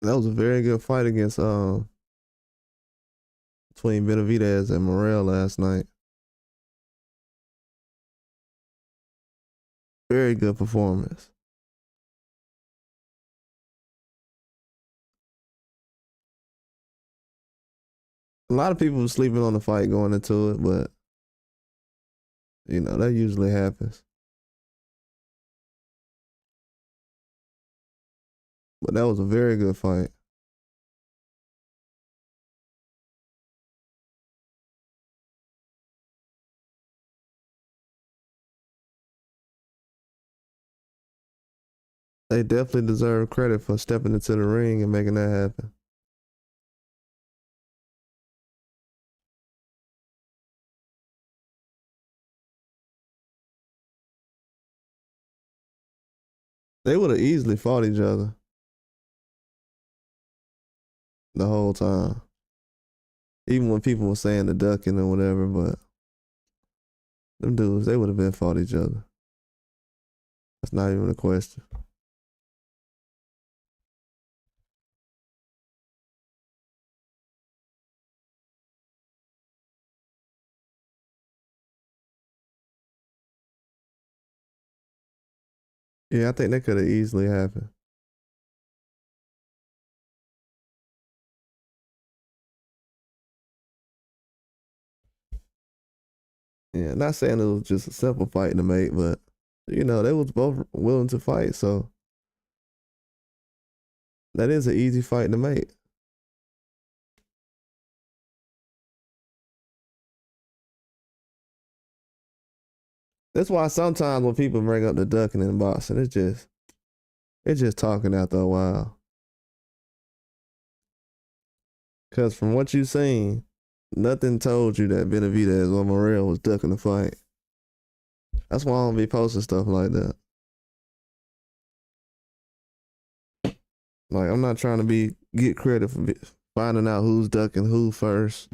That was a very good fight against between Benavidez and Morrell last night. Very good performance. A lot of people were sleeping on the fight going into it, but that usually happens. But that was a very good fight. They definitely deserve credit for stepping into the ring and making that happen. They would have easily fought each other the whole time. Even when people were saying the ducking or whatever, but them dudes, they would have been fought each other. That's not even a question. Yeah, I think that could have easily happened. Yeah, not saying it was just a simple fight to make, but they was both willing to fight, so that is an easy fight to make. That's why sometimes when people bring up the ducking in boxing, it's just talking after a while. Cause from what you seen, nothing told you that Benavidez or Morrell was ducking the fight. That's why I don't be posting stuff like that. Like, I'm not trying to get credit for finding out who's ducking who first.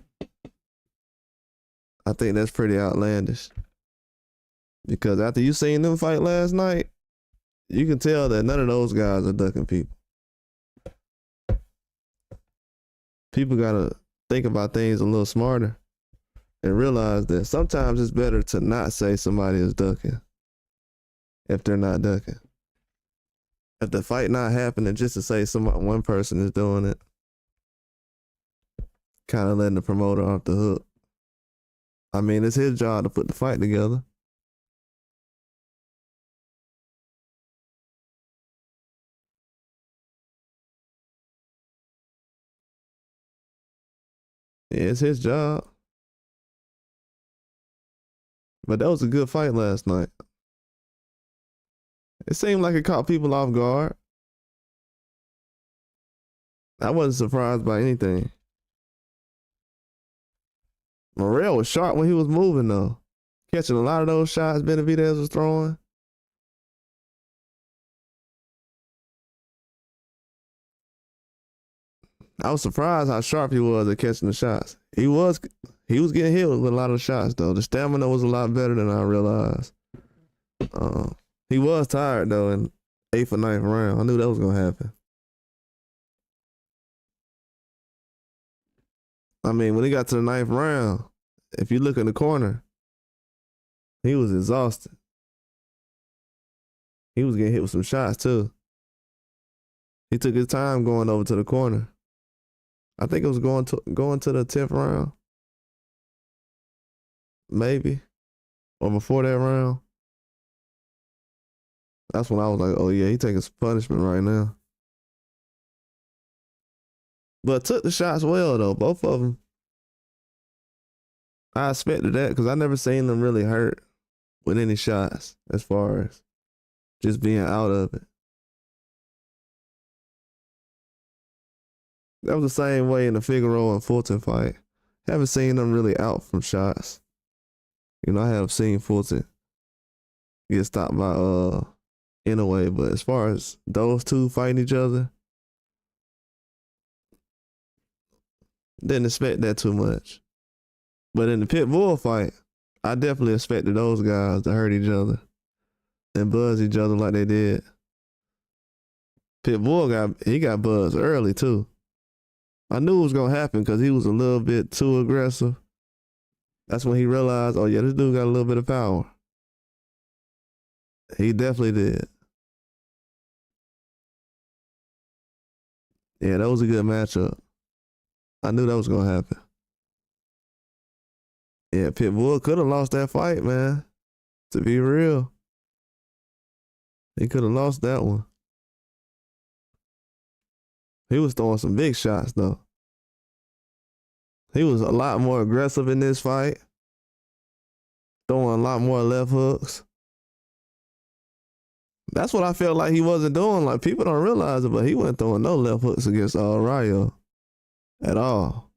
I think that's pretty outlandish. Because after you seen them fight last night, you can tell that none of those guys are ducking people. People gotta think about things a little smarter and realize that sometimes it's better to not say somebody is ducking if they're not ducking. If the fight not happening, just to say one person is doing it, kind of letting the promoter off the hook. I mean, it's his job to put the fight together. Yeah, it's his job. But that was a good fight last night. It seemed like it caught people off guard. I wasn't surprised by anything. Morrell was sharp when he was moving, though. Catching a lot of those shots Benavidez was throwing. I was surprised how sharp he was at catching the shots. He was getting hit with a lot of shots, though. The stamina was a lot better than I realized. He was tired, though, in 8th or 9th round. I knew that was going to happen. I mean, when he got to the 9th round, if you look in the corner, he was exhausted. He was getting hit with some shots, too. He took his time going over to the corner. I think it was going to the 10th round. Maybe. Or before that round. That's when I was like, oh yeah, he taking some punishment right now. But took the shots well, though. Both of them. I expected that because I never seen them really hurt with any shots as far as just being out of it. That was the same way in the Figueroa and Fulton fight. Haven't seen them really out from shots. I have seen Fulton get stopped by Inouye, but as far as those two fighting each other, didn't expect that too much. But in the Pitbull fight, I definitely expected those guys to hurt each other and buzz each other like they did. Pitbull got buzzed early too. I knew it was gonna happen because he was a little bit too aggressive. That's when he realized, oh yeah, this dude got a little bit of power. He definitely did. Yeah, that was a good matchup. I knew that was gonna happen. Yeah, Pitbull could have lost that fight, man. To be real, he could have lost that one. He was throwing some big shots though. He was a lot more aggressive in this fight, throwing a lot more left hooks. That's what I felt like he wasn't doing. Like, people don't realize it, but he wasn't throwing no left hooks against Rayo at all.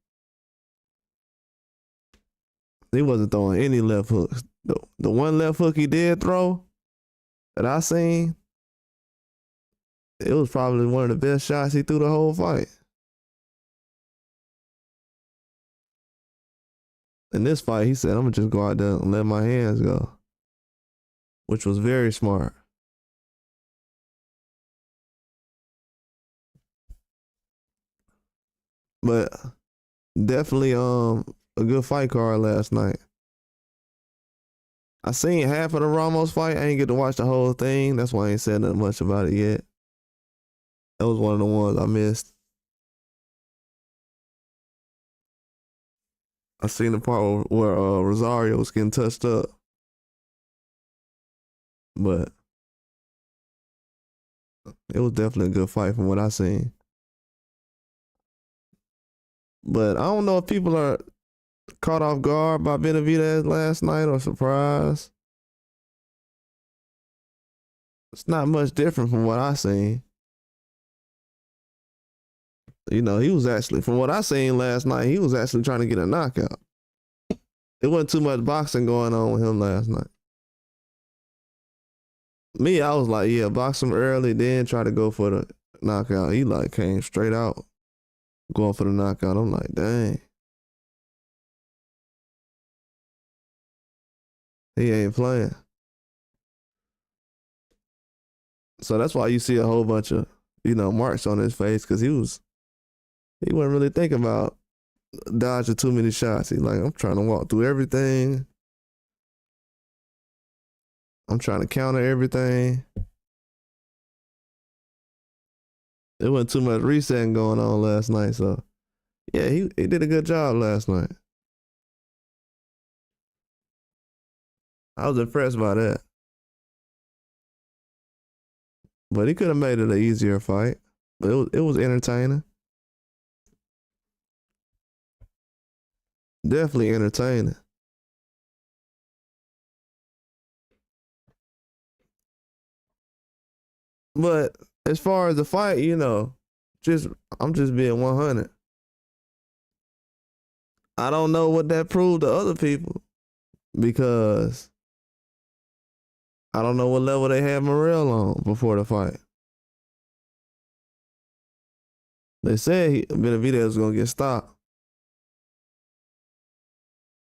He wasn't throwing any left hooks. The one left hook he did throw that I seen, it was probably one of the best shots he threw the whole fight. In this fight, he said, I'm gonna just go out there and let my hands go, which was very smart. But definitely a good fight card last night. I seen half of the Ramos fight. I ain't get to watch the whole thing. That's why I ain't said nothing much about it yet. That was one of the ones I missed. I seen the part where Rosario was getting touched up. But it was definitely a good fight from what I seen. But I don't know if people are caught off guard by Benavidez last night or surprised. It's not much different from what I seen. You know, he was actually, from what I seen last night, he was actually trying to get a knockout. It wasn't too much boxing going on with him last night. Me, I was like, yeah, box him early, then try to go for the knockout. He like came straight out going for the knockout. I'm like, dang. He ain't playing. So that's why you see a whole bunch of, marks on his face, because he wasn't really thinking about dodging too many shots. He's like, I'm trying to walk through everything. I'm trying to counter everything. There wasn't too much resetting going on last night, so yeah, he did a good job last night. I was impressed by that. But he could have made it an easier fight. But it was entertaining. Definitely entertaining. But as far as the fight, I'm just being 100. I don't know what that proved to other people, because I don't know what level they had Morrell on before the fight. They said Benavidez was gonna get stopped.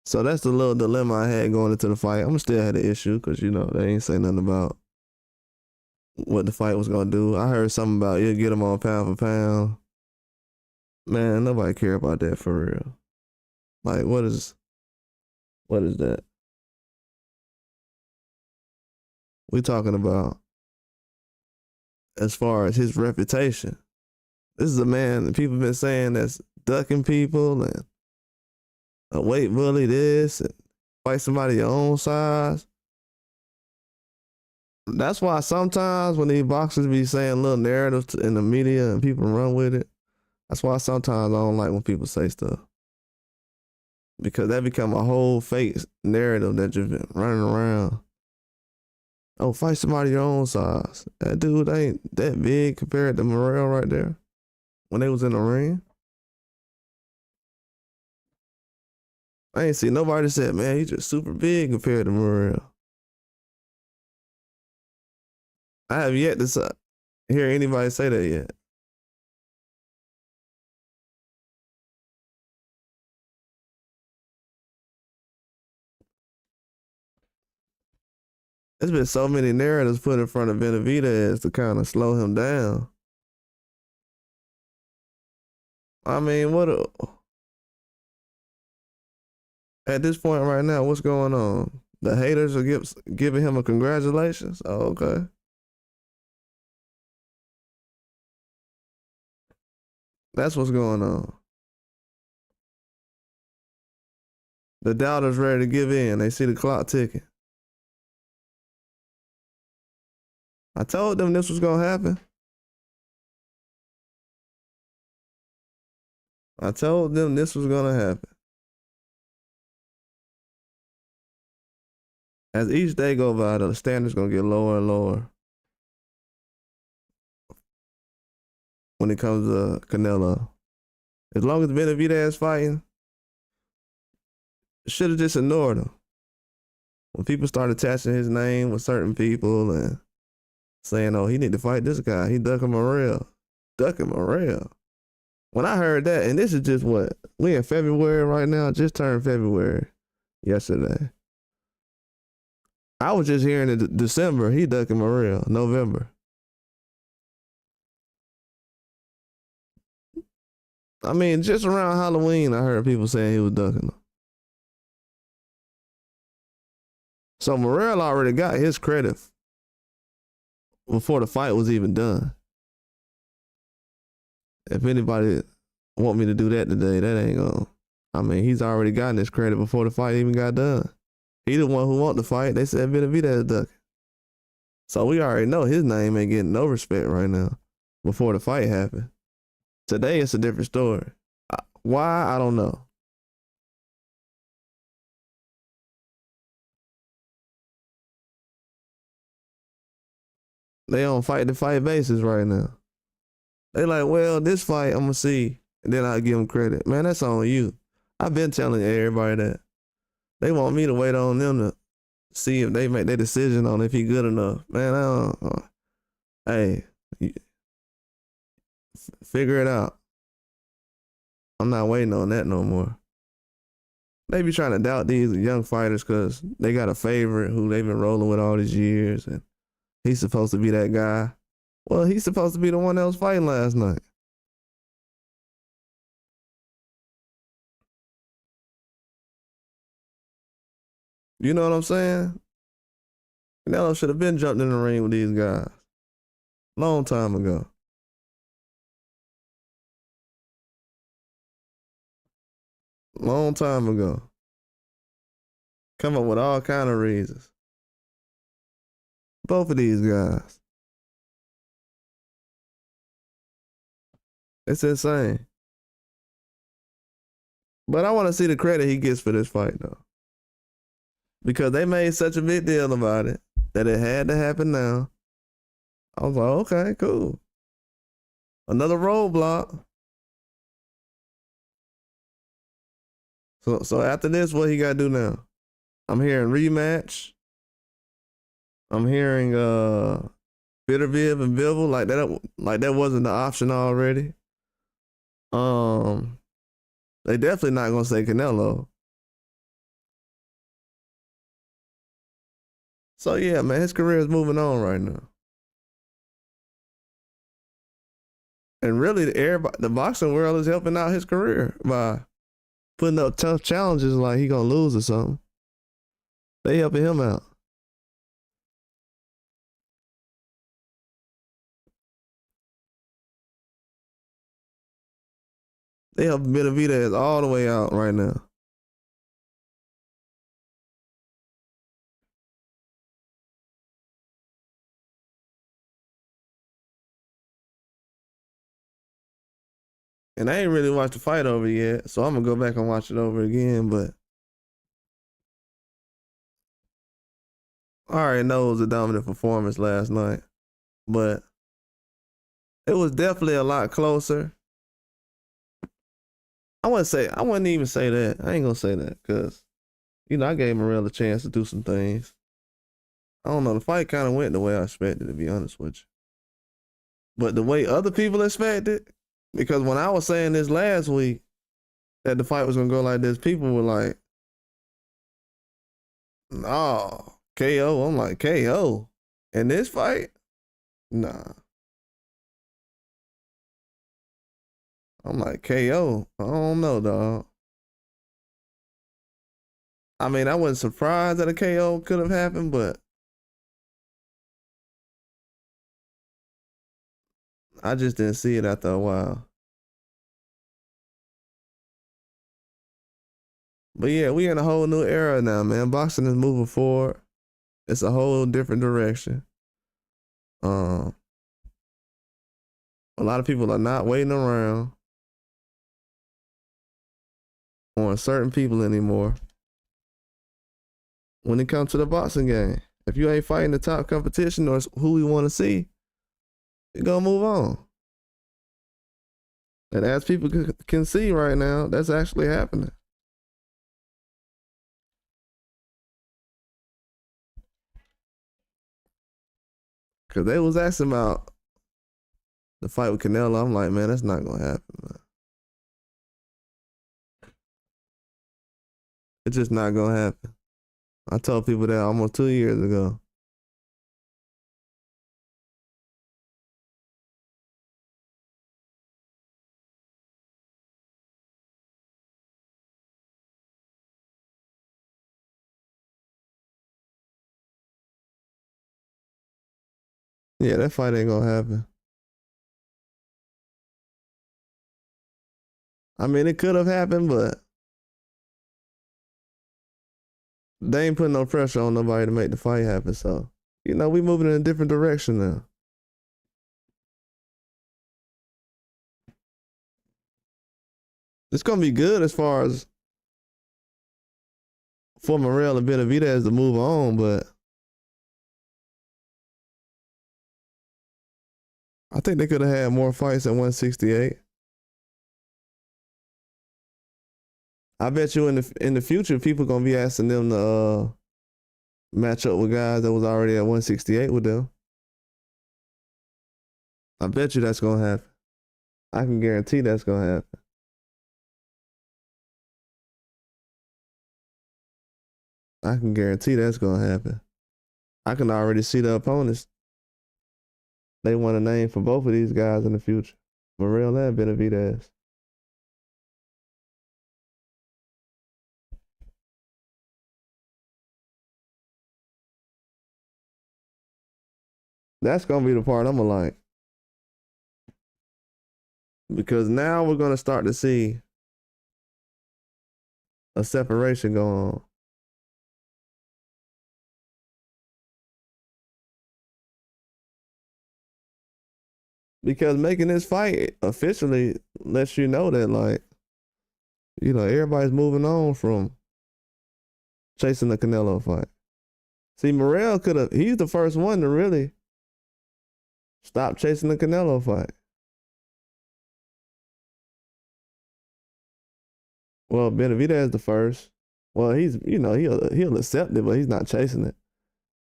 So that's the little dilemma I had going into the fight. I'm still had an issue because, they ain't say nothing about what the fight was gonna do. I heard something about you'll get him on pound for pound. Man, nobody care about that for real. Like, what is that? We talking about as far as his reputation. This is a man that people been saying that's ducking people and a weight bully this and fight somebody your own size. That's why sometimes when these boxers be saying little narratives in the media and people run with it, that's why sometimes I don't like when people say stuff. Because that become a whole fake narrative that you've been running around. Oh, fight somebody your own size. That dude ain't that big compared to Morrell right there when they was in the ring. I ain't see nobody said, man, he's just super big compared to Morrell. I have yet to hear anybody say that yet. There's been so many narratives put in front of Benavidez to kind of slow him down. I mean, at this point right now, what's going on? The haters are giving him a congratulations. Oh, okay. That's what's going on. The doubters ready to give in. They see the clock ticking. I told them this was gonna happen. I told them this was gonna happen. As each day go by, the standard's gonna get lower and lower when it comes to Canelo. As long as Benavidez fighting, should have just ignored him. When people start attaching his name with certain people and saying, "Oh, he need to fight this guy. He ducking Morrell, ducking Morrell." When I heard that, and this is just what we in February right now, just turned February yesterday. I was just hearing in December he ducking Morrell, November. I mean, just around Halloween, I heard people saying he was ducking him. So Morrell already got his credit before the fight was even done. If anybody want me to do that today, that ain't gonna. I mean, he's already gotten his credit before the fight even got done. He the one who want the fight. They said Benavidez ducking. So we already know his name ain't getting no respect right now before the fight happened. Today it's a different story. Why? I don't know. They on fight to fight basis right now. They like, well, this fight I'm gonna see, and then I give them credit. Man, that's on you. I've been telling everybody that. They want me to wait on them to see if they make their decision on if he good enough. Man, I don't. Hey, figure it out. I'm not waiting on that no more. They be trying to doubt these young fighters because they got a favorite who they've been rolling with all these years, and he's supposed to be that guy. Well, he's supposed to be the one that was fighting last night. You know what I'm saying? Canelo should have been jumped in the ring with these guys long time ago. Long time ago. Come up with all kind of reasons. Both of these guys. It's insane. But I want to see the credit he gets for this fight, though. Because they made such a big deal about it that it had to happen now. I was like, okay, cool. Another roadblock. So after this, what he got to do now? I'm hearing rematch. I'm hearing Benavidez and Bivol like that wasn't the option already. They definitely not gonna say Canelo. So yeah, man, his career is moving on right now. And really, the boxing world is helping out his career by putting up tough challenges like he gonna lose or something. They helping him out. They helping Benavidez all the way out right now. And I ain't really watched the fight over yet, so I'm gonna go back and watch it over again. But I already know it was a dominant performance last night, but it was definitely a lot closer. I wouldn't even say that. I ain't gonna say that because, I gave Morrell a chance to do some things. I don't know. The fight kind of went the way I expected, to be honest with you. But the way other people expected, because when I was saying this last week that the fight was gonna go like this, people were like, "No, KO." I'm like, KO in this fight? Nah. I'm like, KO. I don't know, dog. I mean, I wasn't surprised that a KO could have happened, but I just didn't see it after a while. But yeah, we in a whole new era now, man. Boxing is moving forward. It's a whole different direction. Um, a lot of people are not waiting around on certain people anymore. When it comes to the boxing game, if you ain't fighting the top competition or who we want to see, you gonna move on. And as people can see right now, that's actually happening. Cause they was asking about the fight with Canelo. I'm like, man, that's not gonna happen, man. It's just not gonna happen. I told people that almost 2 years ago. Yeah, that fight ain't gonna happen. I mean, it could have happened, but they ain't putting no pressure on nobody to make the fight happen. So, we moving in a different direction now. It's gonna be good as far as for Morrell and Benavidez to move on, but I think they could have had more fights at 168. I bet you in the future, people gonna be asking them to match up with guys that was already at 168 with them. I bet you that's gonna happen. I can guarantee that's gonna happen. I can guarantee that's gonna happen. I can already see the opponents. They want a name for both of these guys in the future, Morrell and Benavidez. That's gonna be the part I'm gonna like, because now we're gonna start to see a separation go on. Because making this fight officially lets you know that, like, everybody's moving on from chasing the Canelo fight. See, Morrell he's the first one to really stop chasing the Canelo fight. Well, Benavidez the first. Well, he'll accept it, but he's not chasing it.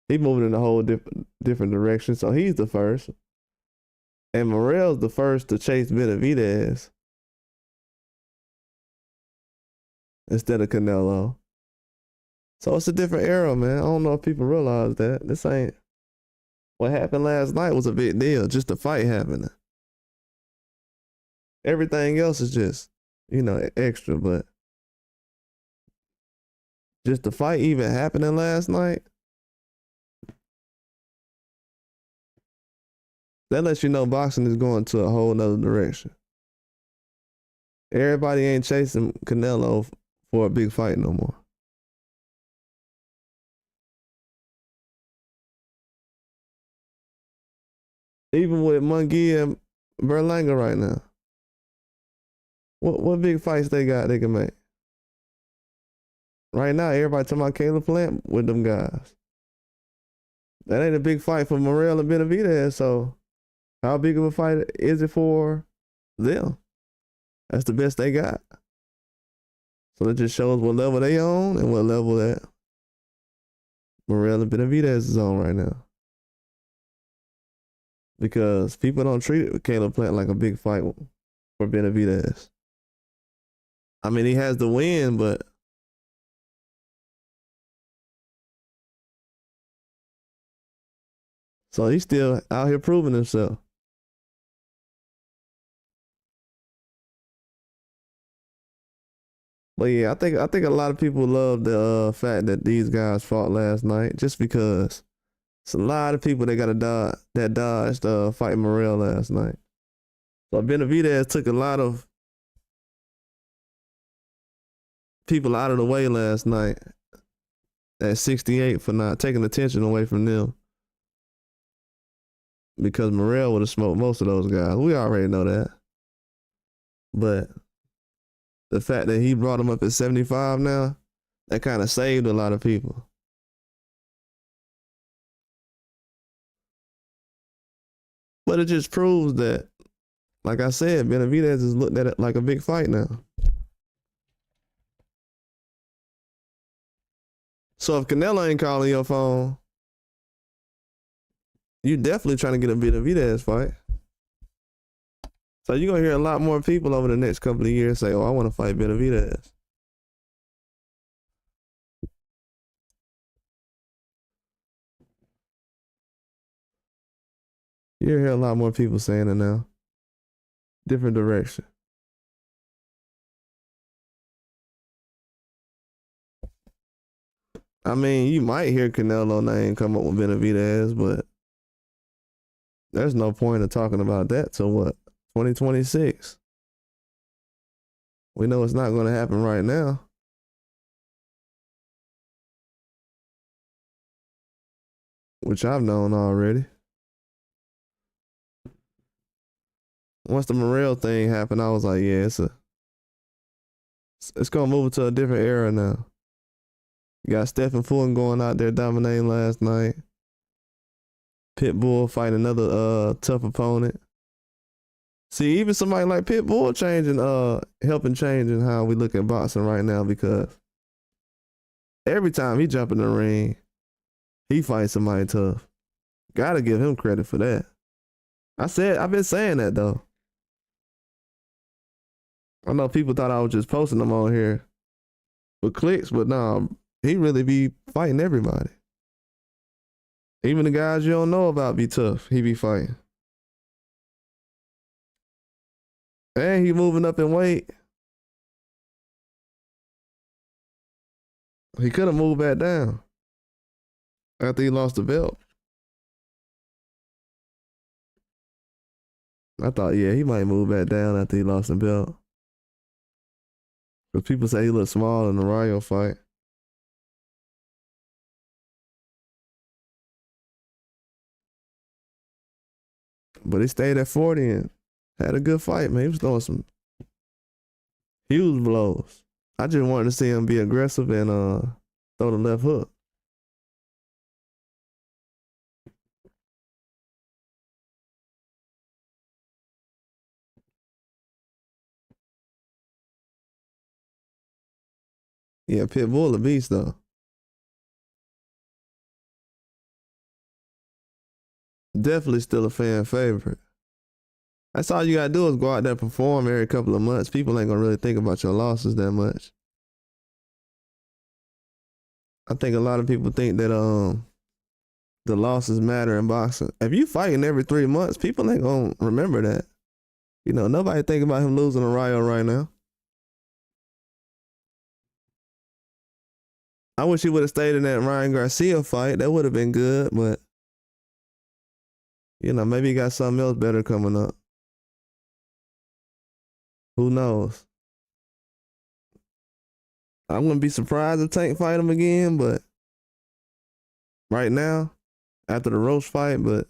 He's moving in a whole different direction, so he's the first. And Morrell's the first to chase Benavidez instead of Canelo. So it's a different era, man. I don't know if people realize that. This ain't what happened last night was a big deal. Just the fight happening. Everything else is just, extra, but just the fight even happening last night, that lets you know boxing is going to a whole nother direction. Everybody ain't chasing Canelo for a big fight no more. Even with Munguia and Berlanga right now. What big fights they got they can make? Right now, everybody talking about Caleb Plant with them guys. That ain't a big fight for Morrell and Benavidez, so how big of a fight is it for them? That's the best they got. So it just shows what level they on and what level that Morrell and Benavidez is on right now. Because people don't treat Caleb Plant like a big fight for Benavidez. I mean, he has the win, but so he's still out here proving himself. But yeah, I think a lot of people love the fact that these guys fought last night, just because it's a lot of people that got to dodge that dodged fighting Morrell last night. So Benavidez took a lot of people out of the way last night at 68 for not taking attention away from them, because Morrell would have smoked most of those guys. We already know that. But the fact that he brought him up at 75 now, that kind of saved a lot of people. But it just proves that, like I said, Benavidez is looked at it like a big fight now. So if Canelo ain't calling your phone, you definitely trying to get a Benavidez fight. So you're going to hear a lot more people over the next couple of years say, oh, I want to fight Benavidez. You'll hear a lot more people saying it now. Different direction. I mean, you might hear Canelo name come up with Benavidez, but there's no point of talking about that till what? 2026. We know it's not going to happen right now. Which I've known already. Once the Morrell thing happened, I was like, yeah, it's going to move to a different era now. You got Stephen Fulton going out there dominating last night. Pitbull fighting another tough opponent. See, even somebody like Pitbull helping changing how we look at boxing right now, because every time he jump in the ring, he fights somebody tough. Gotta give him credit for that. I've been saying that though. I know people thought I was just posting them on here for clicks, but nah, he really be fighting everybody. Even the guys you don't know about be tough. He be fighting. And he moving up in weight. He could have moved back down after he lost the belt. I thought, yeah, he might move back down after he lost the belt. Because people say he looked small in the Rayo fight. But he stayed at 40 and had a good fight, man. He was throwing some huge blows. I just wanted to see him be aggressive and throw the left hook. Yeah, Pitbull a beast though. Definitely still a fan favorite. That's all you gotta do is go out there and perform every couple of months. People ain't gonna really think about your losses that much. I think a lot of people think that the losses matter in boxing. If you fighting every 3 months, people ain't gonna remember that. You know, nobody think about him losing a Rayo right now. I wish he would have stayed in that Ryan Garcia fight. That would have been good, but you know, maybe he got something else better coming up. Who knows? I'm gonna be surprised if Tank fight him again, but right now, after the Roach fight, but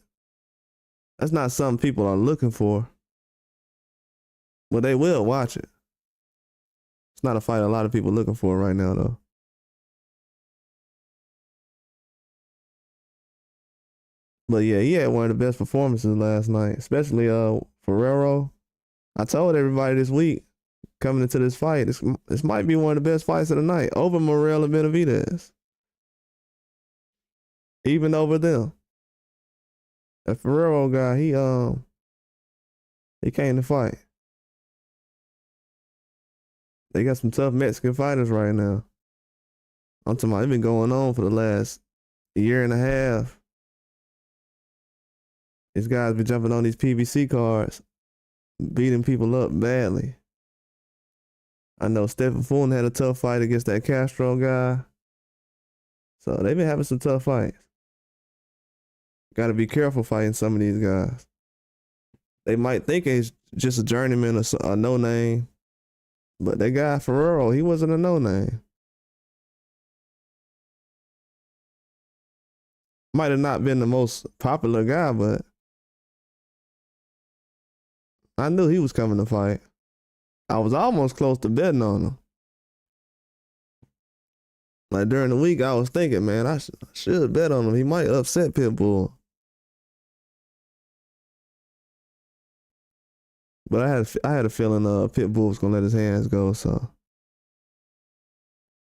that's not something people are looking for. But they will watch it. It's not a fight a lot of people looking for right now, though. But yeah, he had one of the best performances last night, especially Ferrero. I told everybody this week coming into this fight, this might be one of the best fights of the night, over Morrell and Benavidez. Even over them. That Ferrero guy, he came to fight. They got some tough Mexican fighters right now. I'm talking about, it's been going on for the last year and a half. These guys be jumping on these PBC cards, beating people up badly. I know Stephen Fulton had a tough fight against that Castro guy. So they've been having some tough fights. Got to be careful fighting some of these guys. They might think he's just a journeyman or a no-name, but that guy Ferrero, he wasn't a no-name. Might have not been the most popular guy, but I knew he was coming to fight. I was almost close to betting on him. Like during the week, I was thinking, man, I should bet on him. He might upset Pitbull. But I had a feeling Pitbull was gonna let his hands go, so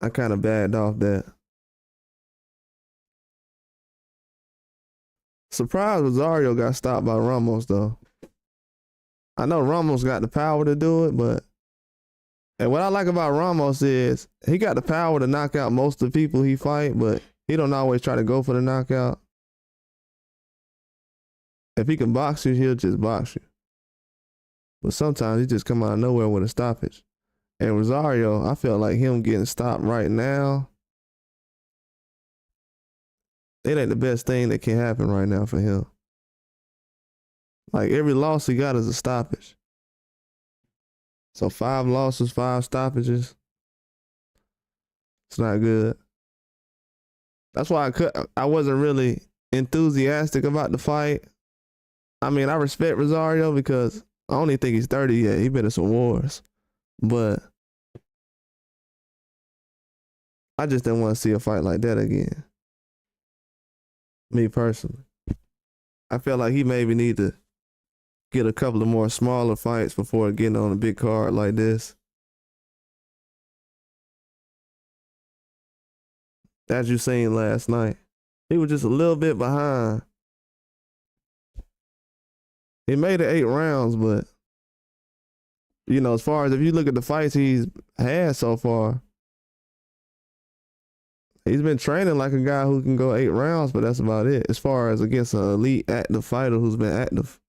I kind of backed off that. Surprised Rosario got stopped by Ramos though. I know Ramos got the power to do it, but and what I like about Ramos is he got the power to knock out most of the people he fight, but he don't always try to go for the knockout. If he can box you, he'll just box you. But sometimes he just come out of nowhere with a stoppage. And Rosario, I felt like him getting stopped right now, it ain't the best thing that can happen right now for him. Like every loss he got is a stoppage. So 5 losses, 5 stoppages. It's not good. That's why I wasn't really enthusiastic about the fight. I mean, I respect Rosario because I don't even think he's 30 yet. He been in some wars. But I just didn't want to see a fight like that again. Me personally. I feel like he maybe need to get a couple of more smaller fights before getting on a big card like this. As you seen last night, he was just a little bit behind. He made it 8 rounds, but you know, as far as if you look at the fights he's had so far, he's been training like a guy who can go 8 rounds, but that's about it. As far as against an elite active fighter who's been active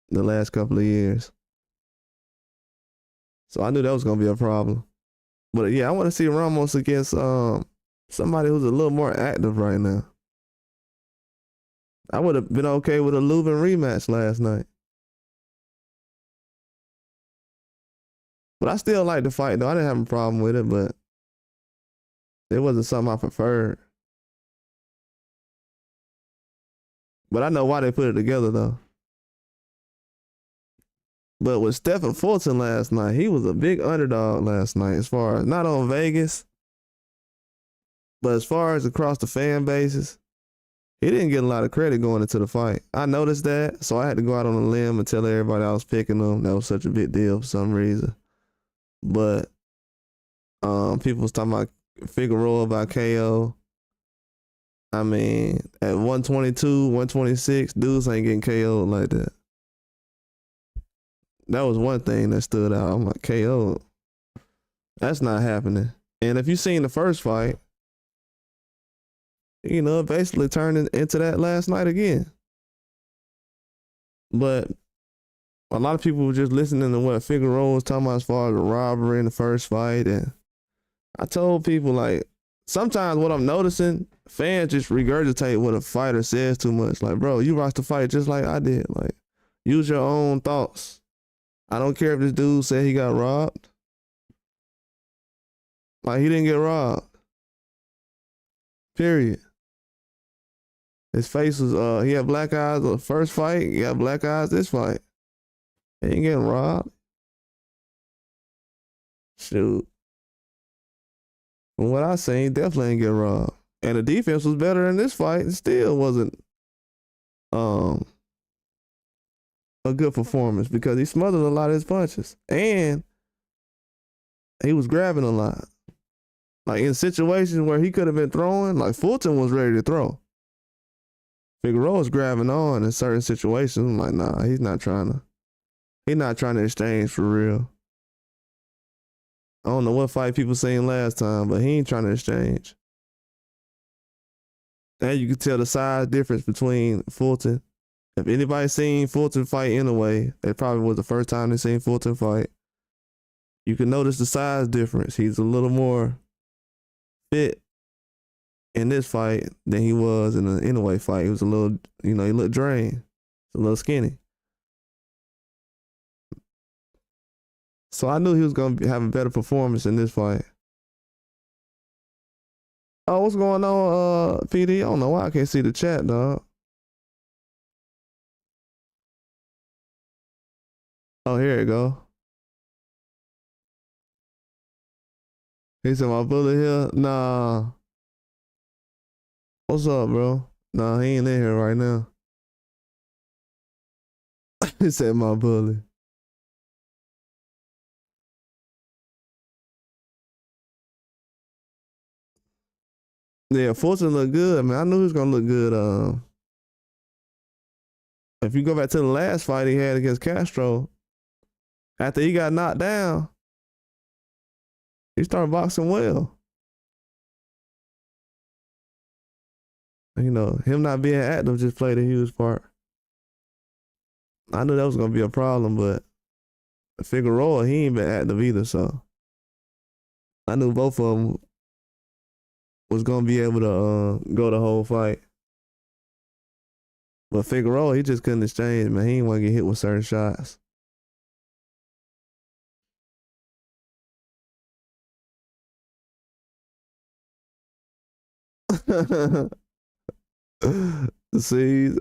the last couple of years. So I knew that was going to be a problem. But yeah, I want to see Ramos against somebody who's a little more active right now. I would have been okay with a Lubin rematch last night. But I still like the fight, though. I didn't have a problem with it, but it wasn't something I preferred. But I know why they put it together, though. But with Stephen Fulton last night, he was a big underdog last night as far as, not on Vegas, but as far as across the fan bases, he didn't get a lot of credit going into the fight. I noticed that, so I had to go out on a limb and tell everybody I was picking him. That was such a big deal for some reason. But people was talking about Figueroa by KO. I mean, at 122, 126, dudes ain't getting KO'd like that. That was one thing that stood out. I'm like, KO, that's not happening. And if you seen the first fight, you know, it basically turned into that last night again. But a lot of people were just listening to what Figueroa was talking about as far as the robbery in the first fight. And I told people, like, sometimes what I'm noticing, fans just regurgitate what a fighter says too much. Like, bro, you watched the fight just like I did. Like, use your own thoughts. I don't care if this dude said he got robbed. Like, he didn't get robbed. Period. His face was, he had black eyes the first fight. He got black eyes this fight. He ain't getting robbed. Shoot. From what I seen, he definitely ain't get robbed. And the defense was better in this fight. It still wasn't a good performance because he smothered a lot of his punches. And he was grabbing a lot. Like in situations where he could have been throwing, like Fulton was ready to throw. Figueroa was grabbing on in certain situations. I'm like, nah, he's not trying to exchange for real. I don't know what fight people seen last time, but he ain't trying to exchange. And you can tell the size difference between Fulton. If anybody seen Fulton fight anyway, it probably was the first time they seen Fulton fight. You can notice the size difference. He's a little more fit in this fight than he was in the Inoue fight. He was a little, he looked drained, a little skinny. So I knew he was gonna have a better performance in this fight. Oh, what's going on, PD? I don't know why I can't see the chat, dog. Oh, here it go. He said my bullet here. Nah. What's up, bro? Nah, he ain't in here right now. He said my bully. Yeah, Fulton look good, man. I knew he was gonna look good. If you go back to the last fight he had against Castro, after he got knocked down, he started boxing well. Him not being active just played a huge part. I knew that was gonna be a problem, but Figueroa, he ain't been active either, so I knew both of them was gonna be able to go the whole fight. But Figueroa, he just couldn't exchange, man. He didn't want to get hit with certain shots.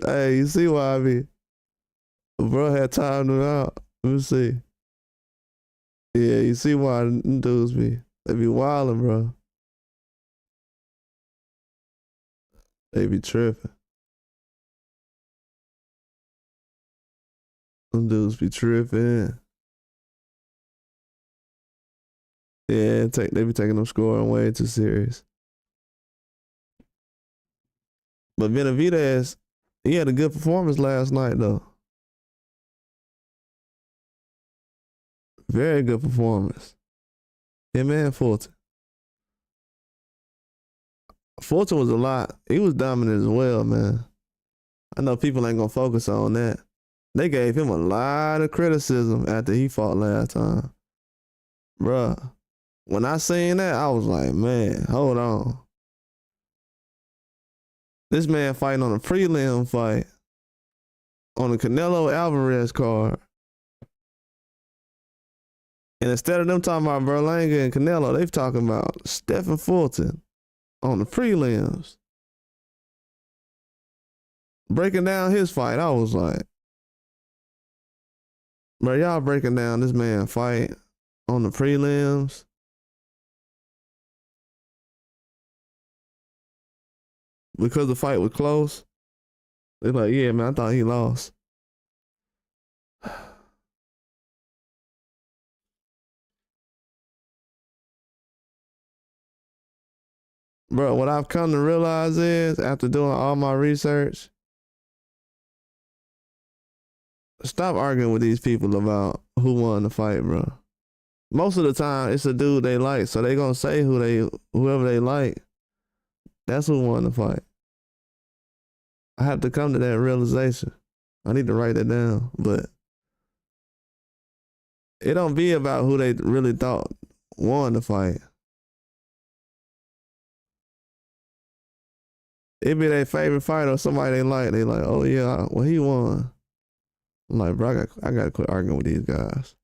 Hey, you see why I mean? Bro had timed it out. Let me see. Yeah, you see why them dudes they be wilding, bro. They be tripping. Them dudes be tripping. Yeah, they be taking them scoring way too serious. But Benavidez, he had a good performance last night, though. Very good performance. Him and Fulton. Fulton was a lot. He was dominant as well, man. I know people ain't gonna focus on that. They gave him a lot of criticism after he fought last time. Bruh, when I seen that, I was like, man, hold on. This man fighting on a prelim fight on the Canelo Alvarez card. And instead of them talking about Berlanga and Canelo, they talking about Stephen Fulton on the prelims. Breaking down his fight, I was like, bro, y'all breaking down this man fight on the prelims. Because the fight was close. They're like, yeah, man, I thought he lost. Bro, what I've come to realize is, after doing all my research, stop arguing with these people about who won the fight, bro. Most of the time, it's a dude they like, so they gonna say whoever they like. That's who won the fight. I have to come to that realization. I need to write that down, but it don't be about who they really thought won the fight. It be their favorite fighter or somebody they like. They like, oh yeah, well he won. I'm like, bro, I gotta quit arguing with these guys.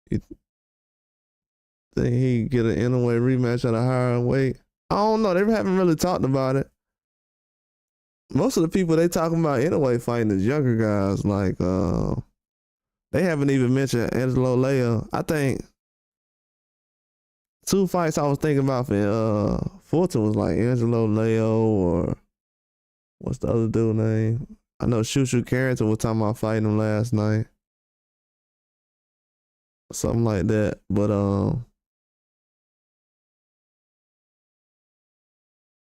You think he get an Inoue rematch at a higher weight? I don't know. They haven't really talked about it. Most of the people they talking about Inoue fighting is younger guys. Like, they haven't even mentioned Angelo Leo. I think 2 fights I was thinking about for Fulton was like Angelo Leo or what's the other dude name? I know Shushu Carrington was talking about fighting him last night. Something like that. But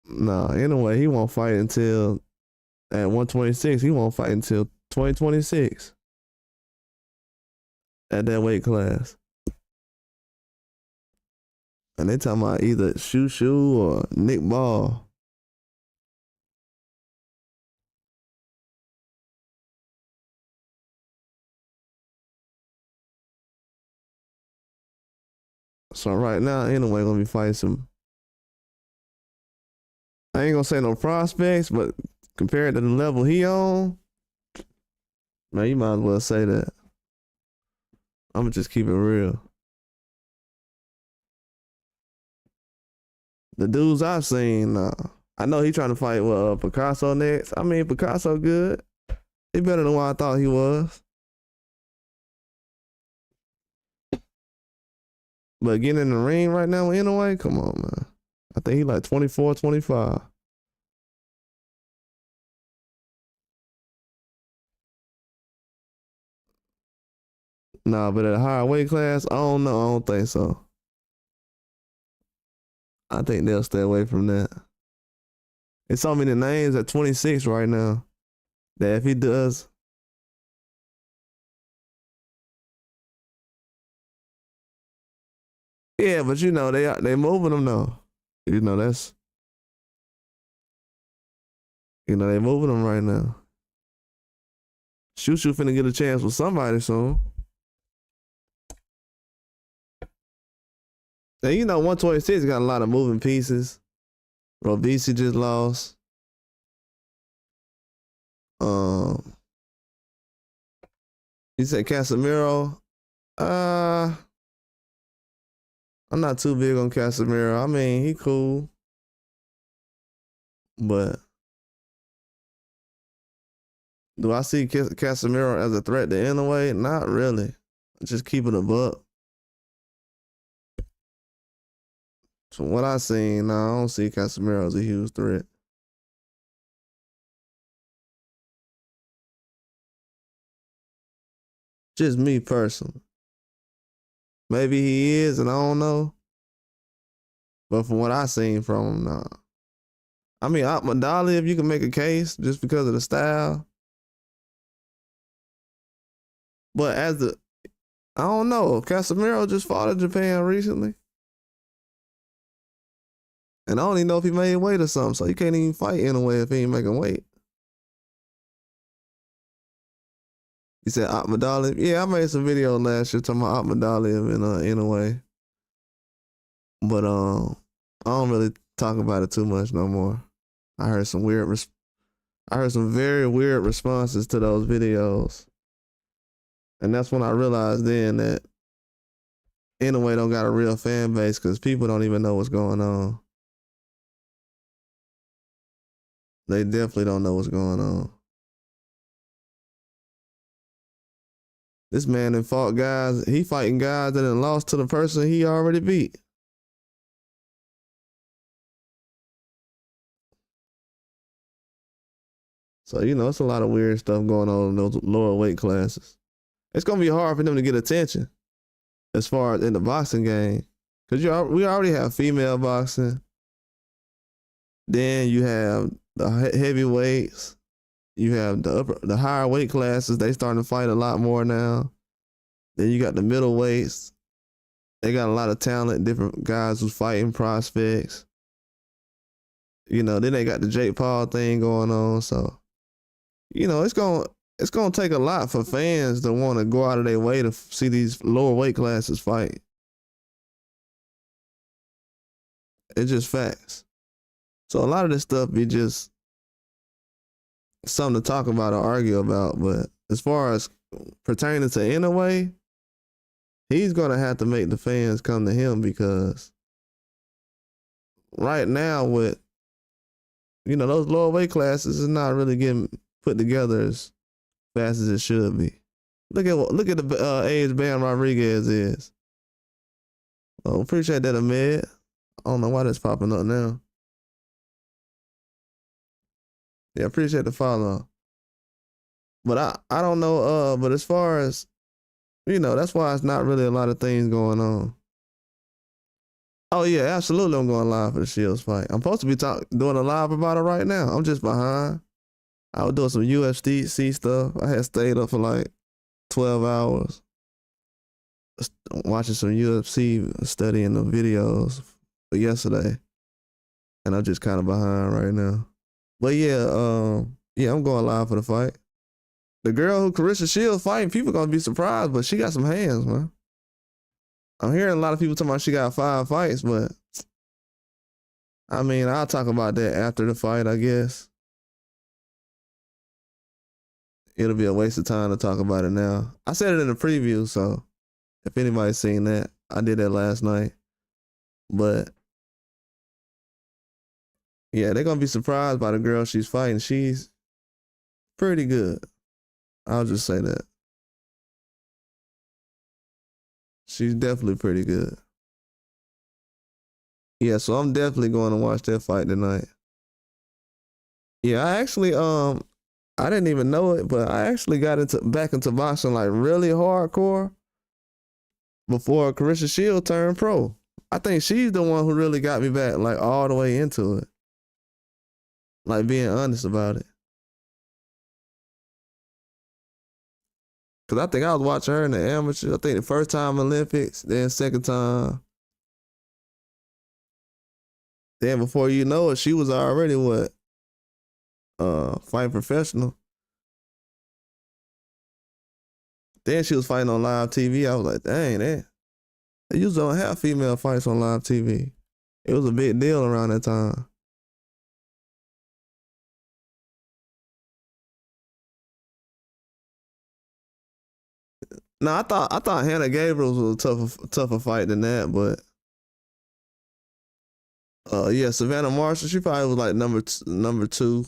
nah, anyway, he won't fight until at 126. He won't fight until 2026 at that weight class. And they talking about either Shushu or Nick Ball. So right now, anyway, gonna be fighting some. I ain't gonna say no prospects, but compared to the level he on, man, you might as well say that. I'm gonna just keep it real. The dudes I've seen, I know he trying to fight with Picasso next. I mean, Picasso good. He better than what I thought he was. But getting in the ring right now anyway, come on, man. I think he like 24, 25. Nah, but at a higher weight class, I don't know. I don't think so. I think they'll stay away from that. There's so many names at 26 right now that if he does, yeah, but you know they moving them though. You know that's they moving them right now. Shoo finna get a chance with somebody soon. And you know 126 got a lot of moving pieces. Rovici just lost. You said Casemiro. I'm not too big on Casemiro. I mean, he cool. But do I see Casemiro as a threat to Inoue? Not really. Just keeping a buck. From what I seen, I don't see Casemiro as a huge threat. Just me personally. Maybe he is, and I don't know. But from what I seen from him, nah. I mean, Ahmadali, if you can make a case just because of the style. But I don't know. Casemiro just fought in Japan recently. And I don't even know if he made weight or something, so you can't even fight Inoue if he ain't making weight. He said Ahmadali. Yeah, I made some video last year talking about Ahmadali in Inoue. But I don't really talk about it too much no more. I heard some very weird responses to those videos. And that's when I realized then that Inoue don't got a real fan base because people don't even know what's going on. They definitely don't know what's going on. This man done fought guys, he fighting guys that done lost to the person he already beat. So, it's a lot of weird stuff going on in those lower weight classes. It's going to be hard for them to get attention as far as in the boxing game. Because we already have female boxing. Then you have the heavyweights. You have the higher weight classes. They starting to fight a lot more now. Then you got the middleweights. They got a lot of talent, different guys who's fighting prospects. Then they got the Jake Paul thing going on. So, it's gonna take a lot for fans to want to go out of their way to see these lower weight classes fight. It's just facts. So a lot of this stuff be just something to talk about or argue about. But as far as pertaining to Inoue, he's gonna have to make the fans come to him because right now with those lower weight classes is not really getting put together as fast as it should be. Look at the age Bam Rodriguez is. Oh, appreciate that, Ahmed. I don't know why that's popping up now. Yeah, appreciate the follow. But I don't know, but as far as, that's why it's not really a lot of things going on. Oh yeah, absolutely I'm going live for the Shields fight. I'm supposed to be doing a live about it right now. I'm just behind. I was doing some UFC stuff. I had stayed up for like 12 hours watching some UFC, studying the videos for yesterday. And I'm just kind of behind right now. But yeah, I'm going live for the fight. The girl who Carissa Shields fighting, people gonna be surprised, but she got some hands, man. I'm hearing a lot of people talking about she got 5 fights, but I mean, I'll talk about that after the fight, I guess. It'll be a waste of time to talk about it now. I said it in the preview, so if anybody's seen that, I did that last night. But yeah, they're gonna be surprised by the girl she's fighting. She's pretty good. I'll just say that. She's definitely pretty good. Yeah, so I'm definitely going to watch that fight tonight. Yeah, I actually I didn't even know it, but I actually got back into boxing like really hardcore before Carissa Shield turned pro. I think she's the one who really got me back like all the way into it. Like being honest about it. Cause I think I was watching her in the amateur. I think the first time Olympics, then second time. Then before you know it, she was already what? Fighting professional. Then she was fighting on live TV. I was like, dang, they usually don't have female fights on live TV. It was a big deal around that time. No, I thought Hannah Gabriels was a tougher fight than that, but yeah, Savannah Marshall, she probably was like number 2.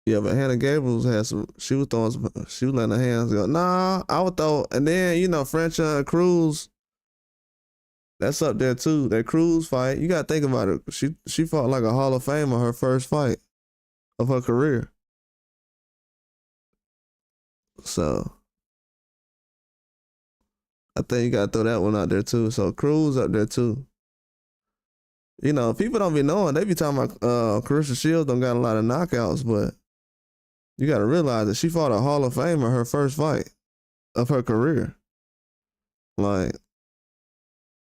Yeah, but Hannah Gabriels had some. She was letting her hands go. Nah, I would throw, and then Franchon Cruz. That's up there too. That Cruz fight, you gotta think about it. She fought like a Hall of Famer her first fight of her career. So I think you gotta throw that one out there too. So Cruz up there too. People don't be knowing. They be talking about Carissa Shields don't got a lot of knockouts, but you gotta realize that she fought a Hall of Famer her first fight of her career. Like,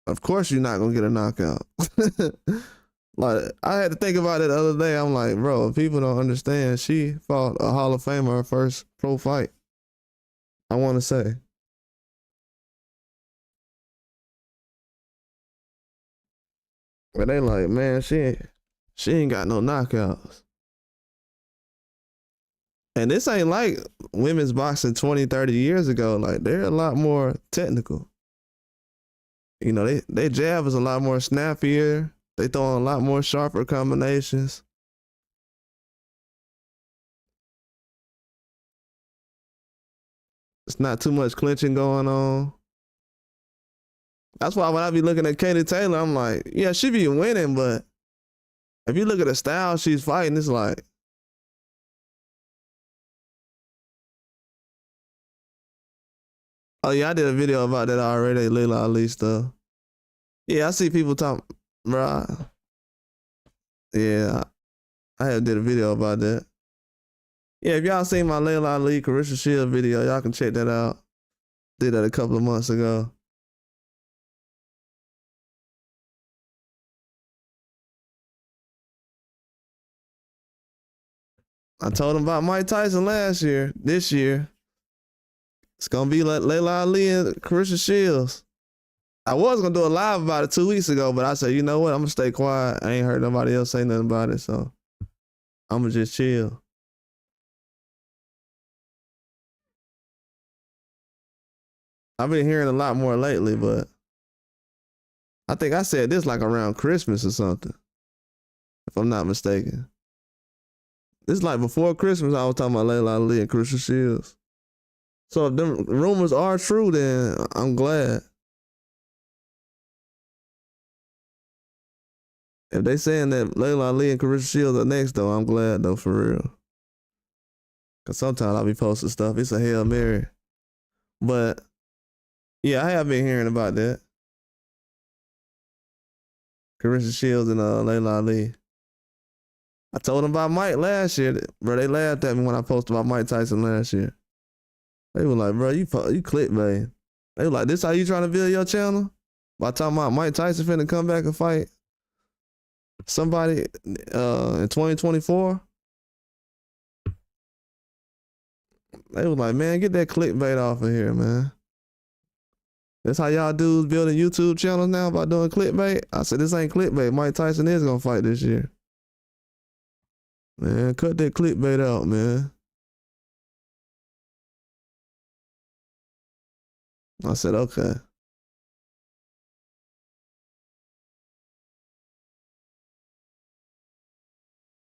of course you're not gonna get a knockout. Like, I had to think about it the other day. I'm like, bro, people don't understand. She fought a Hall of Famer her first pro fight. I want to say. But they like, man, she ain't got no knockouts. And this ain't like women's boxing 20, 30 years ago. Like, they're a lot more technical. They jab is a lot more snappier. They throw in a lot more sharper combinations. It's not too much clinching going on. That's why when I be looking at Katie Taylor, I'm like, yeah, she be winning, but if you look at the style she's fighting, it's like, oh yeah, I did a video about that already, Layla Ali stuff. Yeah, I see people talking, bro. Yeah, I have did a video about that. Yeah, if y'all seen my Layla Ali Carissa Shield video, y'all can check that out. Did that a couple of months ago. I told him about Mike Tyson last year. This year, it's gonna be like Layla Ali and Carissa Shields. I was gonna do a live about it 2 weeks ago, but I said, you know what? I'm gonna stay quiet. I ain't heard nobody else say nothing about it, so I'm gonna just chill. I've been hearing a lot more lately, but I think I said this like around Christmas or something, if I'm not mistaken. This is like before Christmas, I was talking about Layla Ali and Carissa Shields. So if them rumors are true, then I'm glad. If they saying that Layla Ali and Carissa Shields are next, though, I'm glad, though, for real. Because sometimes I'll be posting stuff. It's a Hail Mary. But, yeah, I have been hearing about that. Carissa Shields and Layla Ali. I told them about Mike last year. Bro, they laughed at me when I posted about Mike Tyson last year. They were like, bro, you clickbait. They were like, this how you trying to build your channel? By talking about Mike Tyson finna come back and fight somebody in 2024? They was like, man, get that clickbait off of here, man. That's how y'all dudes building YouTube channels now by doing clickbait. I said, this ain't clickbait. Mike Tyson is gonna fight this year. Man, cut that clickbait out, man. I said, okay.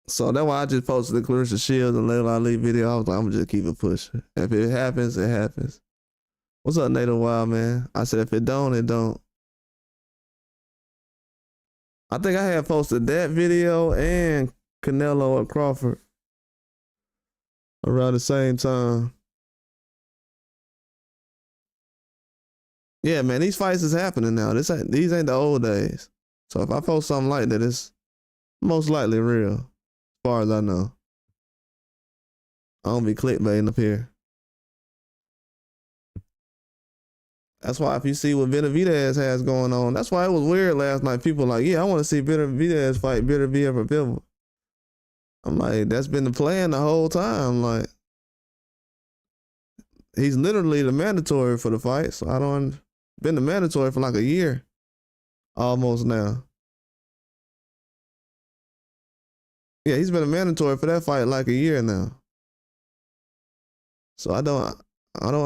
So that's why I just posted the Clarissa Shields and Layla Ali video. I was like, I'm gonna just keep it pushing. If it happens, it happens. What's up, Native Wild, man? I said, if it don't, it don't. I think I had posted that video and Canelo and Crawford around the same time. Yeah, man, these fights is happening now. These ain't the old days. So if I post something like that, it's most likely real, as far as I know. I don't be clickbaiting up here. That's why if you see what Benavidez has going on, that's why it was weird last night. People like, yeah, I want to see Benavidez fight Benavidez for Pivot. I'm like, that's been the plan the whole time. Like, he's literally the mandatory for the fight. So I don't been the mandatory for like a year, almost now. Yeah, he's been a mandatory for that fight like a year now. So I don't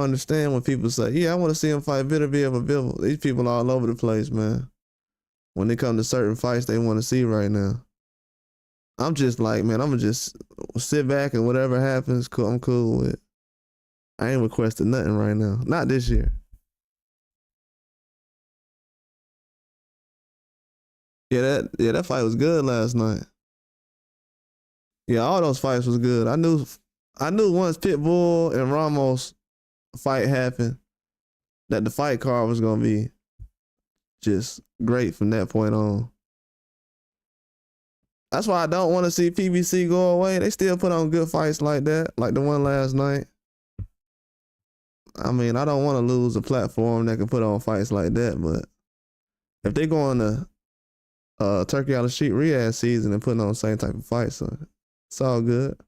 understand when people say, yeah, I want to see him fight Benavidez for Pivot. These people all over the place, man. When they come to certain fights they want to see right now. I'm just like, man, I'm gonna just sit back and whatever happens, I'm cool with. I ain't requesting nothing right now. Not this year. Yeah, that fight was good last night. Yeah, all those fights was good. I knew once Pitbull and Ramos fight happened that the fight card was gonna be just great from that point on. That's why I don't want to see PBC go away. They still put on good fights like that, like the one last night. I mean, I don't want to lose a platform that can put on fights like that, but if they go on the Turkey on the Sheet Riyadh season and putting on the same type of fights, so it's all good.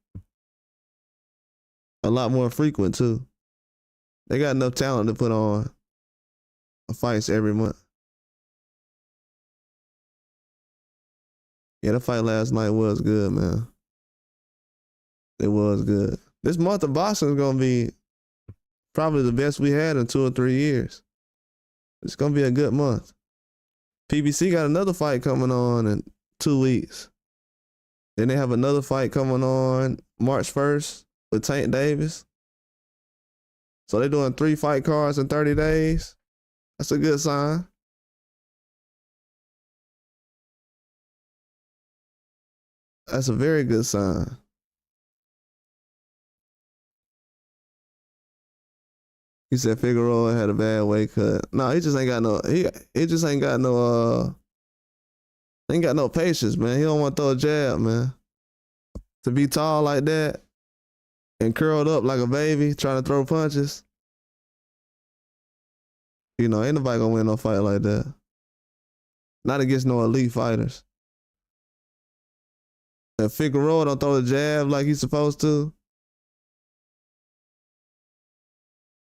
A lot more frequent too. They got enough talent to put on fights every month. Yeah, the fight last night was good, man. It was good. This month of boxing is gonna be probably the best we had in 2 or 3 years. It's gonna be a good month. PBC got another fight coming on in 2 weeks. Then they have another fight coming on March 1st with Tank Davis. So they're doing 3 fight cards in 30 days. That's a good sign. That's a very good sign. He said Figueroa had a bad weight cut. No, he just ain't got no. He just ain't got no. Ain't got no patience, man. He don't want to throw a jab, man. To be tall like that and curled up like a baby trying to throw punches. You know, ain't nobody gonna win no fight like that. Not against no elite fighters. If Figueroa don't throw the jab like he's supposed to,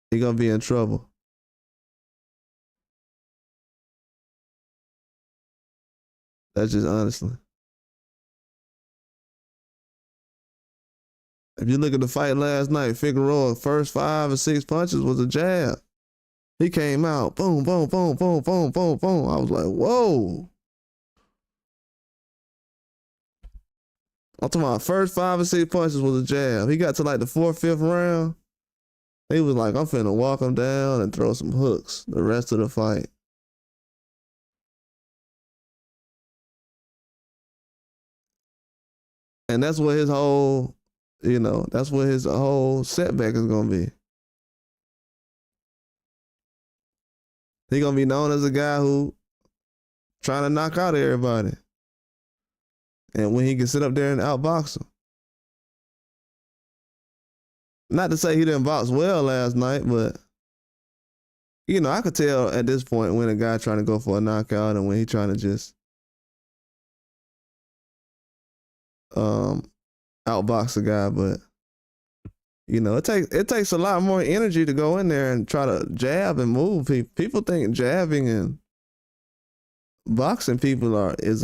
he gonna be in trouble. That's just honestly. If you look at the fight last night, Figueroa first 5 or 6 punches was a jab. He came out, boom, boom, boom, boom, boom, boom, boom. I was like, whoa. I'm talking about first 5 or 6 punches was a jab. He got to like the 4th, 5th round. He was like, I'm finna walk him down and throw some hooks the rest of the fight. And that's what his whole, that's what his whole setback is gonna be. He gonna be known as a guy who trying to knock out everybody. And when he can sit up there and outbox him. Not to say he didn't box well last night, but I could tell at this point when a guy trying to go for a knockout and when he trying to just outbox a guy, but You know, it takes a lot more energy to go in there and try to jab and move people. People think jabbing and boxing people is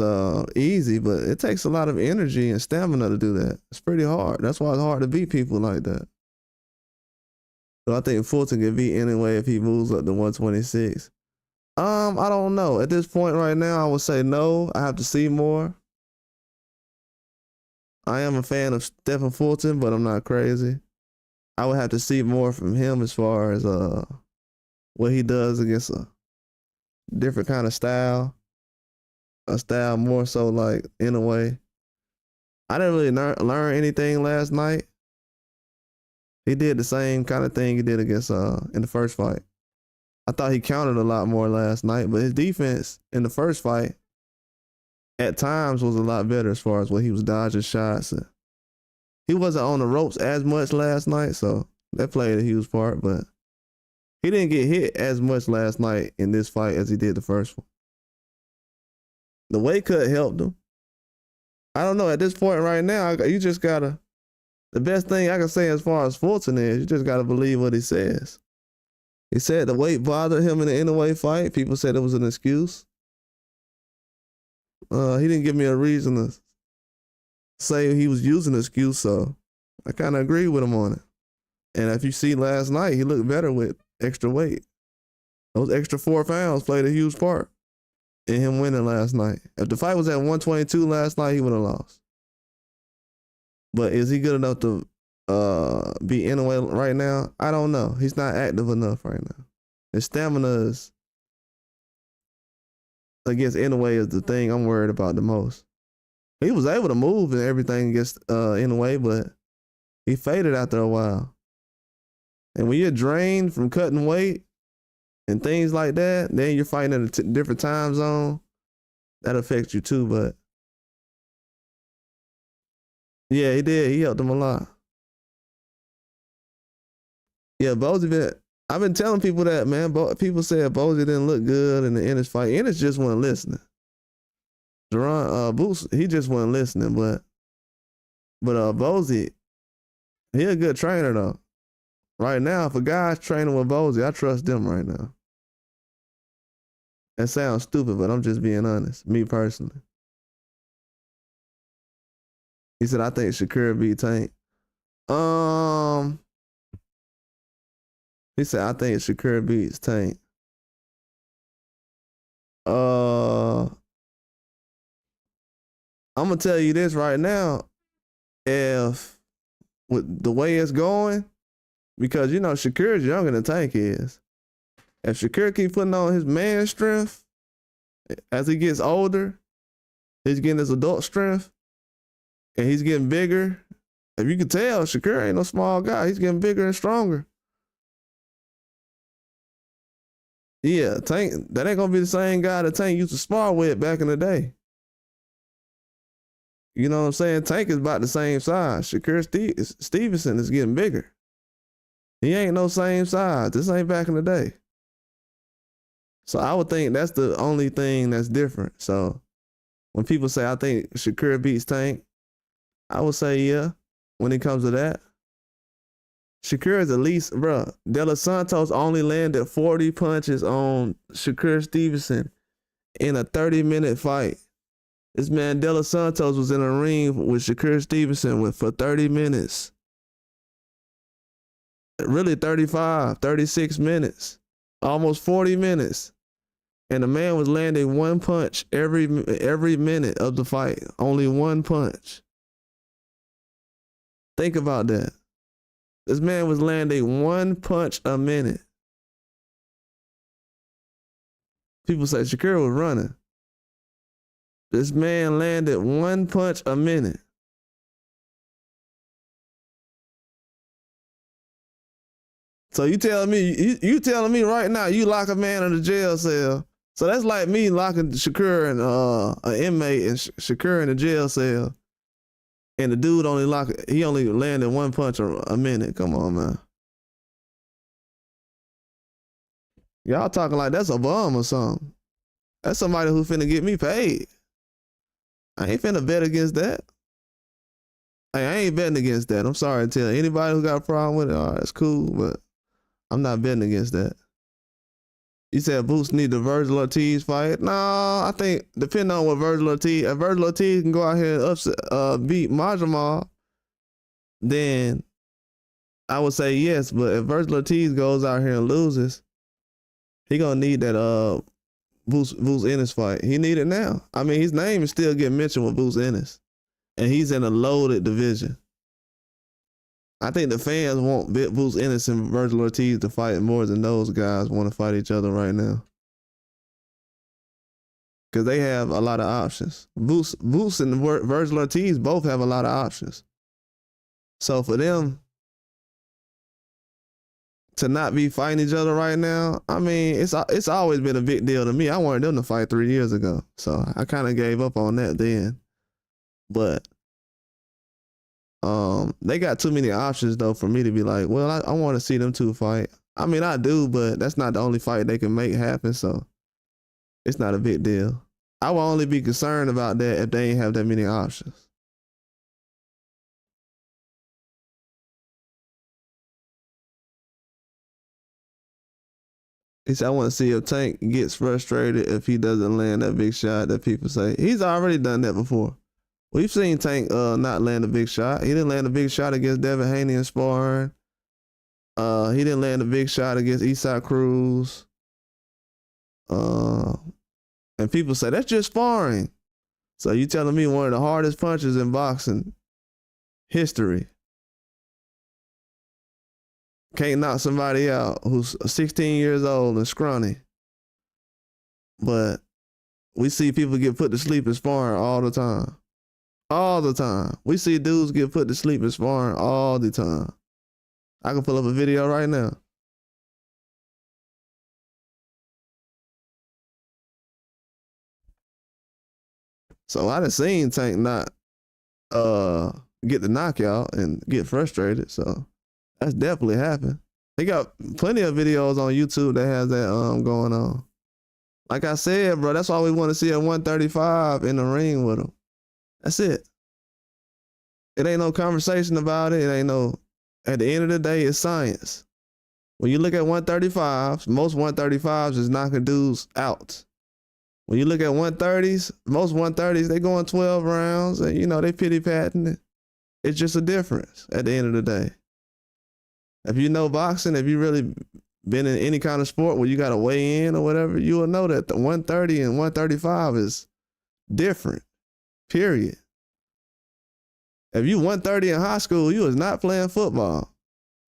easy, but it takes a lot of energy and stamina to do that. It's pretty hard. That's why it's hard to beat people like that. So I think Fulton can beat anyway if he moves up to 126. I don't know. At this point right now, I would say no. I have to see more. I am a fan of Stephen Fulton, but I'm not crazy. I would have to see more from him as far as what he does against a different kind of style. A style more so like in a way. I didn't really learn anything last night. He did the same kind of thing he did against in the first fight. I thought he countered a lot more last night, but his defense in the first fight at times was a lot better as far as what he was dodging shots. He wasn't on the ropes as much last night, so that played a huge part, but he didn't get hit as much last night in this fight as he did the first one. The weight cut helped him. I don't know, at this point right now, you just gotta, the best thing I can say as far as Fulton is, you just gotta believe what he says. He said the weight bothered him in the Inoue fight. People said it was an excuse. He didn't give me a reason to say he was using an excuse, so I kind of agree with him on it. And if you see last night, he looked better with extra weight. Those extra 4 pounds played a huge part in him winning last night. If the fight was at 122 last night, he would have lost. But is he good enough to be Inoue right now? I don't know. He's not active enough right now. His stamina is against Inoue is the thing I'm worried about the most. He was able to move and everything against Inoue, but he faded after a while. And when you're drained from cutting weight and things like that, then you're fighting in a different time zone. That affects you too, but yeah, he did. He helped him a lot. Yeah, Bozy I've been telling people that, man. People said Bozy didn't look good in the Ennis fight. Ennis just wasn't listening. Jerron Boots, he just wasn't listening, but Bozy, he a good trainer though. Right now, if a guy's training with Bozy, I trust them right now. That sounds stupid, but I'm just being honest. Me personally. He said, I think Shakur beat Tank. He said, I think Shakur beats Tank. I'm gonna tell you this right now. If with the way it's going, because you know Shakur's younger than Tank is. If Shakur keep putting on his man strength as he gets older, he's getting his adult strength, and he's getting bigger. If you can tell, Shakur ain't no small guy. He's getting bigger and stronger. Yeah, Tank, that ain't gonna be the same guy that Tank used to spar with back in the day. You know what I'm saying? Tank is about the same size. Shakur Stevenson is getting bigger. He ain't no same size. This ain't back in the day. So I would think that's the only thing that's different. So when people say, I think Shakur beats Tank, I would say, yeah, when it comes to that. Shakur is at least, bro, De Los Santos only landed 40 punches on Shakur Stevenson in a 30-minute fight. This man, De Los Santos, was in a ring with Shakur Stevenson for 30 minutes. Really 35, 36 minutes, almost 40 minutes. And the man was landing one punch every minute of the fight. Only one punch. Think about that. This man was landing one punch a minute. People say Shakur was running. This man landed one punch a minute. So you telling me right now you lock a man in a jail cell. So that's like me locking Shakur in an inmate and Shakur in a jail cell. And the dude only landed one punch a minute. Come on, man. Y'all talking like that's a bum or something. That's somebody who finna get me paid. I ain't finna bet against that. Hey, I ain't betting against that. I'm sorry to tell anybody who got a problem with it. All right, that's cool, but I'm not betting against that. You said Boots need the Virgil Ortiz fight. No, I think depending on what Virgil Ortiz, if Virgil Ortiz can go out here and beat Majramal, then I would say yes. But if Virgil Ortiz goes out here and loses, he gonna need that Boots Ennis fight. He need it now. I mean, his name is still getting mentioned with Boots Ennis, and he's in a loaded division. I think the fans want Boots Ennis and Virgil Ortiz to fight more than those guys want to fight each other right now. Because they have a lot of options. Boots and Virgil Ortiz both have a lot of options. So for them to not be fighting each other right now, I mean, it's always been a big deal to me. I wanted them to fight 3 years ago. So I kind of gave up on that then. But they got too many options though for me to be like, well, I want to see them two fight. I mean, I do, but that's not the only fight they can make happen, so it's not a big deal. I will only be concerned about that if they ain't have that many options. He said, I want to see if Tank gets frustrated if he doesn't land that big shot that people say. He's already done that before. We've seen Tank not land a big shot. He didn't land a big shot against Devin Haney in sparring. He didn't land a big shot against Eastside Cruz. And people say, that's just sparring. So you telling me one of the hardest punches in boxing history can't knock somebody out who's 16 years old and scrawny. But we see people get put to sleep in sparring all the time. All the time. We see dudes get put to sleep in sparring all the time. I can pull up a video right now. So I done seen Tank not get the knockout and get frustrated. So that's definitely happened. They got plenty of videos on YouTube that has that going on. Like I said, bro, that's why we want to see a 135 in the ring with him. That's it. It ain't no conversation about it. It ain't no, at the end of the day, it's science. When you look at 135s, most 135s is knocking dudes out. When you look at 130s, most 130s, they going 12 rounds and, you know, they pity-patting it. It's just a difference at the end of the day. If you know boxing, if you really been in any kind of sport where you got to weigh in or whatever, you will know that the 130 and 135 is different, period. If you 130 in high school, you was not playing football.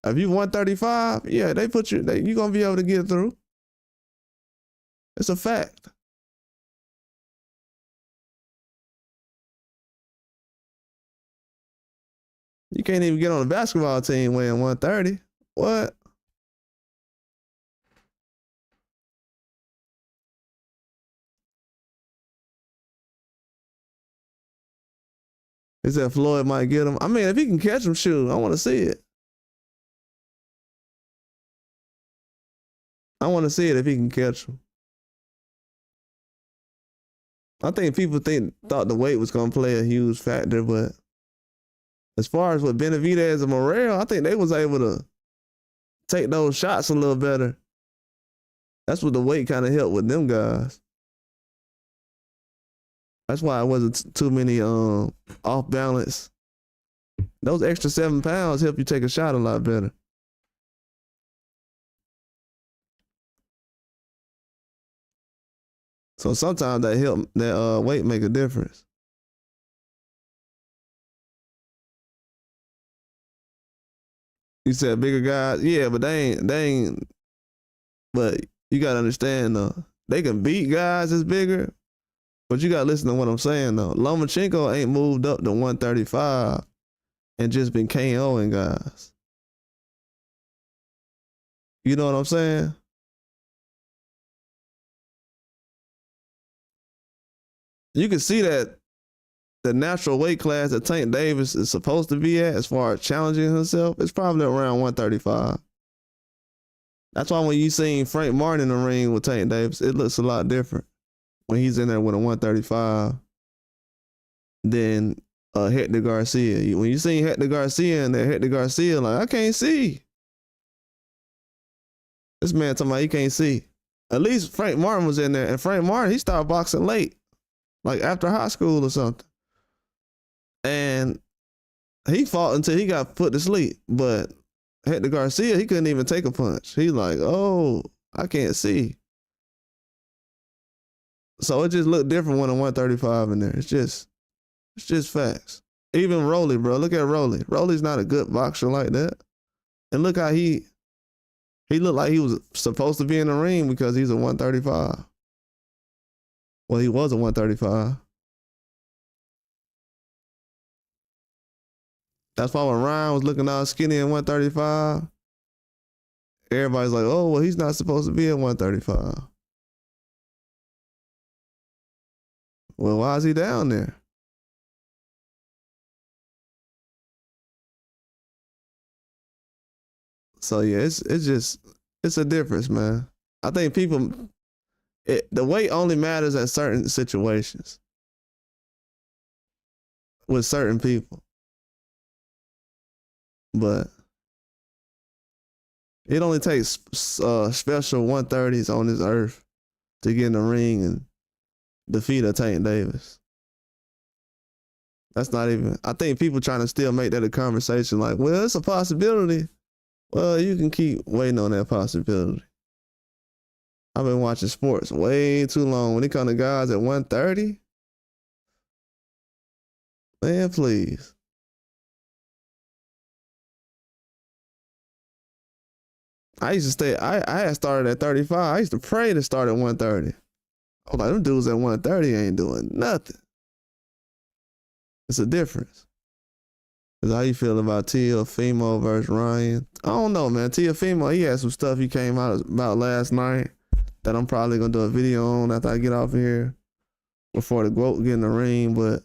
If you 135, yeah, they put you, you're going to be able to get through. It's a fact. You can't even get on a basketball team weighing 130. What? He said Floyd might get him. I mean, if he can catch him, shoot, I want to see it. I want to see it if he can catch him. I think people thought the weight was going to play a huge factor, but as far as with Benavidez and Morrell, I think they was able to take those shots a little better. That's what the weight kind of helped with them guys. That's why it wasn't too many off balance. Those extra 7 pounds help you take a shot a lot better. So sometimes that weight make a difference. You said bigger guys, yeah, but they ain't. But you gotta understand though, they can beat guys that's bigger, but you gotta listen to what I'm saying though. Lomachenko ain't moved up to 135 and just been KOing guys. You know what I'm saying? You can see that the natural weight class that Tank Davis is supposed to be at as far as challenging himself is probably around 135. That's why when you seen Frank Martin in the ring with Tank Davis, it looks a lot different when he's in there with a 135 than Hector Garcia. When you seen Hector Garcia and that Hector Garcia, like, I can't see. This man talking about he can't see. At least Frank Martin was in there, and Frank Martin, he started boxing late, like after high school or something. And he fought until he got put to sleep. But Hector Garcia, he couldn't even take a punch. He like, oh, I can't see. So it just looked different when a 135 in there. It's just facts. Even Rolly, bro. Look at Rolly. Rolly's not a good boxer like that. And look how he looked like he was supposed to be in the ring because he's a 135. Well, he was a 135. That's why when Ryan was looking all skinny in 135, everybody's like, oh, well, he's not supposed to be at 135. Well, why is he down there? So yeah, it's a difference, man. I think the weight only matters at certain situations with certain people, but it only takes special 130s on this earth to get in the ring and defeat a Tank Davis. That's not even. I think people trying to still make that a conversation. Like, well, it's a possibility. Well, you can keep waiting on that possibility. I've been watching sports way too long. When it comes to guys at 130, man, please. I used to stay. I had started at 35. I used to pray to start at 130. I was like, them dudes at 130 ain't doing nothing. It's a difference. Cause how you feel about Teofimo versus Ryan? I don't know, man. Teofimo, he had some stuff he came out about last night that I'm probably gonna do a video on after I get off of here before the Gwoat get in the ring. But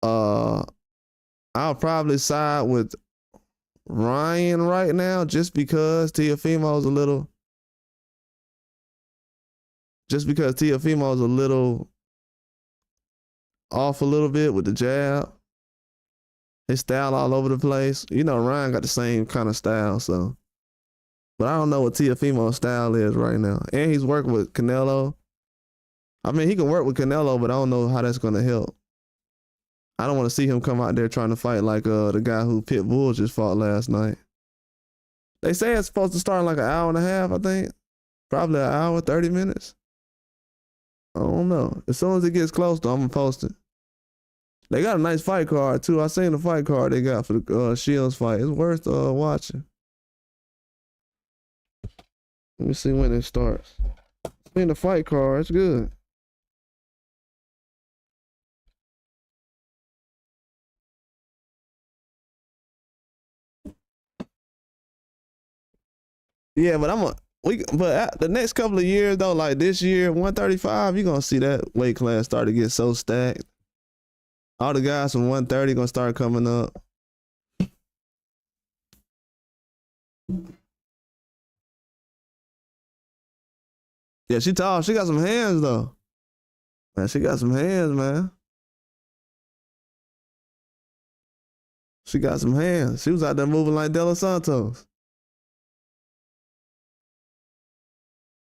I'll probably side with Ryan right now just because Teofimo's a little off a little bit with the jab. His style all over the place. You know, Ryan got the same kind of style, so. But I don't know what Teofimo's style is right now. And he's working with Canelo. I mean, he can work with Canelo, but I don't know how that's going to help. I don't want to see him come out there trying to fight like the guy who Pitbull just fought last night. They say it's supposed to start in like an hour and a half, I think. Probably an hour, 30 minutes. I don't know. As soon as it gets close, though, I'm going to post it. They got a nice fight card, too. I seen the fight card they got for the Shields fight. It's worth watching. Let me see when it starts. In the fight card, it's good. Yeah, but the next couple of years, though, like this year, 135, you're going to see that weight class start to get so stacked. All the guys from 130 gonna start coming up. Yeah, she tall. She got some hands though. Man, she got some hands, man. She got some hands. She was out there moving like De Los Santos.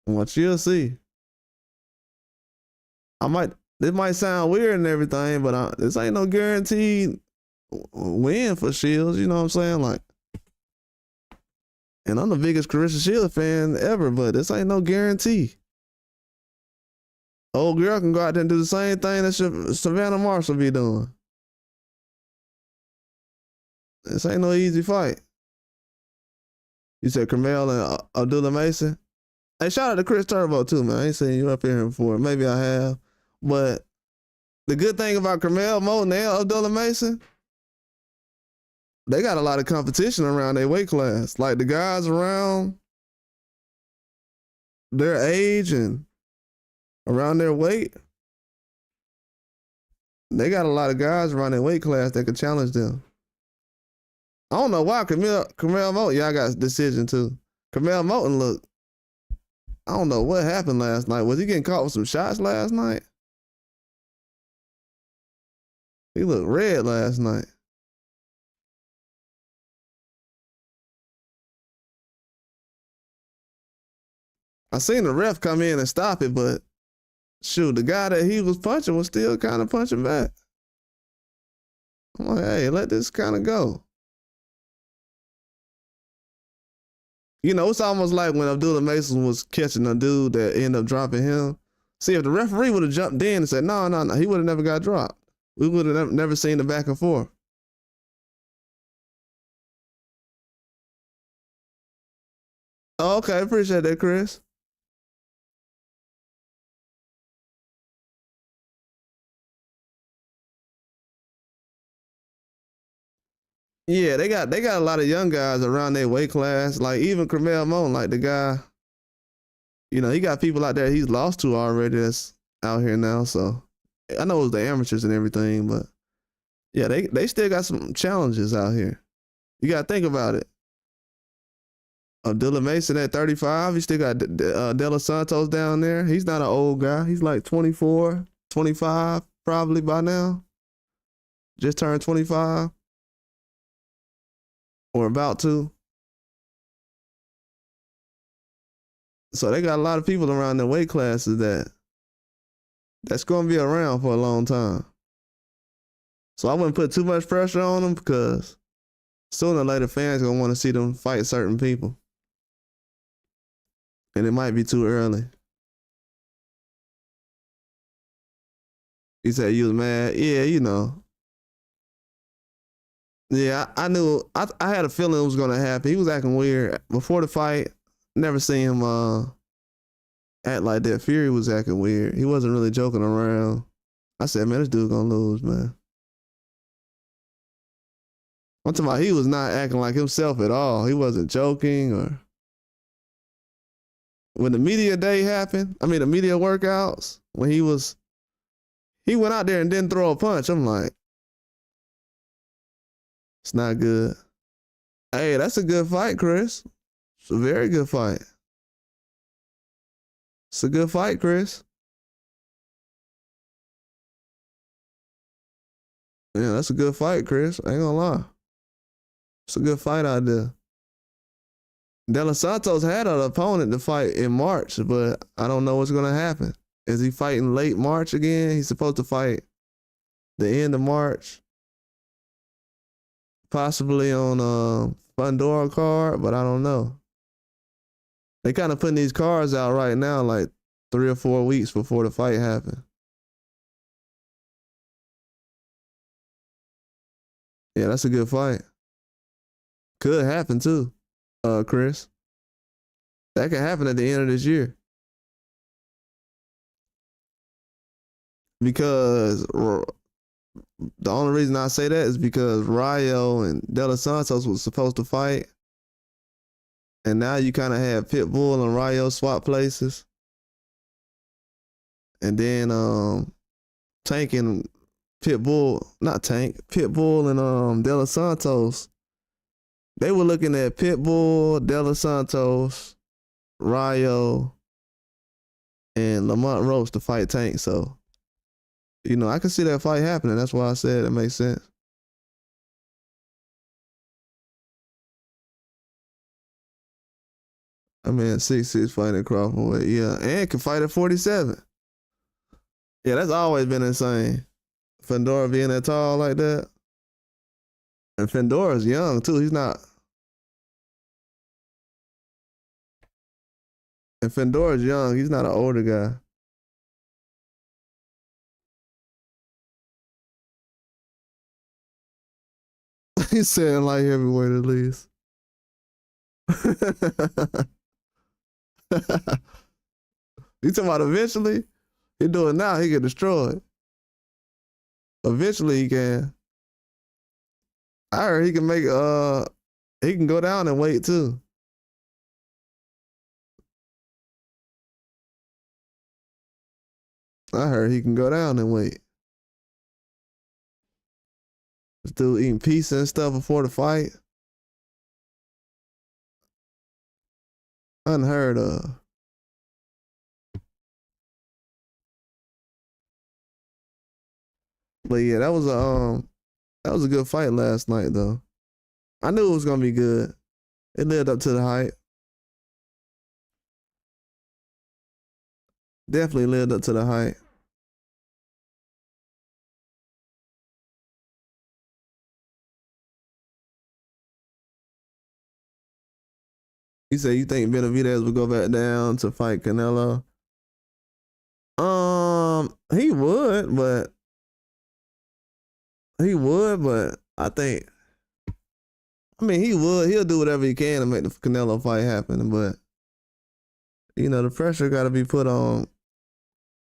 What you'll see. This might sound weird and everything, but this ain't no guaranteed win for Shields. You know what I'm saying? Like, and I'm the biggest Carissa Shields fan ever, but this ain't no guarantee. Old girl can go out there and do the same thing that Savannah Marshall be doing. This ain't no easy fight. You said Carmel and Abdullah Mason? Hey, shout out to Chris Turbo too, man. I ain't seen you up here before. Maybe I have. But the good thing about Carmel Moton and Abdullah Mason, they got a lot of competition around their weight class. Like the guys around their age and around their weight, they got a lot of guys around their weight class that could challenge them. I don't know why Carmel Moton, y'all got a decision too. Carmel Moton look, I don't know what happened last night. Was he getting caught with some shots last night? He looked red last night. I seen the ref come in and stop it, but shoot, the guy that he was punching was still kind of punching back. I'm like, hey, let this kind of go. You know, it's almost like when Abdullah Mason was catching a dude that ended up dropping him. See, if the referee would have jumped in and said, no, he would have never got dropped. We would have never seen the back and forth. Oh, okay, appreciate that, Chris. Yeah, they got a lot of young guys around their weight class. Like even Cremel Moan, like the guy, you know, he got people out there he's lost to already that's out here now. So I know it was the amateurs and everything, but yeah, they still got some challenges out here. You gotta think about it. Abdullah Mason at 35, he still got De Los Santos down there. He's not an old guy. He's like 24, 25 probably by now. Just turned 25 or about to. So they got a lot of people around the weight classes that's going to be around for a long time. So I wouldn't put too much pressure on them because sooner or later fans going to want to see them fight certain people. And it might be too early. He said you was mad. Yeah, you know. Yeah, I knew. I had a feeling it was going to happen. He was acting weird. Before the fight, never seen him act like that. Fury was acting weird. He wasn't really joking around. I said, man, this dude going to lose, man. I'm talking about he was not acting like himself at all. He wasn't joking or... When the media day happened, I mean the media workouts, when he went out there and didn't throw a punch. I'm like, it's not good. Hey, that's a good fight, Chris. It's a very good fight. It's a good fight, Chris. Yeah, that's a good fight, Chris. I ain't gonna lie. It's a good fight out there. De Los Santos had an opponent to fight in March, but I don't know what's gonna happen. Is he fighting late March again? He's supposed to fight the end of March, possibly on Fundora card, but I don't know. They kind of putting these cards out right now, like 3 or 4 weeks before the fight happened. Yeah, that's a good fight. Could happen too, Chris. That could happen at the end of this year. Because the only reason I say that is because Rayo and De Los Santos was supposed to fight. And now you kind of have Pitbull and Rayo swap places. And then Tank and Pitbull, not Tank, Pitbull and De Los Santos. They were looking at Pitbull, De Los Santos, Rayo, and Lamont Roach to fight Tank. So, you know, I can see that fight happening. That's why I said it makes sense. I mean, 6'6" fighting Crawford. Yeah, and can fight at 47. Yeah, that's always been insane. Fundora being that tall like that. And Fundora's young, too. He's not. And Fundora's young. He's not an older guy. He's saying like heavyweight at least. You talking about eventually? He do it now, he get destroyed. Eventually he can. I heard he can make he can go down and weight too. I heard he can go down and weight. This dude eating pizza and stuff before the fight. Unheard of. But yeah, that was a good fight last night though. I knew it was gonna be good. It lived up to the hype. Definitely lived up to the hype. You say you think Benavidez would go back down to fight Canelo? He would, but I think, I mean, he would. He'll do whatever he can to make the Canelo fight happen, but you know, the pressure got to be put on.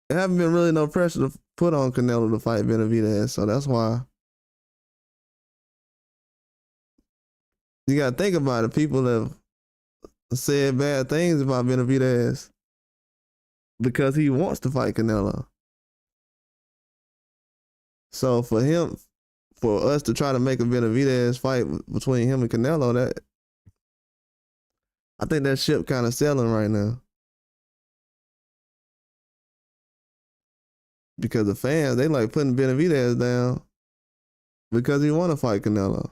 There haven't been really no pressure to put on Canelo to fight Benavidez, so that's why you got to think about it. People have said bad things about Benavidez because he wants to fight Canelo. So for us to try to make a Benavidez fight between him and Canelo, that I think that ship kind of sailing right now. Because the fans, they like putting Benavidez down because he want to fight Canelo.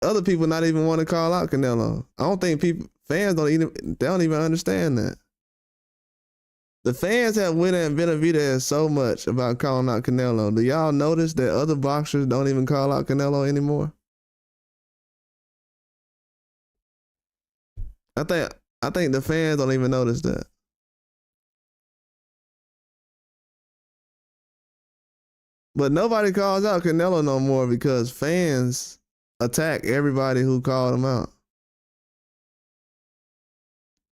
Other people not even want to call out Canelo. I don't think fans don't even understand that. The fans have went at Benavidez so much about calling out Canelo. Do y'all notice that other boxers don't even call out Canelo anymore? I think the fans don't even notice that. But nobody calls out Canelo no more because fans attack everybody who called him out.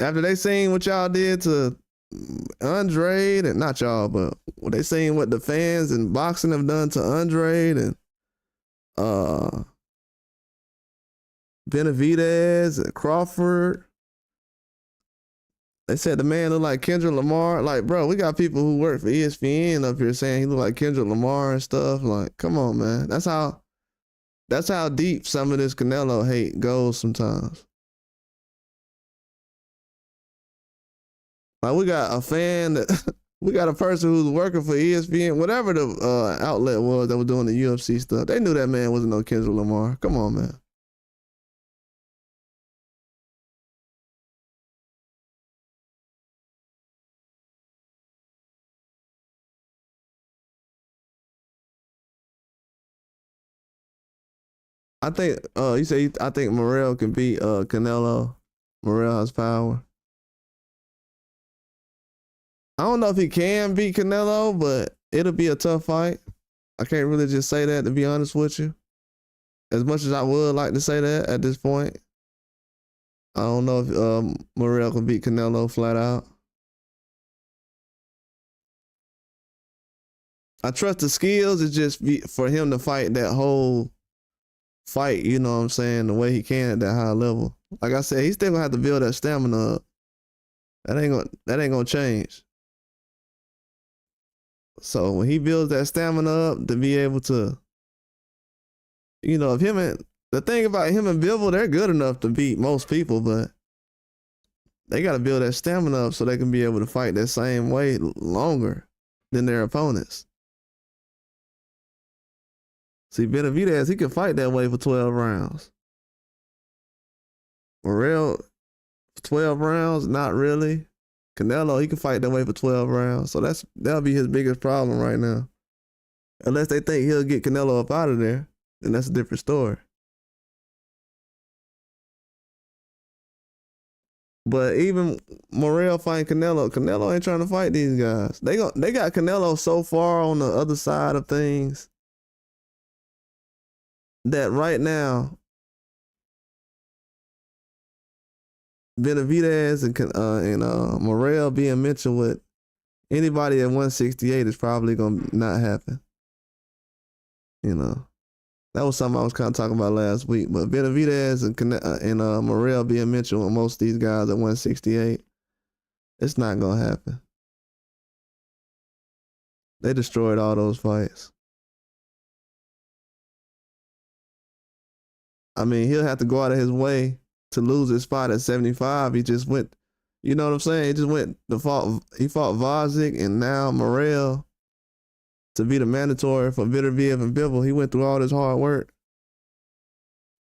After they seen what y'all did to Andre, and not y'all, but what they seen what the fans in boxing have done to Andre and Benavidez and Crawford. They said the man looked like Kendrick Lamar. Like, bro, we got people who work for ESPN up here saying he looked like Kendrick Lamar and stuff. Like, come on, man. That's how deep some of this Canelo hate goes sometimes. Like, we got a fan that we got a person who's working for ESPN, whatever the outlet was that was doing the UFC stuff. They knew that man wasn't no Kendrick Lamar. Come on, man. I think you say I think Morrell can beat Canelo. Morrell has power. I don't know if he can beat Canelo, but it'll be a tough fight. I can't really just say that, to be honest with you. As much as I would like to say that at this point, I don't know if Morrell can beat Canelo flat out. I trust the skills. It's just for him to fight that whole fight, you know what I'm saying, the way he can at that high level. Like I said, he's still gonna have to build that stamina up. That ain't gonna change. So when he builds that stamina up to be able to, you know, the thing about him and Bivol, they're good enough to beat most people, but they got to build that stamina up so they can be able to fight that same way longer than their opponents. See, Benavidez, he can fight that way for 12 rounds. Morrell, 12 rounds, not really. Canelo, he can fight that way for 12 rounds. So that'll be his biggest problem right now. Unless they think he'll get Canelo up out of there, then that's a different story. But even Morrell fighting Canelo ain't trying to fight these guys. They got Canelo so far on the other side of things that right now Benavidez and Morrell being mentioned with anybody at 168 is probably gonna not happen. You know, that was something I was kind of talking about last week. But Benavidez and Morrell being mentioned with most of these guys at 168, it's not gonna happen. They destroyed all those fights. I mean, he'll have to go out of his way to lose his spot at 75. He just went, you know what I'm saying? He just went he fought Vozick and now Morrell. to be the mandatory for Benavidez and Bivol. He went through all this hard work.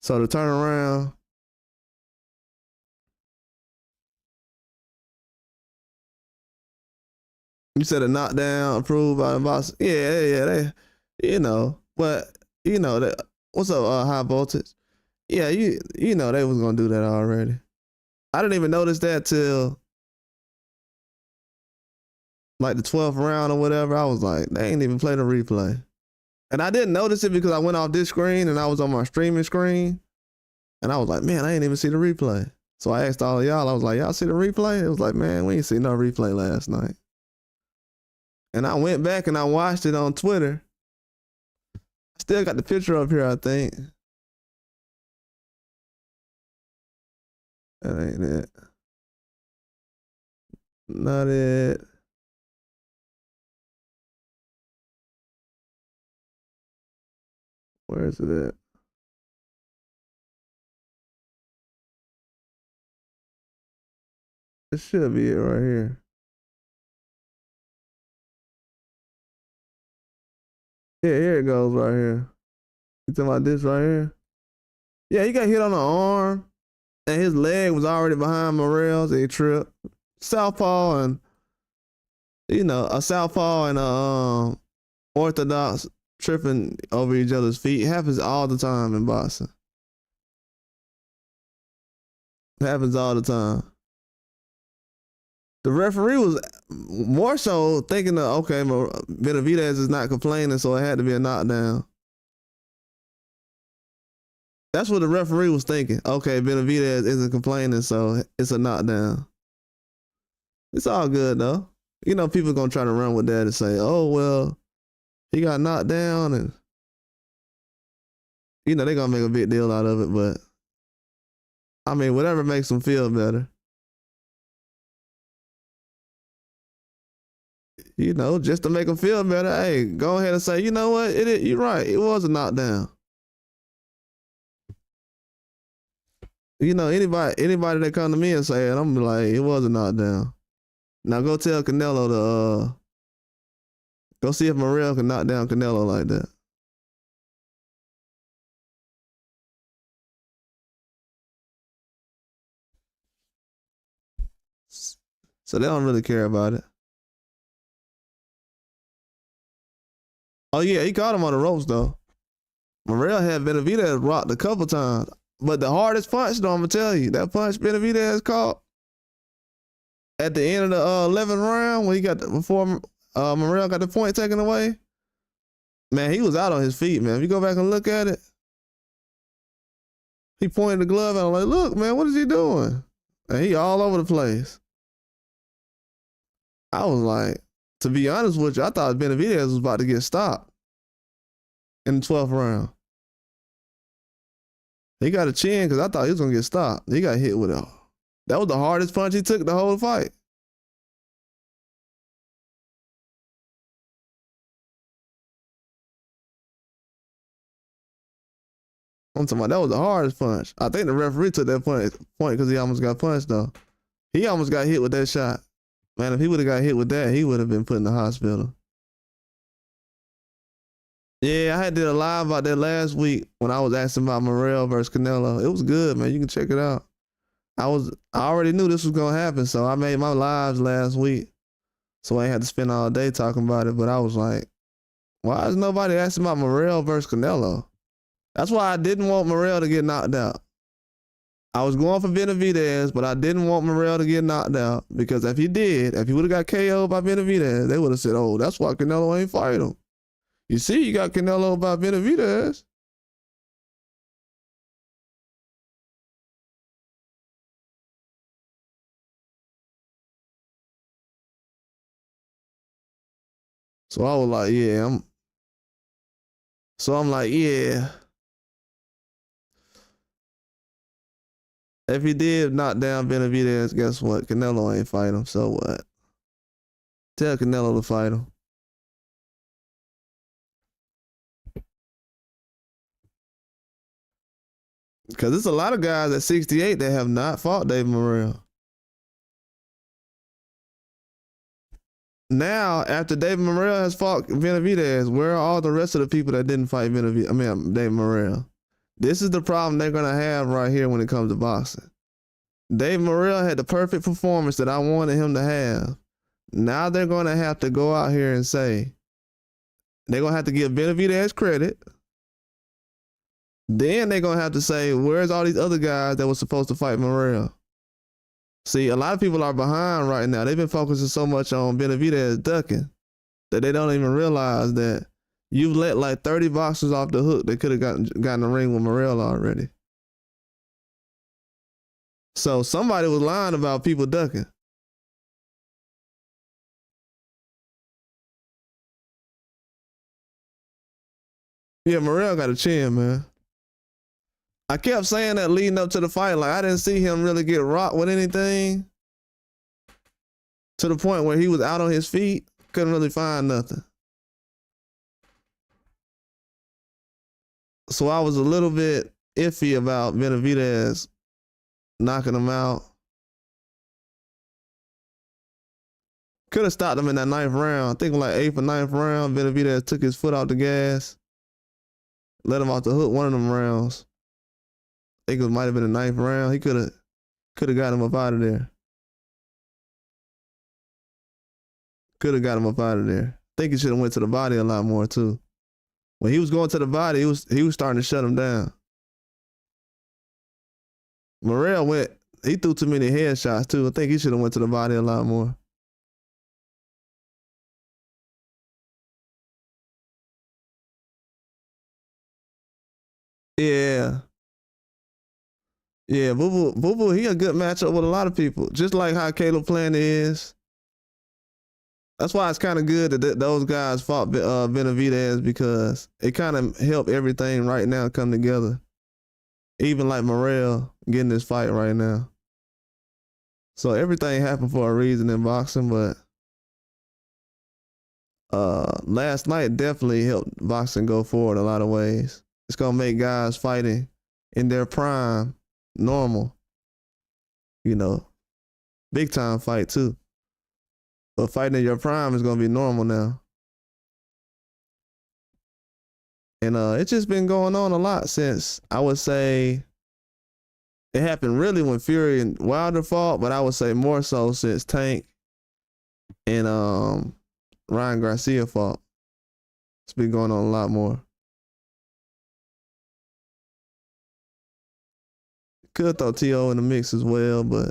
So to turn around, you said a knockdown approved by the boss. Yeah, they, but that. What's up, high voltage? Yeah, you know they was gonna do that already. I didn't even notice that till like the 12th round or whatever. I was like, they ain't even played a replay. And I didn't notice it because I went off this screen and I was on my streaming screen. And I was like, man, I ain't even see the replay. So I asked all of y'all, I was like, y'all see the replay? It was like, man, we ain't see no replay last night. And I went back and I watched it on Twitter. Still got the picture up here, I think. That ain't it. Not it. Where is it at? It should be it right here. Yeah, here it goes right here. You talking about this right here? Yeah, he got hit on the arm, and his leg was already behind Morrell's. He tripped. Southpaw and, a southpaw and a orthodox tripping over each other's feet. It happens all the time in boxing. It happens all the time. The referee was more so thinking that, okay, Benavidez is not complaining, so it had to be a knockdown. That's what the referee was thinking. Okay, Benavidez isn't complaining, so it's a knockdown. It's all good, though. People going to try to run with that and say, oh, well, he got knocked down, and, they're going to make a big deal out of it, but, I mean, whatever makes them feel better. Just to make them feel better, hey, go ahead and say, you know what, you're right, it was a knockdown. Anybody that come to me and say it, I'm like, it was a knockdown. Now go tell Canelo to go see if Morrell can knock down Canelo like that. So they don't really care about it. Oh yeah, he caught him on the ropes though. Morrell had Benavidez rocked a couple times. But the hardest punch, though, I'm going to tell you, that punch Benavidez caught at the end of the 11th round when before Morrell got the point taken away, man, he was out on his feet, man. If you go back and look at it, he pointed the glove and I'm like, look, man, what is he doing? And he all over the place. I was like, to be honest with you, I thought Benavidez was about to get stopped in the 12th round. He got a chin because I thought he was going to get stopped. He got hit with it. That was the hardest punch he took the whole fight. I'm talking about that was the hardest punch. I think the referee took that point because he almost got punched, though. He almost got hit with that shot. Man, if he would have got hit with that, he would have been put in the hospital. Yeah, I had did a live about that last week when I was asking about Morrell versus Canelo. It was good, man. You can check it out. I already knew this was gonna happen, so I made my lives last week. So I ain't had to spend all day talking about it. But I was like, why is nobody asking about Morrell versus Canelo? That's why I didn't want Morrell to get knocked out. I was going for Benavidez, but I didn't want Morrell to get knocked out because if he would have got KO'd by Benavidez, they would have said, oh, that's why Canelo ain't fight him. You see, you got Canelo by Benavidez. So I was like, yeah, I'm like, yeah. If he did knock down Benavidez, guess what? Canelo ain't fight him, so what? Tell Canelo to fight him. Because there's a lot of guys at 68 that have not fought David Morrell. now after David Morrell has fought Benavidez, where are all the rest of the people that didn't fight Benavidez? I mean, David Morrell. This is the problem they're gonna have right here when it comes to boxing. David Morrell had the perfect performance that I wanted him to have. Now they're gonna have to go out here and say they're gonna have to give Benavidez credit. Then they're gonna have to say, where's all these other guys that were supposed to fight Morrell? See, a lot of people are behind right now. They've been focusing so much on Benavidez ducking that they don't even realize that you've let like 30 boxers off the hook that could have gotten the ring with Morrell already. So somebody was lying about people ducking. Yeah, Morrell got a chin, man. I kept saying that leading up to the fight. Like, I didn't see him really get rocked with anything to the point where he was out on his feet. Couldn't really find nothing. So I was a little bit iffy about Benavidez knocking him out. Could have stopped him in that 9th round. I think like 8th or 9th round, Benavidez took his foot off the gas. Let him off the hook one of them rounds. I think it might have been the 9th round. He could have got him up out of there. Could have got him up out of there. I think he should have went to the body a lot more too. When he was going to the body, he was starting to shut him down. Morrell he threw too many headshots too. I think he should have went to the body a lot more. Yeah. Yeah, Boo Boo, he a good matchup with a lot of people. Just like how Caleb Plant is. That's why it's kind of good that those guys fought Benavidez, because it kind of helped everything right now come together. Even like Morrell getting this fight right now. So everything happened for a reason in boxing, but last night definitely helped boxing go forward a lot of ways. It's gonna make guys fighting in their prime normal. You know, big time fight too. But fighting in your prime is gonna be normal now. And it's just been going on a lot since, I would say, it happened really when Fury and Wilder fought, but I would say more so since Tank and Ryan Garcia fought. It's been going on a lot more. Could throw T.O. in the mix as well, but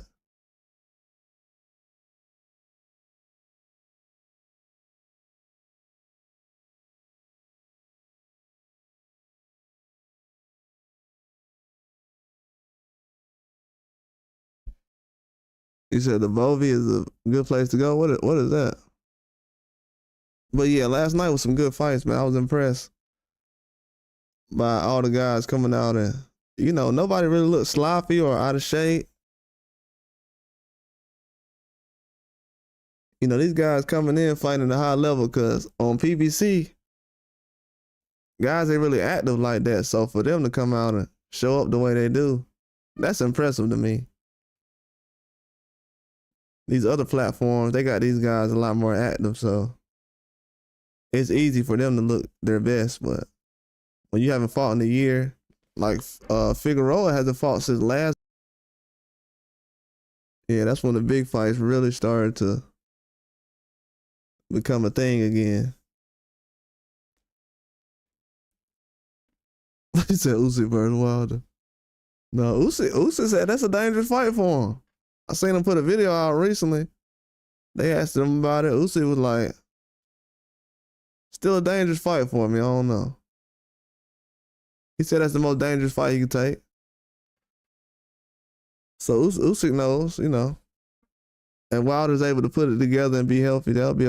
he said the Bovie is a good place to go. What is that? But yeah, last night was some good fights, man. I was impressed by all the guys coming out, and you know, nobody really looked sloppy or out of shape. You know, these guys coming in fighting at a high level, because on PBC, guys ain't really active like that. So for them to come out and show up the way they do, that's impressive to me. These other platforms, they got these guys a lot more active, so it's easy for them to look their best. But when you haven't fought in a year, like Figueroa hasn't fought since last. Yeah, that's when the big fights really started to become a thing again. He said Usyk versus Wilder. No, Usyk said that's a dangerous fight for him. I seen him put a video out recently. They asked him about it. Usyk was like, still a dangerous fight for me. I don't know. He said that's the most dangerous fight he could take. So Usyk knows, you know. And Wilder's able to put it together and be healthy. That'll be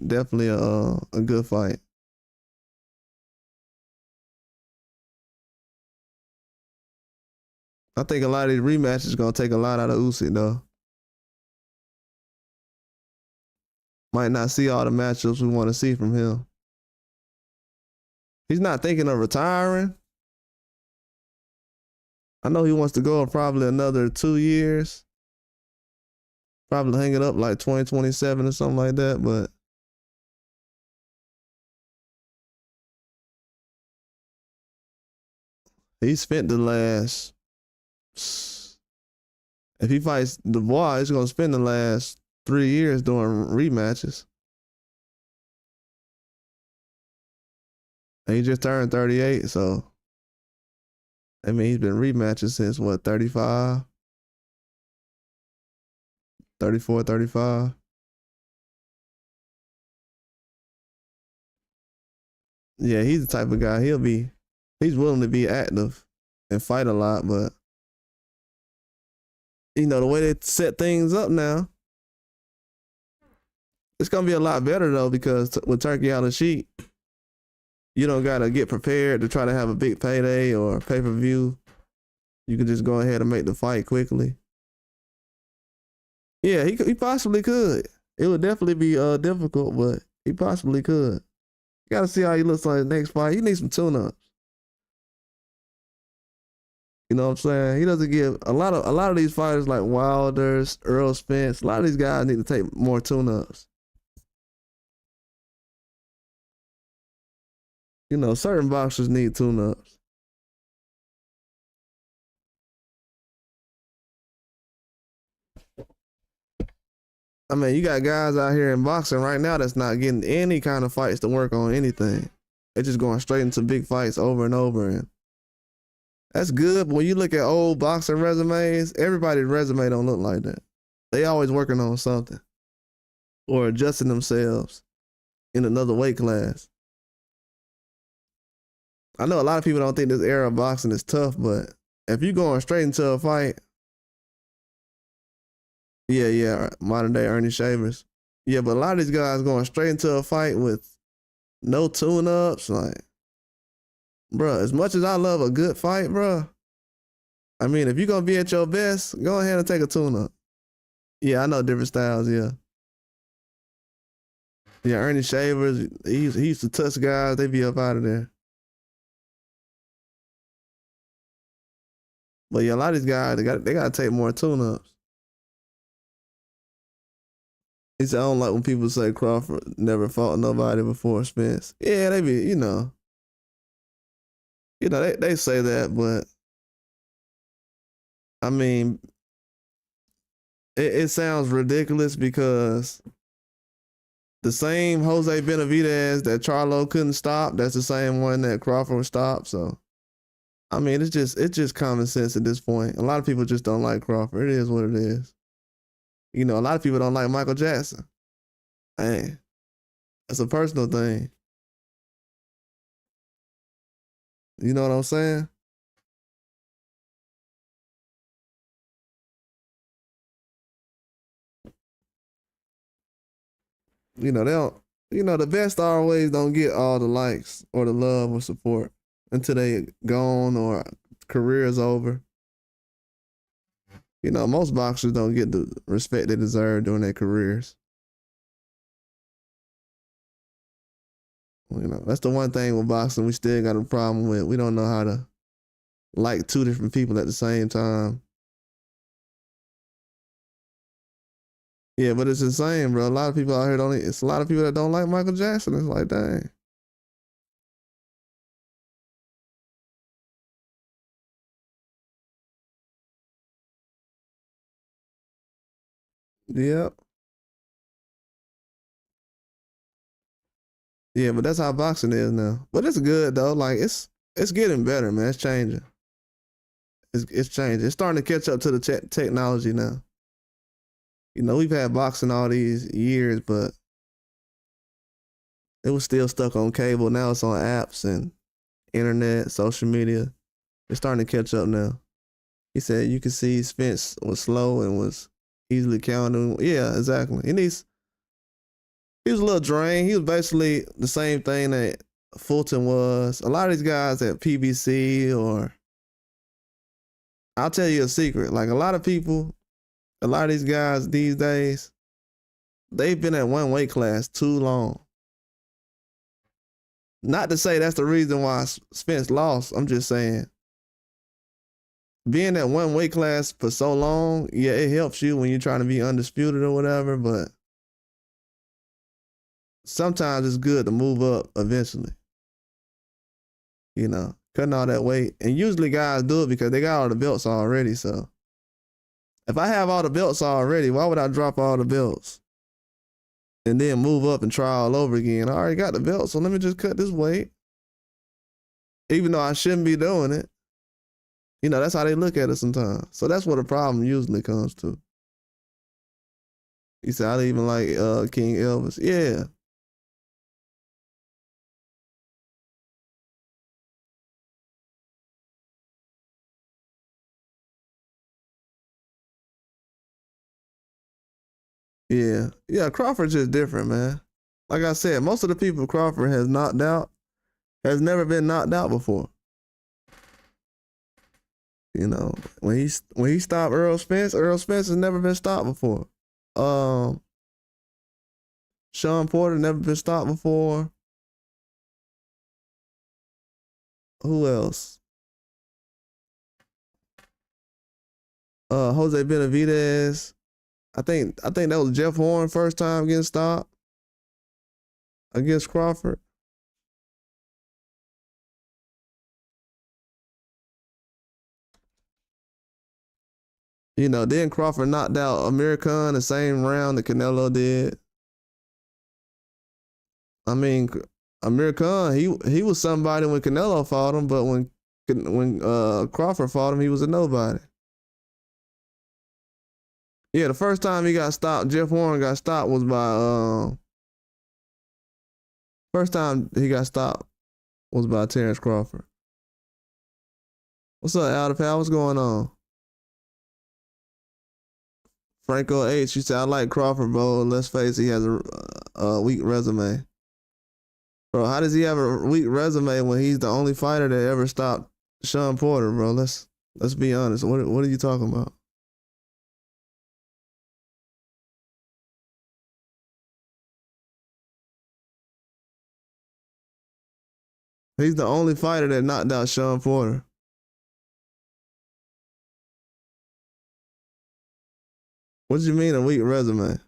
definitely a good fight. I think a lot of these rematches gonna take a lot out of Usyk though. Might not see all the matchups we want to see from him. He's not thinking of retiring. I know he wants to go probably another 2 years. Probably hang it up like 2027 or something like that, but He spent the last. If he fights Dubois, he's gonna spend the last 3 years doing rematches. And he just turned 38, so I mean he's been rematching since what, 35? 34, 35. Yeah, he's the type of guy. He's willing to be active and fight a lot, but you know, the way they set things up now, it's gonna be a lot better though, because with Turkey on the sheet, you don't gotta get prepared to try to have a big payday or pay-per-view. You can just go ahead and make the fight quickly. Yeah, he possibly could. It would definitely be difficult, but he possibly could. You gotta see how he looks on his next fight. He needs some tune-ups. You know what I'm saying? He doesn't give a lot of these fighters like Wilder's, Earl Spence. A lot of these guys need to take more tune-ups. You know, certain boxers need tune-ups. I mean, you got guys out here in boxing right now that's not getting any kind of fights to work on anything. They're just going straight into big fights over and over, and that's good. But when you look at old boxing resumes, everybody's resume don't look like that. They always working on something or adjusting themselves in another weight class. I know a lot of people don't think this era of boxing is tough, but if you're going straight into a fight, yeah, modern day Ernie Shavers. Yeah, but a lot of these guys going straight into a fight with no tune-ups, like, bro, as much as I love a good fight, bro, I mean, if you're going to be at your best, go ahead and take a tune-up. Yeah, I know different styles, yeah. Yeah, Ernie Shavers, he used to touch guys, they be up out of there. But yeah, a lot of these guys, they got to take more tune-ups. He said, I don't like when people say Crawford never fought nobody before Spence. Yeah, they be, they say that, but I mean, it sounds ridiculous because the same Jose Benavidez that Charlo couldn't stop, that's the same one that Crawford stopped. So, I mean, it's just common sense at this point. A lot of people just don't like Crawford. It is what it is. You know, a lot of people don't like Michael Jackson. Hey, that's a personal thing. You know what I'm saying? You know, they don't, the best always don't get all the likes or the love or support until they gone or career is over. You know, most boxers don't get the respect they deserve during their careers. You know, that's the one thing with boxing we still got a problem with. We don't know how to like two different people at the same time. Yeah, but it's insane, bro. A lot of people out here it's a lot of people that don't like Michael Jackson. It's like, dang. Yep. Yeah, but that's how boxing is now. But it's good though. Like it's getting better, man. It's changing. It's changing. It's starting to catch up to the technology now. You know, we've had boxing all these years, but it was still stuck on cable. Now it's on apps and internet, social media. It's starting to catch up now. He said you could see Spence was slow and was easily counting. Yeah, exactly. He was a little drained. He was basically the same thing that Fulton was. A lot of these guys at PBC or I'll tell you a secret. Like a lot of these guys these days, they've been at one weight class too long. Not to say that's the reason why Spence lost. I'm just saying being at one weight class for so long, yeah, it helps you when you're trying to be undisputed or whatever, but sometimes it's good to move up eventually. You know, cutting all that weight. And usually guys do it because they got all the belts already. So if I have all the belts already, why would I drop all the belts and then move up and try all over again? I already got the belt, so let me just cut this weight. Even though I shouldn't be doing it. You know, that's how they look at it sometimes. So that's what the problem usually comes to. He said, I don't even like King Elvis. Yeah. Yeah. Yeah, Crawford's just different, man. Like I said, most of the people Crawford has knocked out has never been knocked out before. You know, when he stopped Earl Spence has never been stopped before. Sean Porter never been stopped before. Who else? Jose Benavidez. I think that was Jeff Horn first time getting stopped against Crawford. You know, then Crawford knocked out Amir Khan the same round that Canelo did. I mean, Amir Khan, he was somebody when Canelo fought him, but when Crawford fought him, he was a nobody. Yeah, the first time he got stopped, Jeff Horn got stopped was by first time he got stopped was by Terrence Crawford. What's up, Alder? What's going on? Franco H, you said, I like Crawford, bro. Let's face it, he has a weak resume. Bro, how does he have a weak resume when he's the only fighter that ever stopped Sean Porter, bro? Let's be honest. What are you talking about? He's the only fighter that knocked out Sean Porter. What do you mean a weak resume?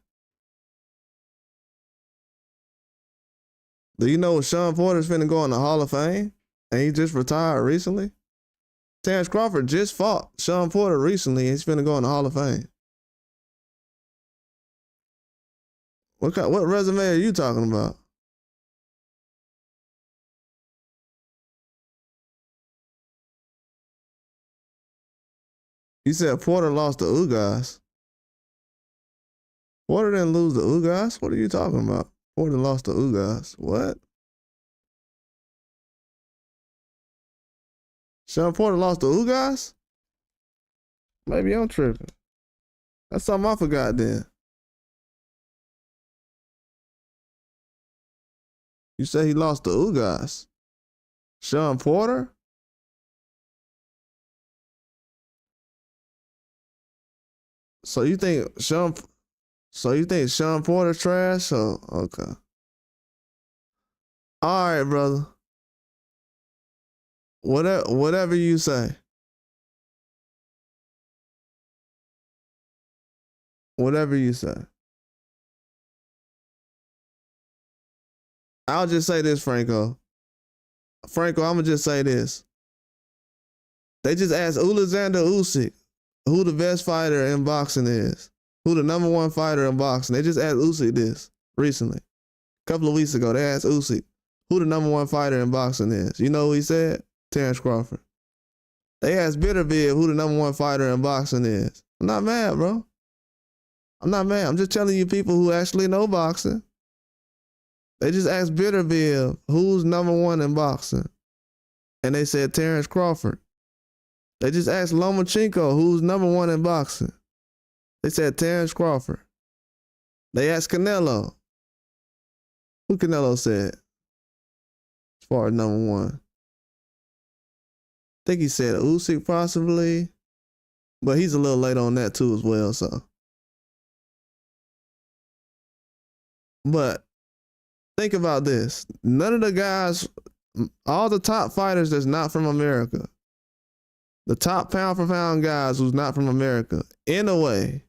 Do you know Sean Porter's finna go in the Hall of Fame? And he just retired recently? Terrence Crawford just fought Sean Porter recently and he's finna go in the Hall of Fame. What resume are you talking about? You said Porter lost to Ugas. Porter didn't lose to Ugas? What are you talking about? Porter lost to Ugas. What? Sean Porter lost to Ugas? Maybe I'm tripping. That's something I forgot then. You said he lost to Ugas. Sean Porter? So you think Sean Porter trash? Oh, okay. All right, brother. Whatever you say. Whatever you say. I'll just say this, Franco. I'm gonna just say this. They just asked Alexander Usyk who the best fighter in boxing is. Who the number one fighter in boxing. They just asked Usyk this recently. A couple of weeks ago, they asked Usyk who the number one fighter in boxing is. You know who he said? Terrence Crawford. They asked Benavidez who the number one fighter in boxing is. I'm not mad, bro. I'm not mad. I'm just telling you people who actually know boxing. They just asked Benavidez who's number one in boxing. And they said Terrence Crawford. They just asked Lomachenko who's number one in boxing. They said Terrence Crawford. They asked Canelo. Who Canelo said? As far as number one. I think he said Usyk possibly. But he's a little late on that too as well, so. But think about this. None of the guys, all the top fighters that's not from America, the top pound for pound guys who's not from America, in a way.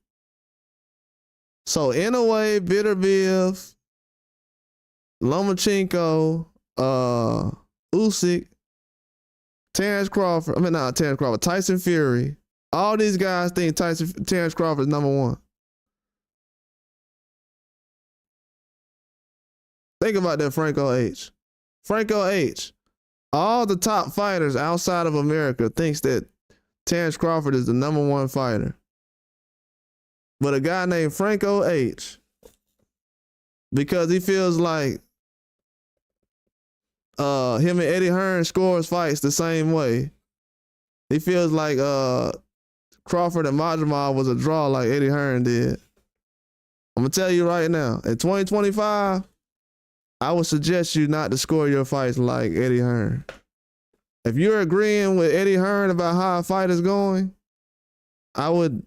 So in a way, Benavidez, Lomachenko, Usyk, Terrence Crawford. I mean, not Terrence Crawford. Tyson Fury. All these guys think Terrence Crawford is number one. Think about that, Franco H. Franco H. All the top fighters outside of America thinks that Terrence Crawford is the number one fighter. But a guy named Franco H., because he feels like him and Eddie Hearn scores fights the same way. He feels like Crawford and Majumdar was a draw like Eddie Hearn did. I'm going to tell you right now, in 2025, I would suggest you not to score your fights like Eddie Hearn. If you're agreeing with Eddie Hearn about how a fight is going, I would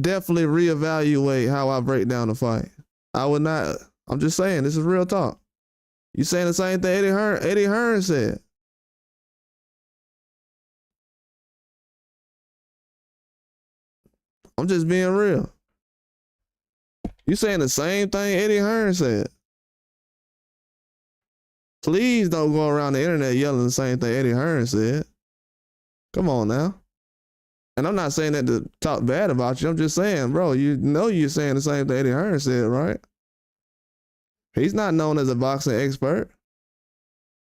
definitely reevaluate how I break down the fight. I would not. I'm just saying, this is real talk. You saying the same thing Eddie Hearn said. I'm just being real. You saying the same thing Eddie Hearn said. Please don't go around the internet yelling the same thing Eddie Hearn said. Come on now. And I'm not saying that to talk bad about you. I'm just saying, bro, you know you're saying the same thing Eddie Hearn said, right? He's not known as a boxing expert.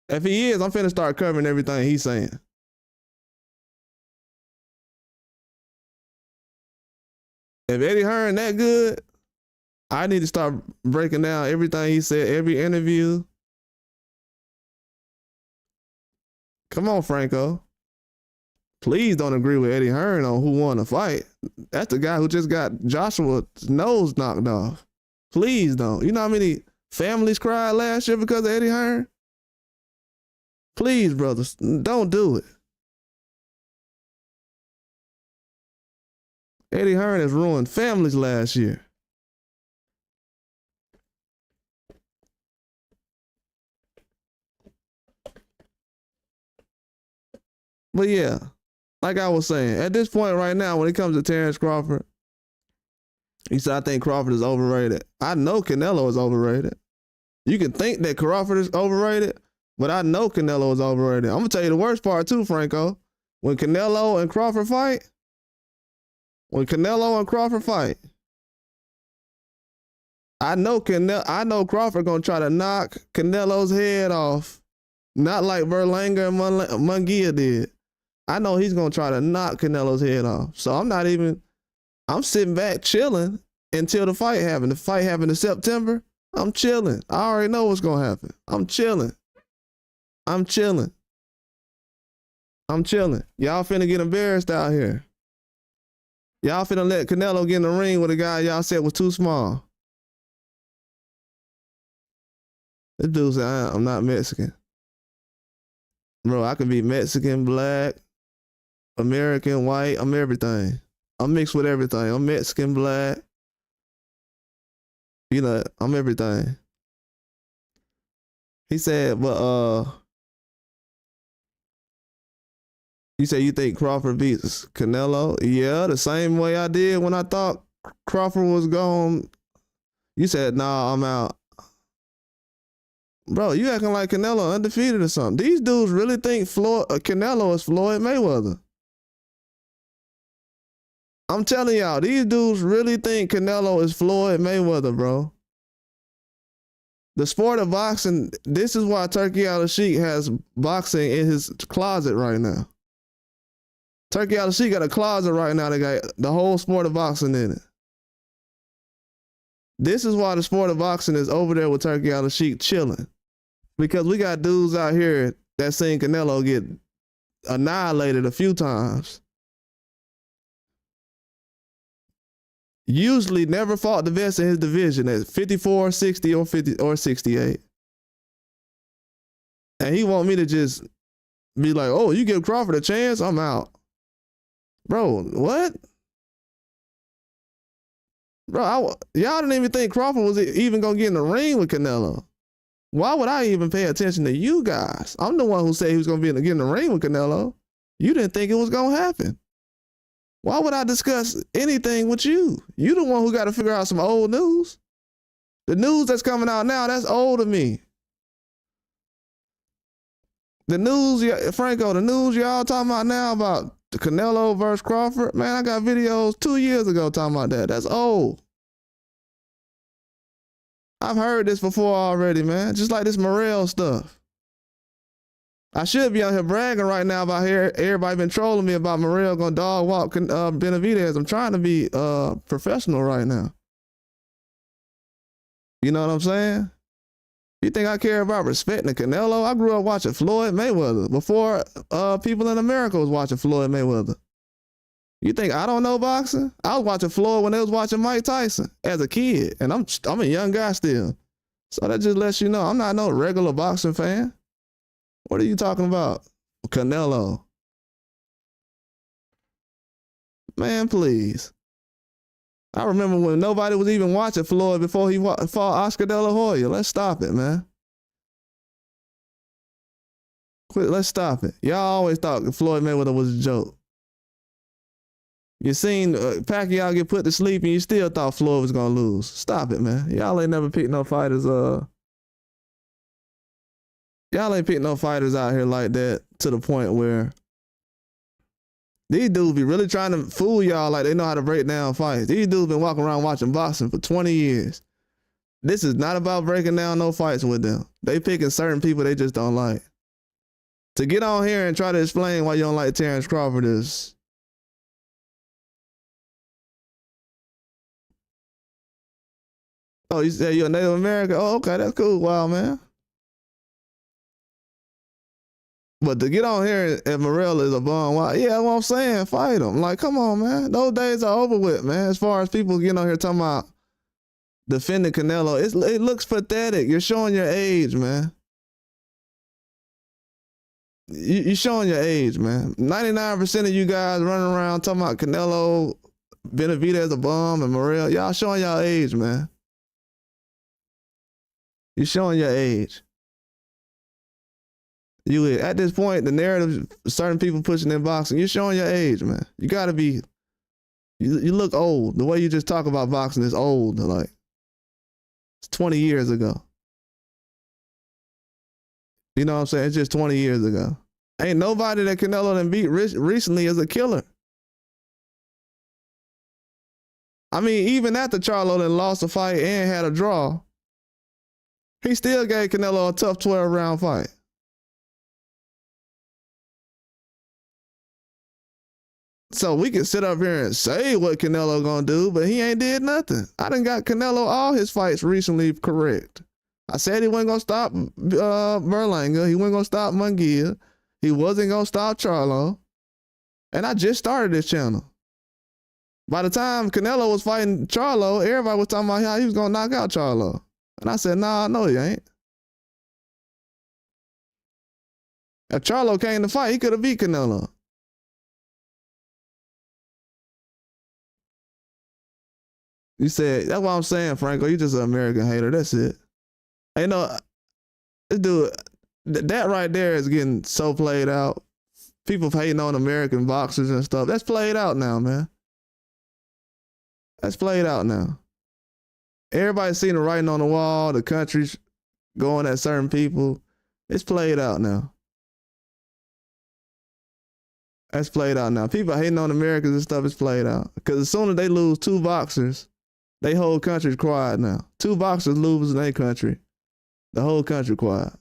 If he is, I'm finna start covering everything he's saying. If Eddie Hearn that good, I need to start breaking down everything he said, every interview. Come on, Franco. Please don't agree with Eddie Hearn on who won the fight. That's the guy who just got Joshua's nose knocked off. Please don't. You know how many families cried last year because of Eddie Hearn? Please, brothers, don't do it. Eddie Hearn has ruined families last year. But yeah, like I was saying, at this point right now, when it comes to Terrence Crawford, he said, I think Crawford is overrated. I know Canelo is overrated. You can think that Crawford is overrated, but I know Canelo is overrated. I'm going to tell you the worst part too, Franco. When Canelo and Crawford fight, I know Crawford going to try to knock Canelo's head off, not like Berlanga and Munguia did. I know he's going to try to knock Canelo's head off. So I'm sitting back chilling until the fight happened. The fight happened in September. I'm chilling. I already know what's going to happen. I'm chilling. Y'all finna get embarrassed out here. Y'all finna let Canelo get in the ring with a guy y'all said was too small. This dude said, I'm not Mexican. Bro, I can be Mexican, black, American, white. I'm everything. I'm mixed with everything. I'm Mexican, black. You know, I'm everything. He said, but you say you think Crawford beats Canelo? Yeah, the same way I did when I thought Crawford was gone. You said, nah, I'm out. Bro, you acting like Canelo undefeated or something. These dudes really think Canelo is Floyd Mayweather. I'm telling y'all, these dudes really think Canelo is Floyd Mayweather, bro. The sport of boxing, this is why Turkey Al-Sheikh has boxing in his closet right now. Turkey Al-Sheikh got a closet right now that got the whole sport of boxing in it. This is why the sport of boxing is over there with Turkey Al-Sheikh chilling. Because we got dudes out here that seen Canelo get annihilated a few times. Usually never fought the best in his division at 54, 60, or 50 or 68. And he want me to just be like, oh, you give Crawford a chance, I'm out. Bro, what? Bro, y'all didn't even think Crawford was even going to get in the ring with Canelo. Why would I even pay attention to you guys? I'm the one who said he was going to get in the ring with Canelo. You didn't think it was going to happen. Why would I discuss anything with you? You the one who got to figure out some old news. The news that's coming out now, that's old to me. The news, Franco, the news y'all talking about now about the Canelo versus Crawford, man, I got videos 2 years ago talking about that. That's old. I've heard this before already, man. Just like this Morrell stuff. I should be out here bragging right now about here. Everybody been trolling me about Morrell gonna dog walk Benavidez. I'm trying to be professional right now. You know what I'm saying? You think I care about respecting Canelo? I grew up watching Floyd Mayweather before people in America was watching Floyd Mayweather. You think I don't know boxing? I was watching Floyd when they was watching Mike Tyson as a kid, and I'm a young guy still. So that just lets you know I'm not no regular boxing fan. What are you talking about? Canelo. Man, please. I remember when nobody was even watching Floyd before he fought Oscar De La Hoya. Let's stop it, man. Quit. Let's stop it. Y'all always thought Floyd Mayweather was a joke. You seen Pacquiao get put to sleep and you still thought Floyd was gonna lose. Stop it, man. Y'all ain't never picked no fighters. Y'all ain't picked no fighters out here like that to the point where these dudes be really trying to fool y'all like they know how to break down fights. These dudes been walking around watching boxing for 20 years. This is not about breaking down no fights with them. They picking certain people they just don't like. To get on here and try to explain why you don't like Terrence Crawford is... Oh, you said you're a Native American? Oh, okay, that's cool. Wow, man. But to get on here and Morrell is a bum, wow, yeah, that's what I'm saying. Fight him. Like, come on, man. Those days are over with, man. As far as people getting on here talking about defending Canelo, it looks pathetic. You're showing your age, man. You're showing your age, man. 99% of you guys running around talking about Canelo, Benavidez a bum, and Morrell, y'all showing y'all age, man. You're showing your age. You at this point, the narrative certain people pushing in boxing, you're showing your age, man. You gotta be. You look old. The way you just talk about boxing is old. Like it's 20 years ago. You know what I'm saying? It's just 20 years ago. Ain't nobody that Canelo done beat recently is a killer. I mean, even after Charlo done lost a fight and had a draw, he still gave Canelo a tough 12-round fight. So we can sit up here and say what Canelo gonna do, but he ain't did nothing. I done got Canelo all his fights recently correct. I said he wasn't gonna stop Berlanga. He wasn't gonna stop Munguia. He wasn't gonna stop Charlo. And I just started this channel. By the time Canelo was fighting Charlo, everybody was talking about how he was gonna knock out Charlo. And I said, nah, no, he ain't. If Charlo came to fight, he could have beat Canelo. You said, that's what I'm saying, Franco. You just an American hater. That's it. You know, this dude, that right there is getting so played out. People hating on American boxers and stuff. That's played out now, man. That's played out now. Everybody's seen the writing on the wall, the countries going at certain people. It's played out now. That's played out now. People hating on Americans and stuff is played out. Because as soon as they lose 2 boxers, they whole country's quiet now. 2 boxers lose in their country. The whole country quiet.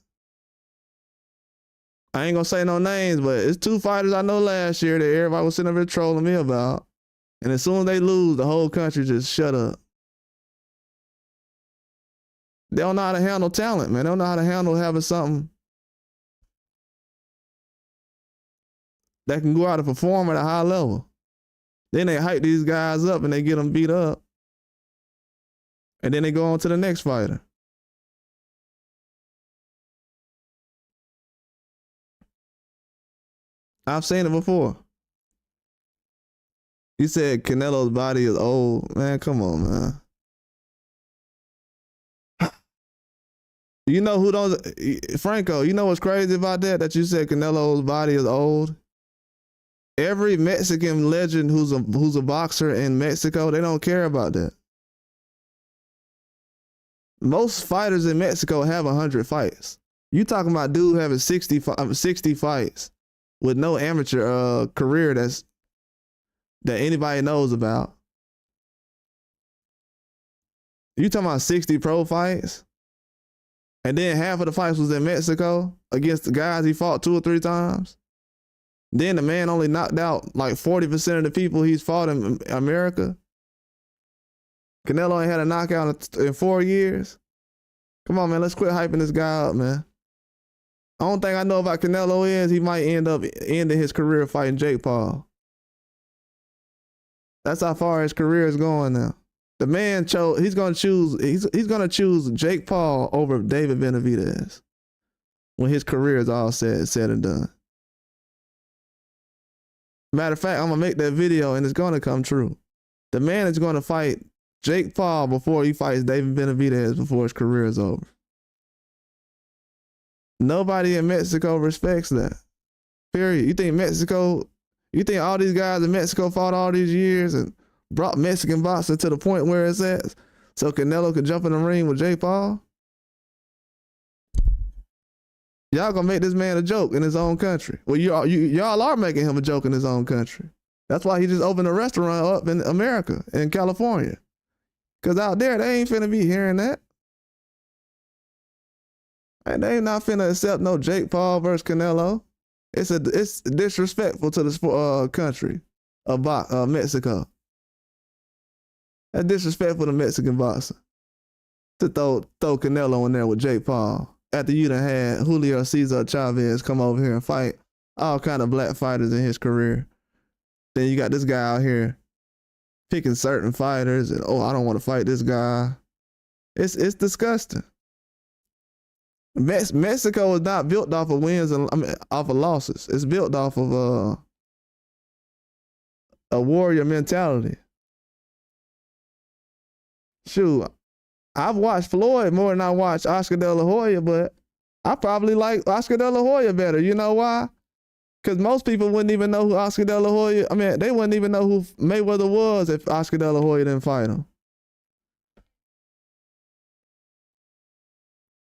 I ain't gonna say no names, but it's 2 fighters I know last year that everybody was sitting over there trolling me about. And as soon as they lose, the whole country just shut up. They don't know how to handle talent, man. They don't know how to handle having something that can go out and perform at a high level. Then they hype these guys up and they get them beat up. And then they go on to the next fighter. I've seen it before. You said Canelo's body is old. Man, come on, man. You know who don't, Franco, you know what's crazy about that? That you said Canelo's body is old? Every Mexican legend who's a boxer in Mexico, they don't care about that. Most fighters in Mexico have 100 fights. You talking about dude having 60 fights with no amateur career that anybody knows about. You talking about 60 pro fights? And then half of the fights was in Mexico against the guys he fought 2 or 3 times. Then the man only knocked out like 40% of the people he's fought in America. Canelo ain't had a knockout in 4 years. Come on, man, let's quit hyping this guy up, man. The only thing I know about Canelo is he might end up ending his career fighting Jake Paul. That's how far his career is going now. The man chose, he's gonna choose Jake Paul over David Benavidez when his career is all said and done. Matter of fact, I'm gonna make that video and it's gonna come true. The man is gonna fight Jake Paul before he fights David Benavidez before his career is over. Nobody in Mexico respects that. Period. You think all these guys in Mexico fought all these years and brought Mexican boxing to the point where it's at so Canelo could jump in the ring with Jake Paul? Y'all gonna make this man a joke in his own country. Well, y'all are making him a joke in his own country. That's why he just opened a restaurant up in America, in California. Because out there, they ain't finna be hearing that. And they ain't not finna accept no Jake Paul versus Canelo. It's disrespectful to the country of Mexico. That's disrespectful to Mexican boxing. To throw Canelo in there with Jake Paul. After you done had Julio Cesar Chavez come over here and fight all kind of black fighters in his career. Then you got this guy out here picking certain fighters and, oh, I don't want to fight this guy. It's disgusting. Mexico is not built off of wins and off of losses. It's built off of a warrior mentality. Shoot, I've watched Floyd more than I watched Oscar De La Hoya, but I probably like Oscar De La Hoya better. You know why? Because most people wouldn't even know who Oscar De La Hoya, they wouldn't even know who Mayweather was if Oscar De La Hoya didn't fight him.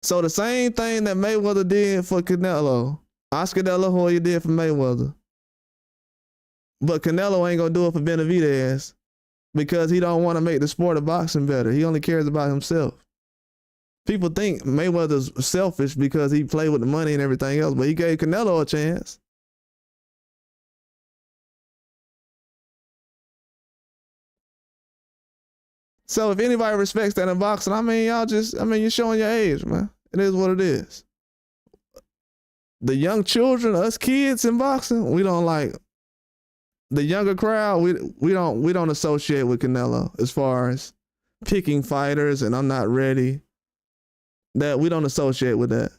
So the same thing that Mayweather did for Canelo, Oscar De La Hoya did for Mayweather. But Canelo ain't gonna do it for Benavidez because he don't want to make the sport of boxing better. He only cares about himself. People think Mayweather's selfish because he played with the money and everything else, but he gave Canelo a chance. So if anybody respects that in boxing, you're showing your age, man. It is what it is. The young children, us kids in boxing, we don't like. The younger crowd, we don't associate with Canelo as far as picking fighters and I'm not ready. That we don't associate with that.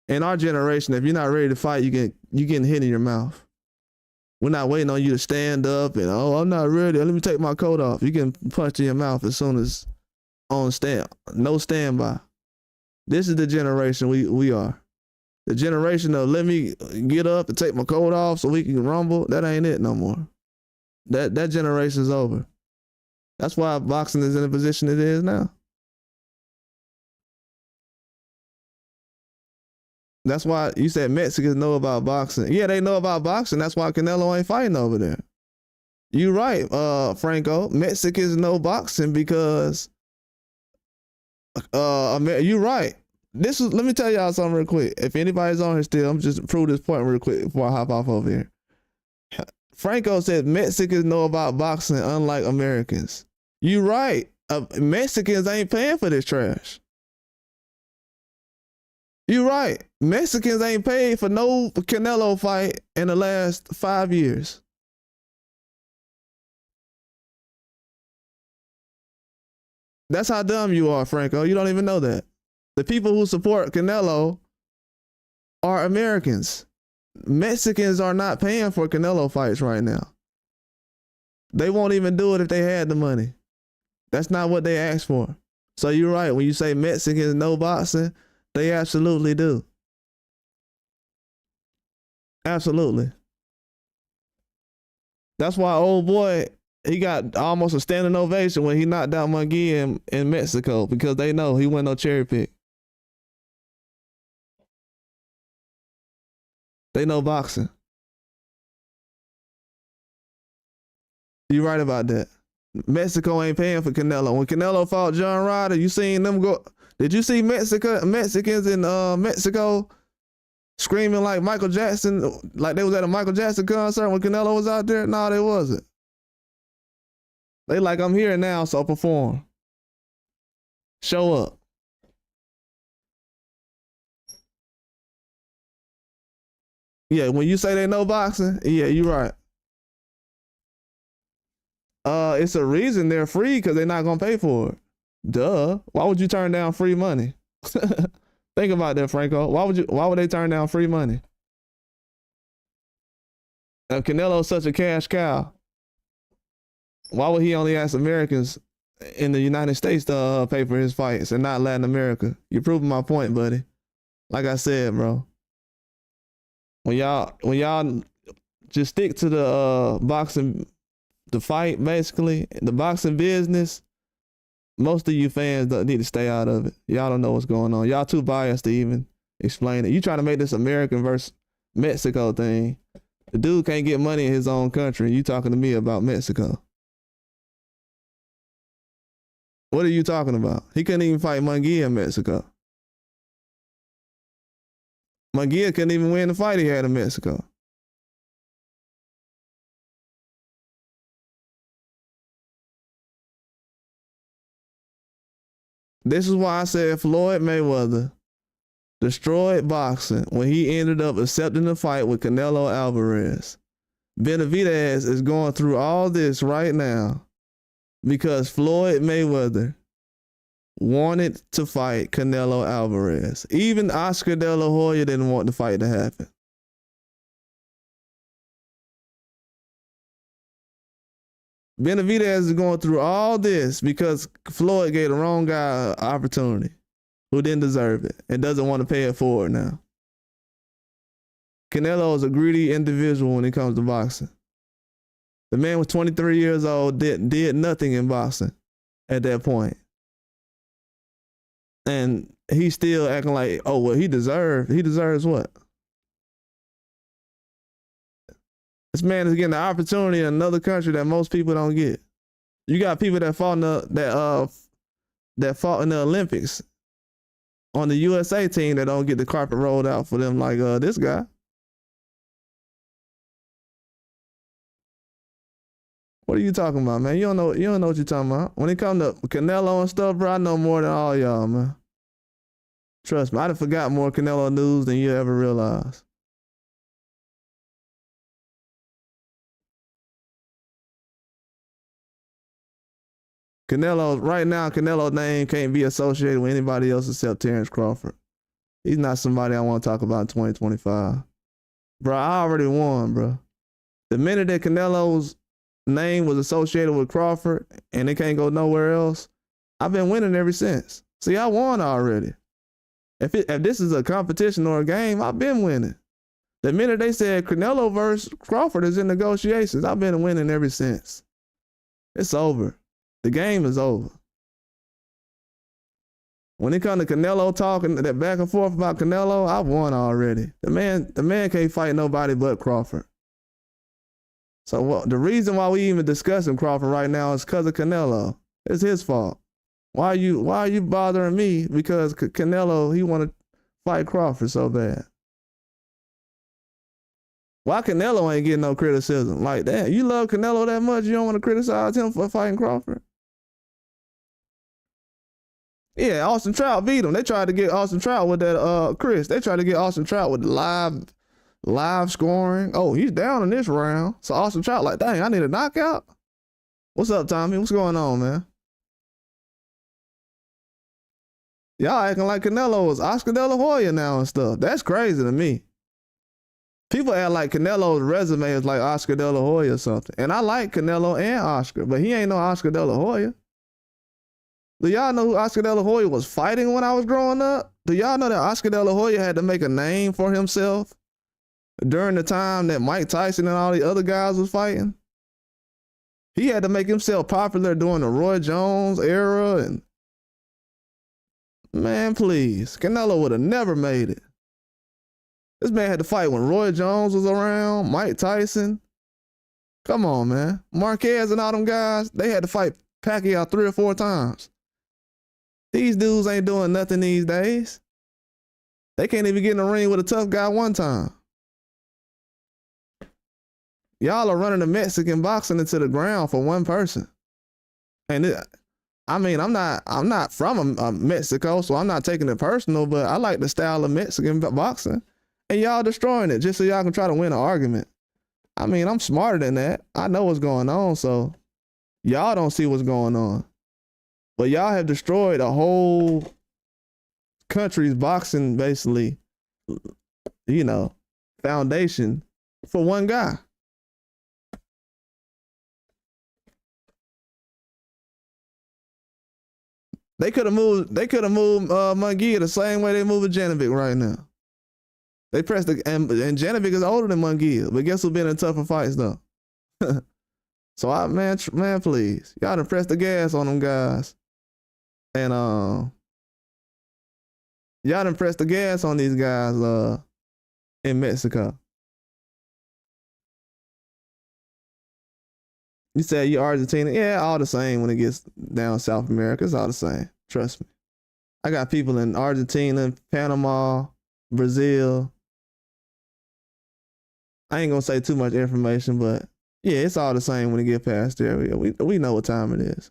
In our generation, if you're not ready to fight, you getting hit in your mouth. We're not waiting on you to stand up and, oh, I'm not ready. Let me take my coat off. You get punched in your mouth as soon as on stand. No standby. This is the generation we are. The generation of let me get up and take my coat off so we can rumble. That ain't it no more. That generation's over. That's why boxing is in the position it is now. That's why you said Mexicans know about boxing. Yeah, they know about boxing. That's why Canelo ain't fighting over there. You right, Franco. Mexicans know boxing because you right. Let me tell y'all something real quick. If anybody's on here still, I'm just prove this point real quick before I hop off over here. Franco said Mexicans know about boxing unlike Americans. You right. Mexicans ain't paying for this trash. You right. Mexicans ain't paid for no Canelo fight in the last 5 years. That's how dumb you are, Franco. You don't even know that. The people who support Canelo are Americans. Mexicans are not paying for Canelo fights right now. They won't even do it if they had the money. That's not what they asked for. So you're right. When you say Mexicans know boxing, they absolutely do. Absolutely. That's why old boy, he got almost a standing ovation when he knocked out Munguia in Mexico because they know he wasn't no cherry pick. They know boxing. You right about that. Mexico ain't paying for Canelo. When Canelo fought John Ryder, you seen them go? Did you see Mexicans in Mexico screaming like Michael Jackson, like they was at a Michael Jackson concert when Canelo was out there? No, they wasn't. They like, I'm here now, so perform. Show up. Yeah, when you say they know boxing, yeah, you right. It's a reason they're free, because they're not gonna pay for it. Duh. Why would you turn down free money? Think about that, Franco. Why would they turn down free money? If Canelo's such a cash cow, why would he only ask Americans in the United States to pay for his fights and not Latin America? You're proving my point, buddy. Like I said, bro. When y'all just stick to the boxing, the fight, basically, the boxing business, most of you fans need to stay out of it. Y'all don't know what's going on. Y'all too biased to even explain it. You trying to make this American versus Mexico thing. The dude can't get money in his own country. You talking to me about Mexico. What are you talking about? He couldn't even fight Munguia in Mexico. Munguia couldn't even win the fight he had in Mexico. This is why I said Floyd Mayweather destroyed boxing when he ended up accepting the fight with Canelo Alvarez. Benavidez is going through all this right now because Floyd Mayweather wanted to fight Canelo Alvarez. Even Oscar De La Hoya didn't want the fight to happen. Benavidez is going through all this because Floyd gave the wrong guy an opportunity who didn't deserve it and doesn't want to pay it forward now. Canelo is a greedy individual when it comes to boxing. The man was 23 years old, did nothing in boxing at that point. And he's still acting like, oh, well, he deserves what? This man is getting the opportunity in another country that most people don't get. You got people that fought in the Olympics on the USA team that don't get the carpet rolled out for them like this guy. What are you talking about, man? You don't know what you're talking about. When it comes to Canelo and stuff, bro, I know more than all y'all, man. Trust me, I done forgot more Canelo news than you ever realize. Right now, Canelo's name can't be associated with anybody else except Terrence Crawford. He's not somebody I want to talk about in 2025. Bro, I already won, bro. The minute that Canelo's name was associated with Crawford and it can't go nowhere else, I've been winning ever since. See, I won already. If this is a competition or a game, I've been winning. The minute they said Canelo versus Crawford is in negotiations, I've been winning ever since. It's over. The game is over. When it comes to Canelo talking that back and forth about Canelo, I've won already. The man can't fight nobody but Crawford. So the reason why we even discussing Crawford right now is because of Canelo. It's his fault. Why are you bothering me? Because Canelo, he want to fight Crawford so bad. Why Canelo ain't getting no criticism like that? You love Canelo that much, you don't want to criticize him for fighting Crawford? Yeah, Austin Trout beat him. They tried to get Austin Trout with that, Chris. They tried to get Austin Trout with the live scoring. Oh, he's down in this round. So Austin Trout like, dang, I need a knockout? What's up, Tommy? What's going on, man? Y'all acting like Canelo is Oscar De La Hoya now and stuff. That's crazy to me. People act like Canelo's resume is like Oscar De La Hoya or something. And I like Canelo and Oscar, but he ain't no Oscar De La Hoya. Do y'all know who Oscar De La Hoya was fighting when I was growing up? Do y'all know that Oscar De La Hoya had to make a name for himself during the time that Mike Tyson and all the other guys was fighting? He had to make himself popular during the Roy Jones era. And man, please, Canelo would have never made it. This man had to fight when Roy Jones was around, Mike Tyson. Come on, man. Marquez and all them guys, they had to fight Pacquiao 3 or 4 times. These dudes ain't doing nothing these days. They can't even get in the ring with a tough guy one time. Y'all are running the Mexican boxing into the ground for one person. And I'm not from Mexico, so I'm not taking it personal, but I like the style of Mexican boxing. And y'all destroying it just so y'all can try to win an argument. I mean, I'm smarter than that. I know what's going on, so y'all don't see what's going on. But y'all have destroyed a whole country's boxing, basically, foundation for one guy. They could have moved Munguia the same way they moving Benavidez right now. They pressed and Benavidez is older than Munguia, but guess who's been in tougher fights though? So man, please, y'all done press the gas on them guys, and y'all done press the gas on these guys in Mexico. You said you Argentina. Yeah, all the same when it gets down South America. It's all the same. Trust me. I got people in Argentina, Panama, Brazil. I ain't gonna say too much information, but yeah, it's all the same when it get past there. We know what time it is.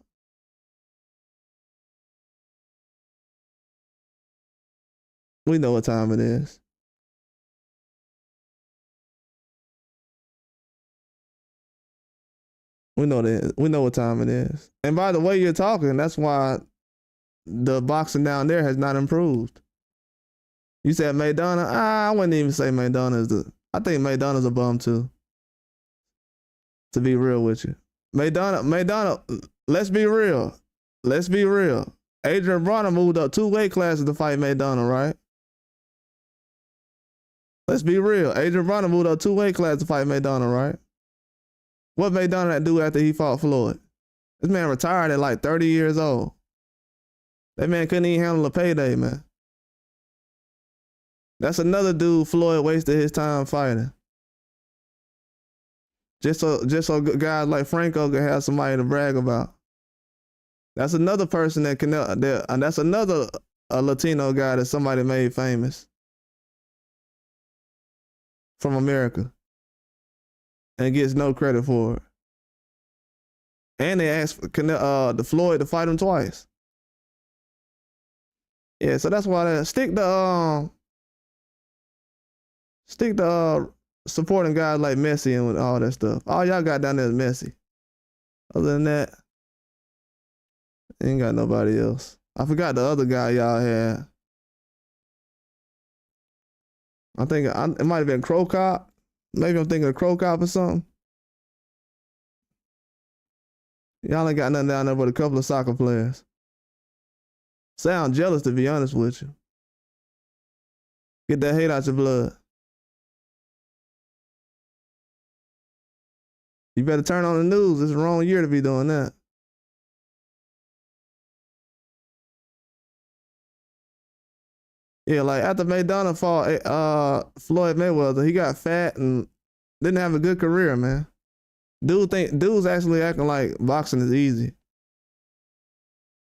We know what time it is. We know what time it is. And by the way you're talking, that's why the boxing down there has not improved. You said Maidana? I wouldn't even say Maidana I think Maidana's a bum too. To be real with you. Maidana, let's be real. Adrian Broner moved up 2 weight classes to fight Maidana, right? Let's be real. Adrian Broner moved up 2 weight classes to fight Maidana, right? What Maidana do after he fought Floyd? This man retired at like 30 years old. That man couldn't even handle a payday, man. That's another dude Floyd wasted his time fighting. Just so guys like Franco could have somebody to brag about. That's another person and that's another Latino guy that somebody made famous from America and gets no credit for it. And they asked the Floyd to fight him twice. Yeah, so that's why they stick to supporting guys like Messi and all that stuff. All y'all got down there is Messi. Other than that, ain't got nobody else. I forgot the other guy y'all had. I think it might have been Crow Cop. Maybe I'm thinking of Crow Cop or something. Y'all ain't got nothing down there but a couple of soccer players. Sound jealous, to be honest with you. Get that hate out your blood. You better turn on the news. It's the wrong year to be doing that. Yeah, like after Maidana fought Floyd Mayweather, he got fat and didn't have a good career, man. Dude's actually acting like boxing is easy.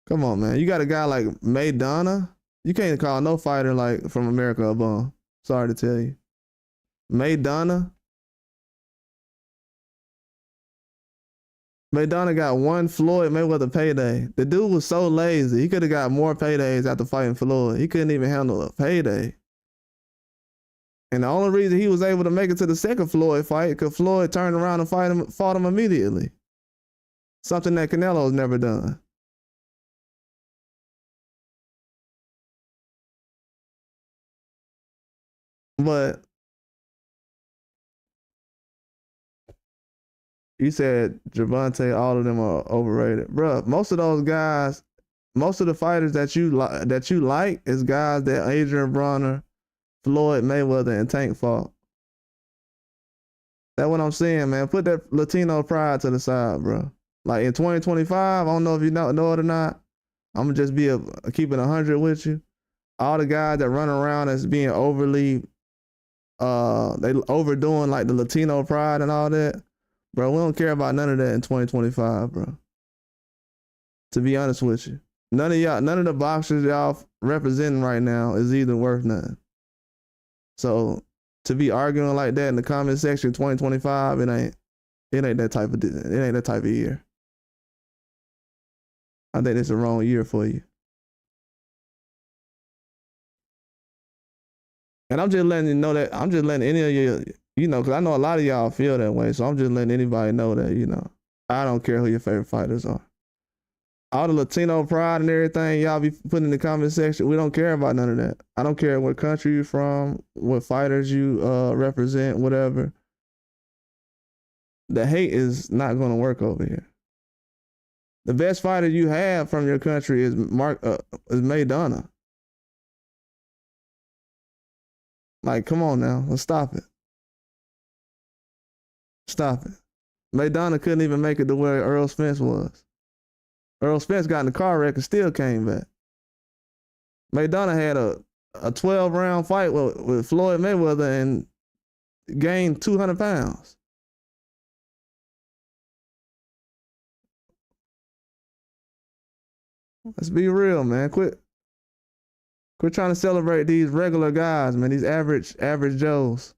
Come on, man. You got a guy like Maidana. You can't call no fighter like from America a bum. Sorry to tell you. Maidana got one Floyd Mayweather payday. The dude was so lazy. He could have got more paydays after fighting Floyd. He couldn't even handle a payday. And the only reason he was able to make it to the second Floyd fight because Floyd turned around and fought him immediately. Something that Canelo's never done. But you said Gervonta, all of them are overrated. Bruh, most of those guys, most of the fighters that you like is guys that Adrian Broner, Floyd Mayweather, and Tank fought. That's what I'm saying, man. Put that Latino pride to the side, bro. Like in 2025, I don't know if you know it or not. I'm gonna just be keeping 100 with you. All the guys that run around as being overly they overdoing like the Latino pride and all that. Bro, we don't care about none of that in 2025, bro. To be honest with you. None of the boxers y'all representing right now is even worth nothing. So to be arguing like that in the comment section 2025, it ain't that type of year. I think it's the wrong year for you. And I'm just letting you know that, I'm just letting any of you, because I know a lot of y'all feel that way. So I'm just letting anybody know that, I don't care who your favorite fighters are. All the Latino pride and everything y'all be putting in the comment section, we don't care about none of that. I don't care what country you're from, what fighters you represent, whatever. The hate is not going to work over here. The best fighter you have from your country is Maidana. Like, come on now, let's stop it. Stop it. Maidana couldn't even make it to where Earl Spence was. Earl Spence got in a car wreck and still came back. Maidana had a 12-round fight with Floyd Mayweather and gained 200 pounds. Let's be real, man. Quit trying to celebrate these regular guys, man. These average Joes.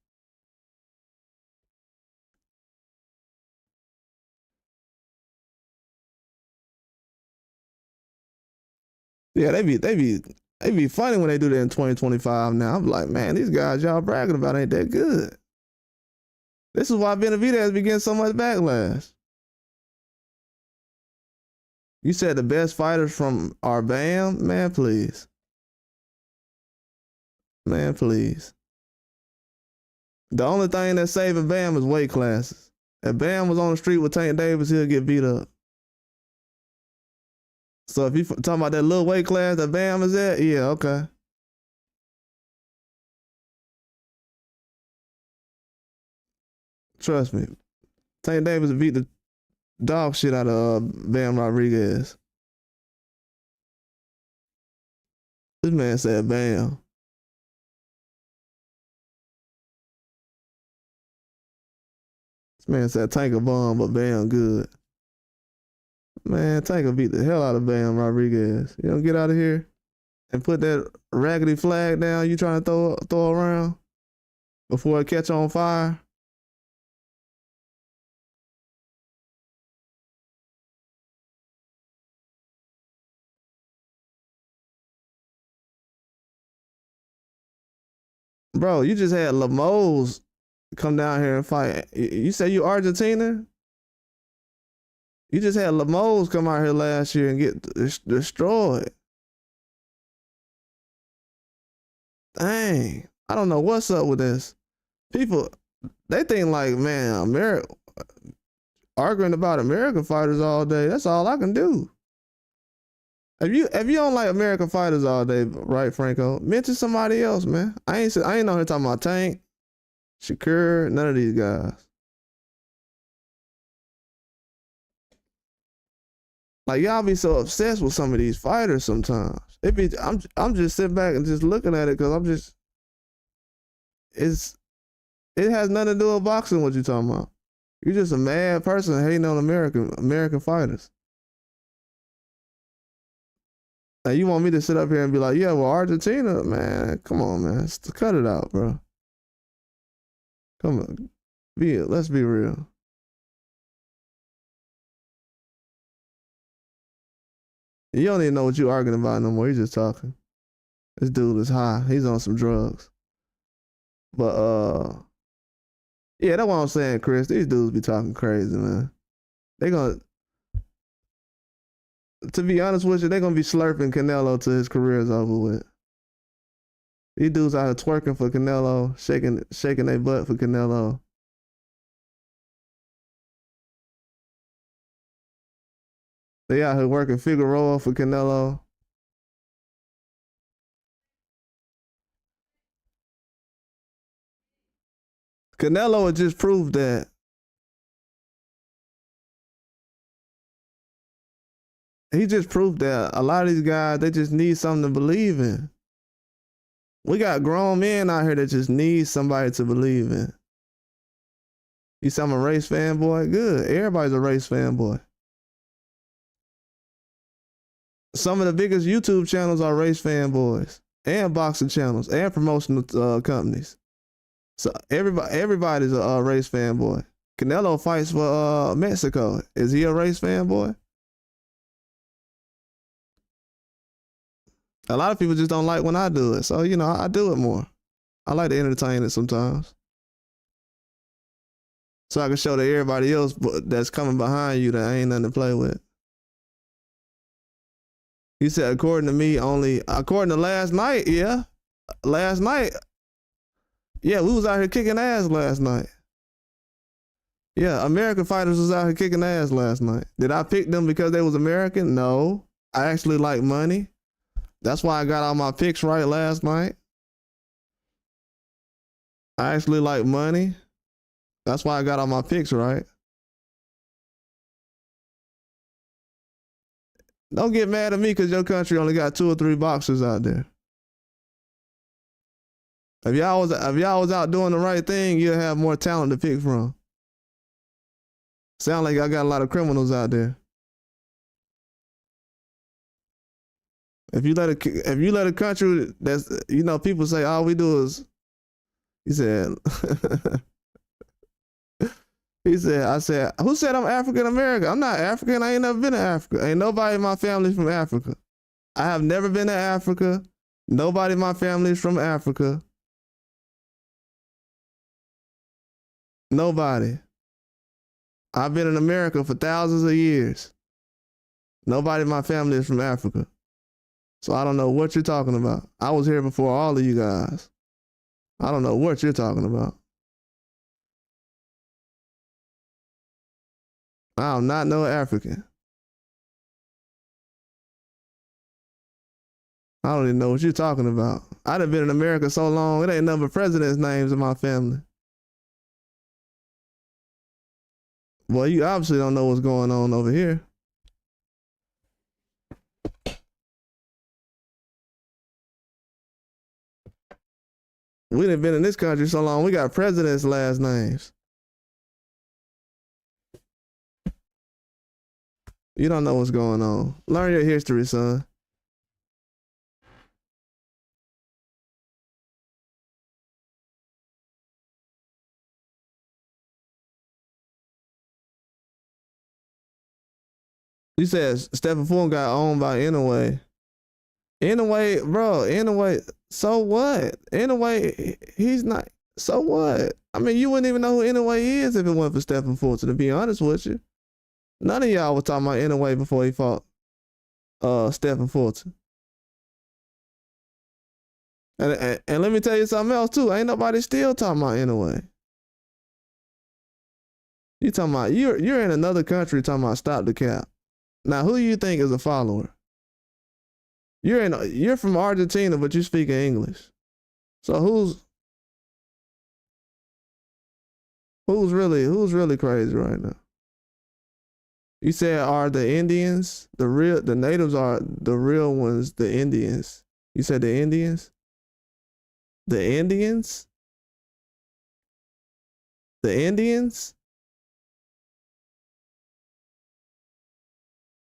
Yeah, they be funny when they do that in 2025 now. I'm like, man, these guys y'all bragging about ain't that good. This is why Benavidez be getting so much backlash. You said the best fighters from our BAM? Man, please. Man, please. The only thing that's saving BAM is weight classes. If BAM was on the street with Tank Davis, he'll get beat up. So if you talking about that little weight class that BAM is at, yeah, okay. Trust me. Tank Davis beat the dog shit out of Bam Rodriguez. This man said Bam. This man said Tank a bomb, but Bam good. Man, Tank will beat the hell out of Bam Rodriguez. You don't get out of here and put that raggedy flag down you trying to throw around before it catch on fire. Bro, you just had Lemos come down here and fight. You say you Argentina? You just had Lemos come out here last year and get destroyed. Dang. I don't know what's up with this. People, they think like, man, arguing about American fighters all day, that's all I can do. If you don't like American fighters all day, right, Franco, mention somebody else, man. I ain't on here talking about Tank, Shakur, none of these guys. Like y'all be so obsessed with some of these fighters sometimes. I'm just sitting back and just looking at it because it has nothing to do with boxing. What you talking about? You're just a mad person hating on American fighters. Now you want me to sit up here and be like, yeah, well, Argentina, man, come on, man, cut it out, bro. Come on, let's be real. You don't even know what you're arguing about no more. You're just talking. This dude is high. He's on some drugs. But yeah, that's what I'm saying, Chris. These dudes be talking crazy, man. To be honest with you, they're gonna be slurping Canelo till his career is over with. These dudes out here twerking for Canelo, shaking their butt for Canelo. They out here working Figueroa for Canelo. Canelo had just proved that a lot of these guys, they just need something to believe in. We got grown men out here that just need somebody to believe in. You say I'm a race fanboy? Good. Everybody's a race fanboy. Some of the biggest YouTube channels are race fanboys and boxing channels and promotional companies. So everybody's a race fanboy. Canelo fights for Mexico. Is he a race fanboy? A lot of people just don't like when I do it. So, you know, I do it more. I like to entertain it sometimes. So I can show to everybody else that's coming behind you that ain't nothing to play with. He said, according to me, according to last night, yeah. Last night, yeah, we was out here kicking ass last night. Yeah, American fighters was out here kicking ass last night. Did I pick them because they was American? No. I actually like money. That's why I got all my picks right last night. I actually like money. That's why I got all my picks right. Don't get mad at me because your country only got 2 or 3 boxers out there. If y'all was out doing the right thing, you'd have more talent to pick from. Sound like I got a lot of criminals out there. If you let a country that's, you know, people say all we do is, he said, I said, who said I'm African American? I'm not African. I ain't never been to Africa. Ain't nobody in my family from Africa. I have never been to Africa. Nobody in my family is from Africa. Nobody. I've been in America for thousands of years. Nobody in my family is from Africa. So I don't know what you're talking about. I was here before all of you guys. I don't know what you're talking about. I'm not no African. I don't even know what you're talking about. I done been in America so long, it ain't nothing but presidents' names in my family. Well, you obviously don't know what's going on over here. We done been in this country so long, we got presidents' last names. You don't know what's going on. Learn your history, son. You said Stephen Fulton got owned by Inouye. Inouye, bro, Inouye, so what? Inouye, he's not, so what? I mean, you wouldn't even know who Inouye is if it wasn't for Stephen Fulton, to be honest with you. None of y'all was talking about Inouye before he fought Stephen Fulton. And let me tell you something else too. Ain't nobody still talking about Inouye. You talking about, you're in another country talking about stop the cap. Now, who you think is a follower? You're from Argentina, but you speak English. So who's really crazy right now? You said, are the Indians the natives are the real ones, the Indians? You said the Indians? The Indians? The Indians?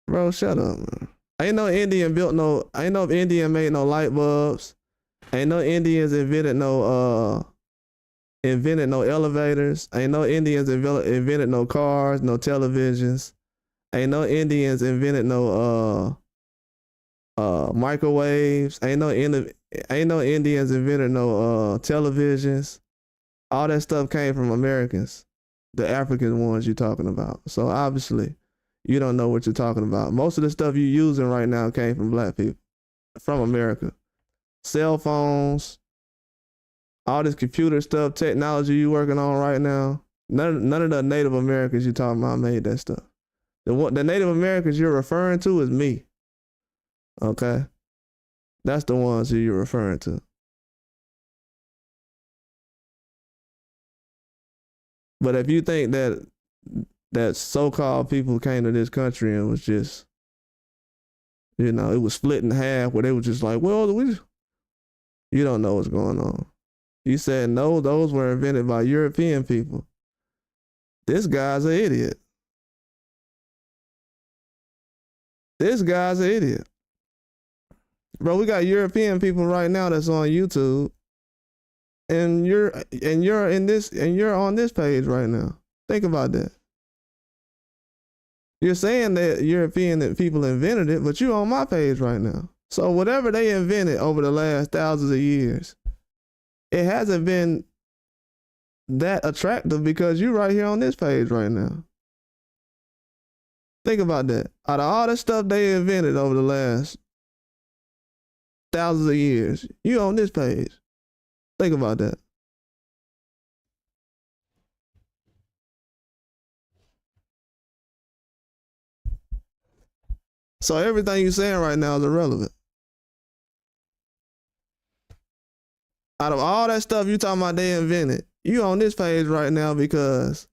Bro, shut up, man. Ain't no Indian made no light bulbs. Ain't no Indians invented no elevators. Ain't no Indians invented no cars, no televisions. Ain't no Indians invented no microwaves. Ain't no Indians invented no televisions. All that stuff came from Americans, the African ones you're talking about. So obviously, you don't know what you're talking about. Most of the stuff you're using right now came from black people, from America. Cell phones, all this computer stuff, technology you working on right now. None of the Native Americans you talking about made that stuff. The Native Americans you're referring to is me. Okay? That's the ones who you're referring to. But if you think that so-called people came to this country and was just, you know, it was split in half where they were just like, well, You don't know what's going on. You said no, those were invented by European people. This guy's an idiot. This guy's an idiot. Bro, we got European people right now that's on YouTube. And you're on this page right now. Think about that. You're saying that European people invented it, but you're on my page right now. So whatever they invented over the last thousands of years, it hasn't been that attractive because you're right here on this page right now. Think about that. Out of all the stuff they invented over the last thousands of years, you on this page. Think about that. So everything you're saying right now is irrelevant. Out of all that stuff you talking about they invented, you on this page right now because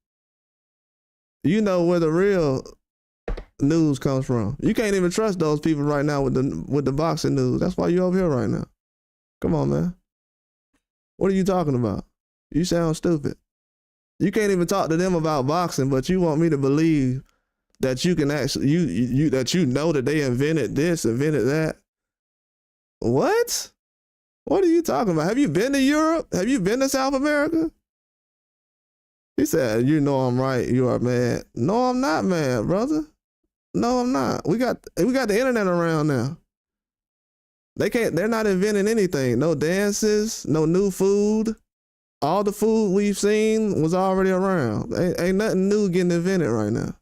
you know where the real news comes from. You can't even trust those people right now with the boxing news. That's why you over here right now. Come on, man. What are you talking about? You sound stupid. You can't even talk to them about boxing, but you want me to believe that you can actually that you know that they invented this, invented that. What? What are you talking about? Have you been to Europe? Have you been to South America? He said, you know I'm right, you are mad. No, I'm not mad, brother. No, I'm not. We got the internet around now. They're not inventing anything. No dances, no new food. All the food we've seen was already around. Ain't nothing new getting invented right now.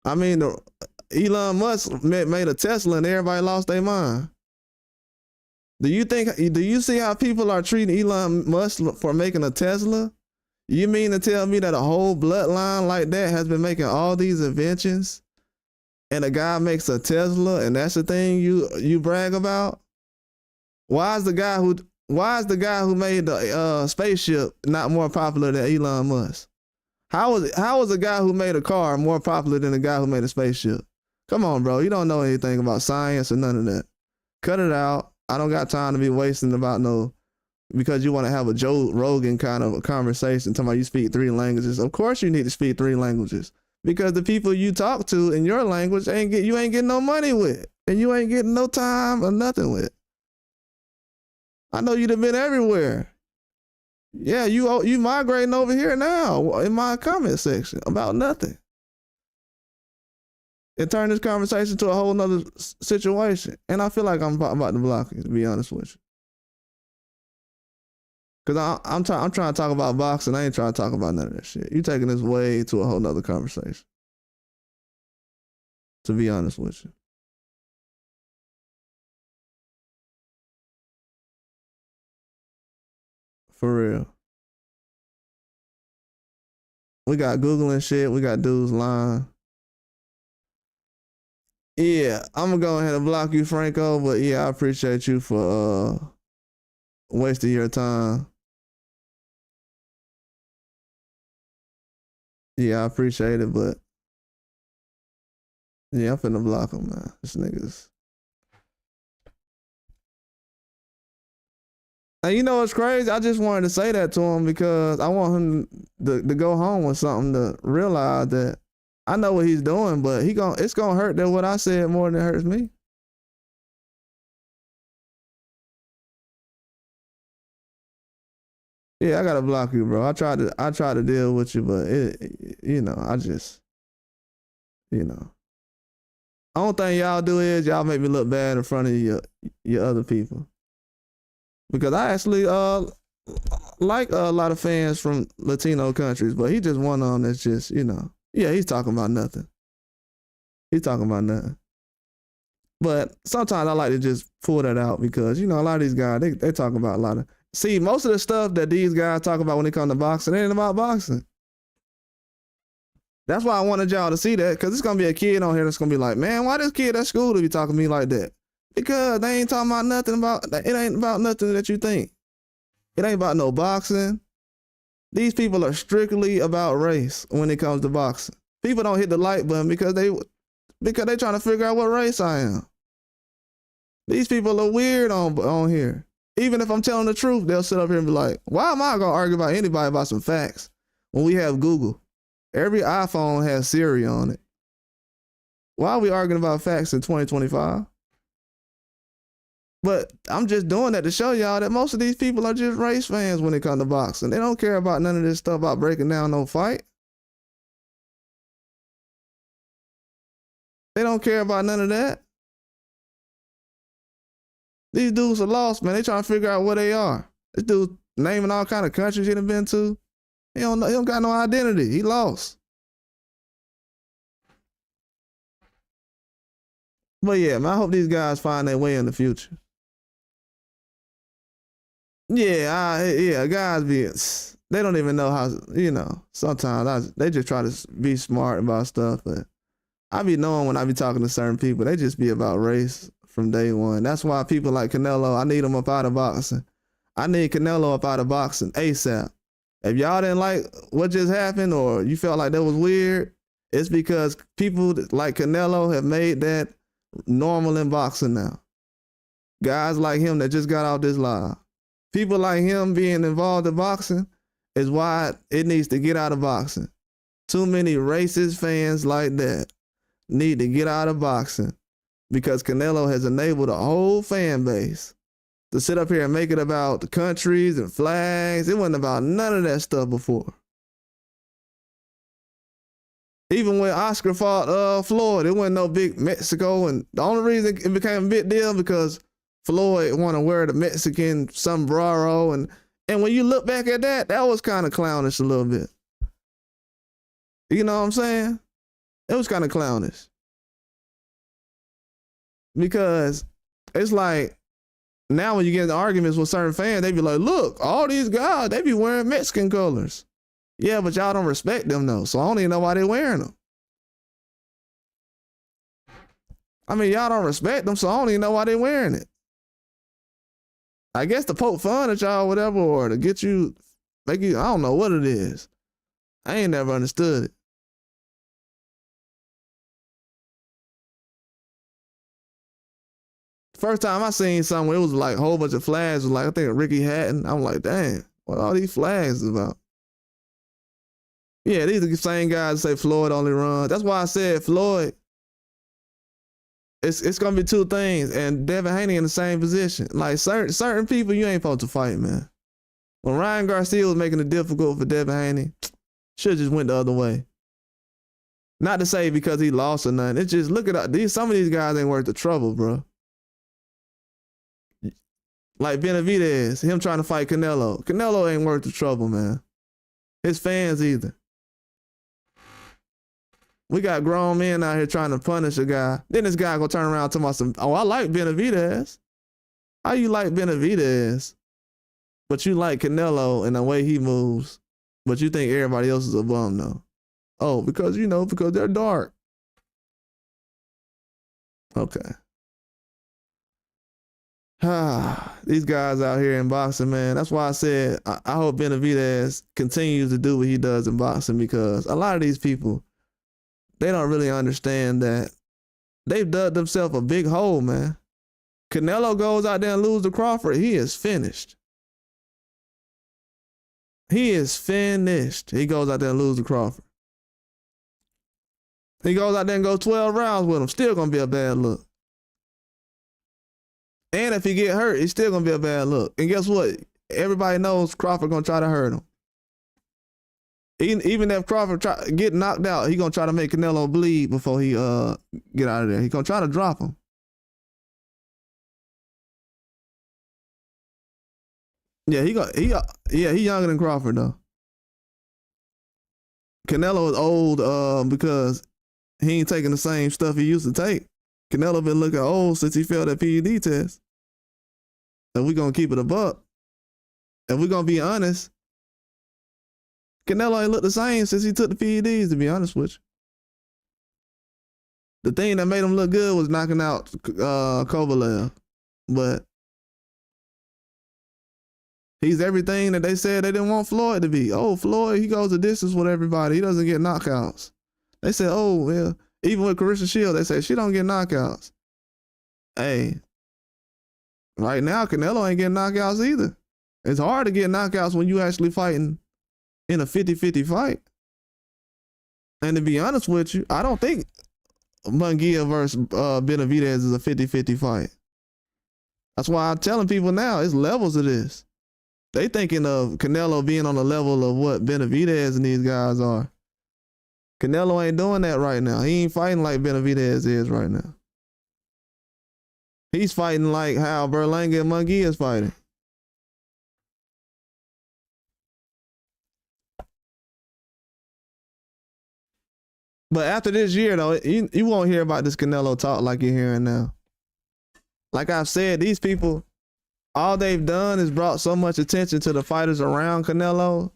I mean, Elon Musk made a Tesla and everybody lost their mind. Do you see how people are treating Elon Musk for making a Tesla? You mean to tell me that a whole bloodline like that has been making all these inventions and a guy makes a Tesla and that's the thing you brag about? Why is the guy who made the spaceship not more popular than Elon Musk? How was a guy who made a car more popular than the guy who made a spaceship? Come on, bro. You don't know anything about science or none of that. Cut it out. I don't got time to be wasting about because you want to have a Joe Rogan kind of a conversation talking about you speak 3 languages. Of course you need to speak 3 languages because the people you talk to in your language you ain't getting no money with and you ain't getting no time or nothing with. I know you'd have been everywhere. Yeah, you migrating over here now in my comment section about nothing. It turned this conversation to a whole nother situation. And I feel like I'm about to block you, to be honest with you. Because I'm trying to talk about boxing. I ain't trying to talk about none of that shit. You taking this way to a whole nother conversation. To be honest with you. For real. We got Google and shit. We got dudes lying. Yeah, I'm gonna go ahead and block you, Franco. But yeah, I appreciate you for wasting your time. Yeah, I appreciate it, but yeah, I'm finna block him, man. This nigga's. And you know what's crazy? I just wanted to say that to him because I want him to go home with something to realize that I know what he's doing, but it's gonna hurt that what I said more than it hurts me. Yeah, I gotta block you, bro. I tried to deal with you, but I just, only thing y'all do is y'all make me look bad in front of your other people. Because I actually like a lot of fans from Latino countries, but he just one of them that's just, yeah, he's talking about nothing. He's talking about nothing. But sometimes I like to just pull that out because, a lot of these guys, they talk about a lot of, see, most of the stuff that these guys talk about when it comes to boxing, it ain't about boxing. That's why I wanted y'all to see that, because it's going to be a kid on here that's going to be like, man, why this kid at school to be talking to me like that? Because they ain't talking about nothing it ain't about nothing that you think. It ain't about no boxing. These people are strictly about race when it comes to boxing. People don't hit the like button because they trying to figure out what race I am. These people are weird on here. Even if I'm telling the truth, they'll sit up here and be like, why am I gonna argue about anybody about some facts when we have Google? Every iPhone has Siri on it. Why are we arguing about facts in 2025? But I'm just doing that to show y'all that most of these people are just race fans when it comes to boxing. They don't care about none of this stuff about breaking down no fight. They don't care about none of that. These dudes are lost, man. They trying to figure out where they are. This dude naming all kind of countries he done been to. He don't got no identity. He lost. But yeah, man, I hope these guys find their way in the future. Yeah, guys they don't even know how, sometimes they just try to be smart about stuff, but I be knowing when I be talking to certain people, they just be about race from day one. That's why people like Canelo, I need them up out of boxing. I need Canelo up out of boxing ASAP. If y'all didn't like what just happened or you felt like that was weird, it's because people like Canelo have made that normal in boxing now. Guys like him that just got out this live. People like him being involved in boxing is why it needs to get out of boxing. Too many racist fans like that need to get out of boxing because Canelo has enabled a whole fan base to sit up here and make it about the countries and flags. It wasn't about none of that stuff before. Even when Oscar fought Floyd, it wasn't no big Mexico, and the only reason it became a big deal because Floyd want to wear the Mexican sombrero, and when you look back at that was kind of clownish a little bit. You know what I'm saying? It was kind of clownish. Because it's like, now when you get into arguments with certain fans, they be like, look, all these guys, they be wearing Mexican colors. Yeah, but y'all don't respect them though, so I don't even know why they wearing them. I mean, y'all don't respect them, so I don't even know why they wearing it. I guess to poke fun at y'all, whatever, or to get you, make you, I don't know what it is. I ain't never understood it. First time I seen something where it was like a whole bunch of flags, was like, I think Ricky Hatton. I'm like, dang, what all these flags is about? Yeah, these are the same guys that say Floyd only runs. That's why I said Floyd, it's gonna be two things, and Devin Haney in the same position. Like certain people you ain't supposed to fight, man. When Ryan Garcia was making it difficult for Devin Haney, should just went the other way. Not to say because he lost or nothing. It's just look at some of these guys ain't worth the trouble, bro. Like Benavidez, him trying to fight Canelo. Canelo ain't worth the trouble, man. His fans either. We got grown men out here trying to punish a guy. Then this guy gonna turn around and tell me, oh, I like Benavidez. How you like Benavidez, but you like Canelo and the way he moves, but you think everybody else is a bum though? Oh, because they're dark. Okay. These guys out here in boxing, man. That's why I said I hope Benavidez continues to do what he does in boxing, because a lot of these people, they don't really understand that they've dug themselves a big hole, man. Canelo goes out there and loses to Crawford, he is finished. He is finished. He goes out there and loses to Crawford. He goes out there and goes 12 rounds with him, still gonna be a bad look. And if he get hurt, it's still gonna be a bad look. And guess what? Everybody knows Crawford gonna try to hurt him. Even if Crawford get knocked out, he gonna try to make Canelo bleed before he get out of there. He gonna try to drop him. Yeah, he younger than Crawford though. Canelo is old because he ain't taking the same stuff he used to take. Canelo been looking old since he failed that PED test. And we gonna keep it a buck. And we gonna be honest, Canelo ain't looked the same since he took the PEDs, to be honest with you. The thing that made him look good was knocking out Kovalev. But he's everything that they said they didn't want Floyd to be. Oh, Floyd, he goes the distance with everybody. He doesn't get knockouts. They said, oh, well, even with Carissa Shields, they said she don't get knockouts. Hey, Right now, Canelo ain't getting knockouts either. It's hard to get knockouts when you actually fighting in a 50-50 fight. And to be honest with you, I don't think Munguia versus Benavidez is a 50-50 fight. That's why I'm telling people now, it's levels of this. They thinking of Canelo being on the level of what Benavidez and these guys are. Canelo ain't doing that right now. He ain't fighting like Benavidez is right now. He's fighting like how Berlanga and Munguia is fighting. But after this year, though, you won't hear about this Canelo talk like you're hearing now. Like I've said, these people, all they've done is brought so much attention to the fighters around Canelo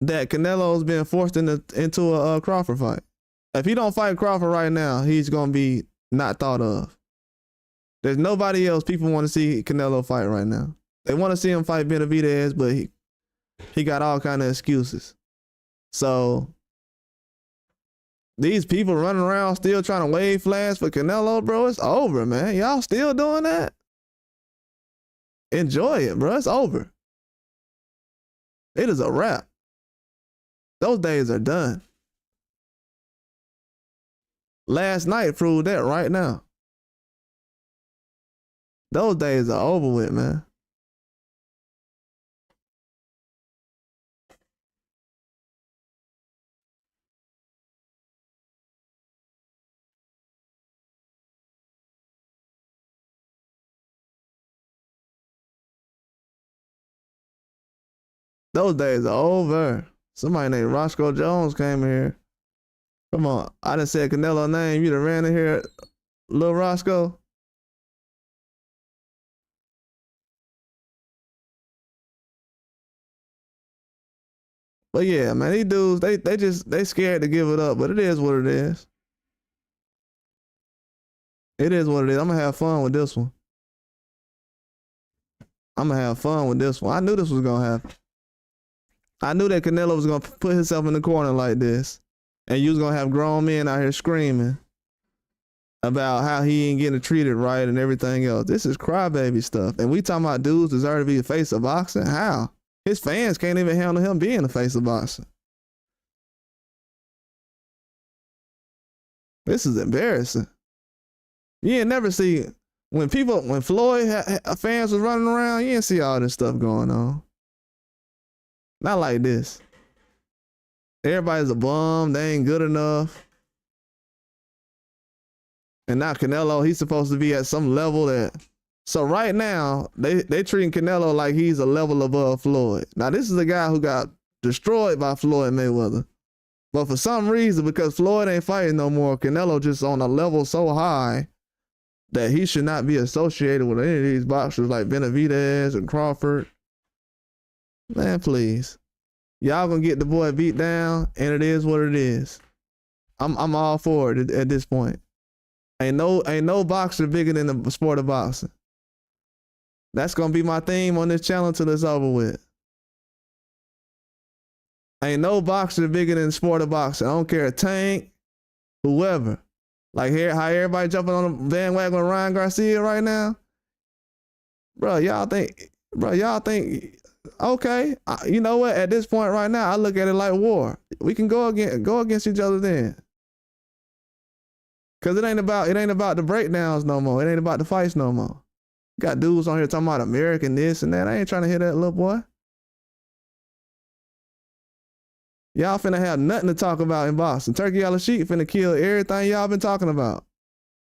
that Canelo's been forced into a Crawford fight. If he don't fight Crawford right now, he's going to be not thought of. There's nobody else people want to see Canelo fight right now. They want to see him fight Benavidez, but he got all kind of excuses. So these people running around still trying to wave flags for Canelo, bro, it's over, man. Y'all still doing that? Enjoy it, bro. It's over. It is a wrap. Those days are done. Last night proved that right now. Those days are over with, man. Those days are over. Somebody named Roscoe Jones came here. Come on. I done said Canelo name. You done ran in here, Lil Roscoe. But yeah, man, these dudes, they scared to give it up, but it is what it is. It is what it is. I'm gonna have fun with this one. I'm gonna have fun with this one. I knew this was gonna happen. I knew that Canelo was gonna put himself in the corner like this, and you was gonna have grown men out here screaming about how he ain't getting treated right and everything else. This is crybaby stuff, and we talking about dudes deserve to be the face of boxing. How? His fans can't even handle him being the face of boxing. This is embarrassing. You ain't never see when Floyd fans was running around. You didn't see all this stuff going on. Not like this. Everybody's a bum. They ain't good enough. And now Canelo, he's supposed to be at some level that. So right now, they treating Canelo like he's a level above Floyd. Now this is a guy who got destroyed by Floyd Mayweather. But for some reason, because Floyd ain't fighting no more, Canelo just on a level so high that he should not be associated with any of these boxers like Benavidez and Crawford. Man, please. Y'all gonna get the boy beat down, and it is what it is. I'm all for it at this point. Ain't no boxer bigger than the sport of boxing. That's gonna be my theme on this channel until it's over with. Ain't no boxer bigger than the sport of boxing. I don't care, Tank, whoever. Like here, how everybody jumping on the bandwagon with Ryan Garcia right now. Bro, y'all think, okay, you know what? At this point right now, I look at it like war. We can go against each other then. Cause it ain't about the breakdowns no more. It ain't about the fights no more. Got dudes on here talking about American this and that. I ain't trying to hear that, little boy. Y'all finna have nothing to talk about in boxing. Turkey Al-Sheikh finna kill everything y'all been talking about.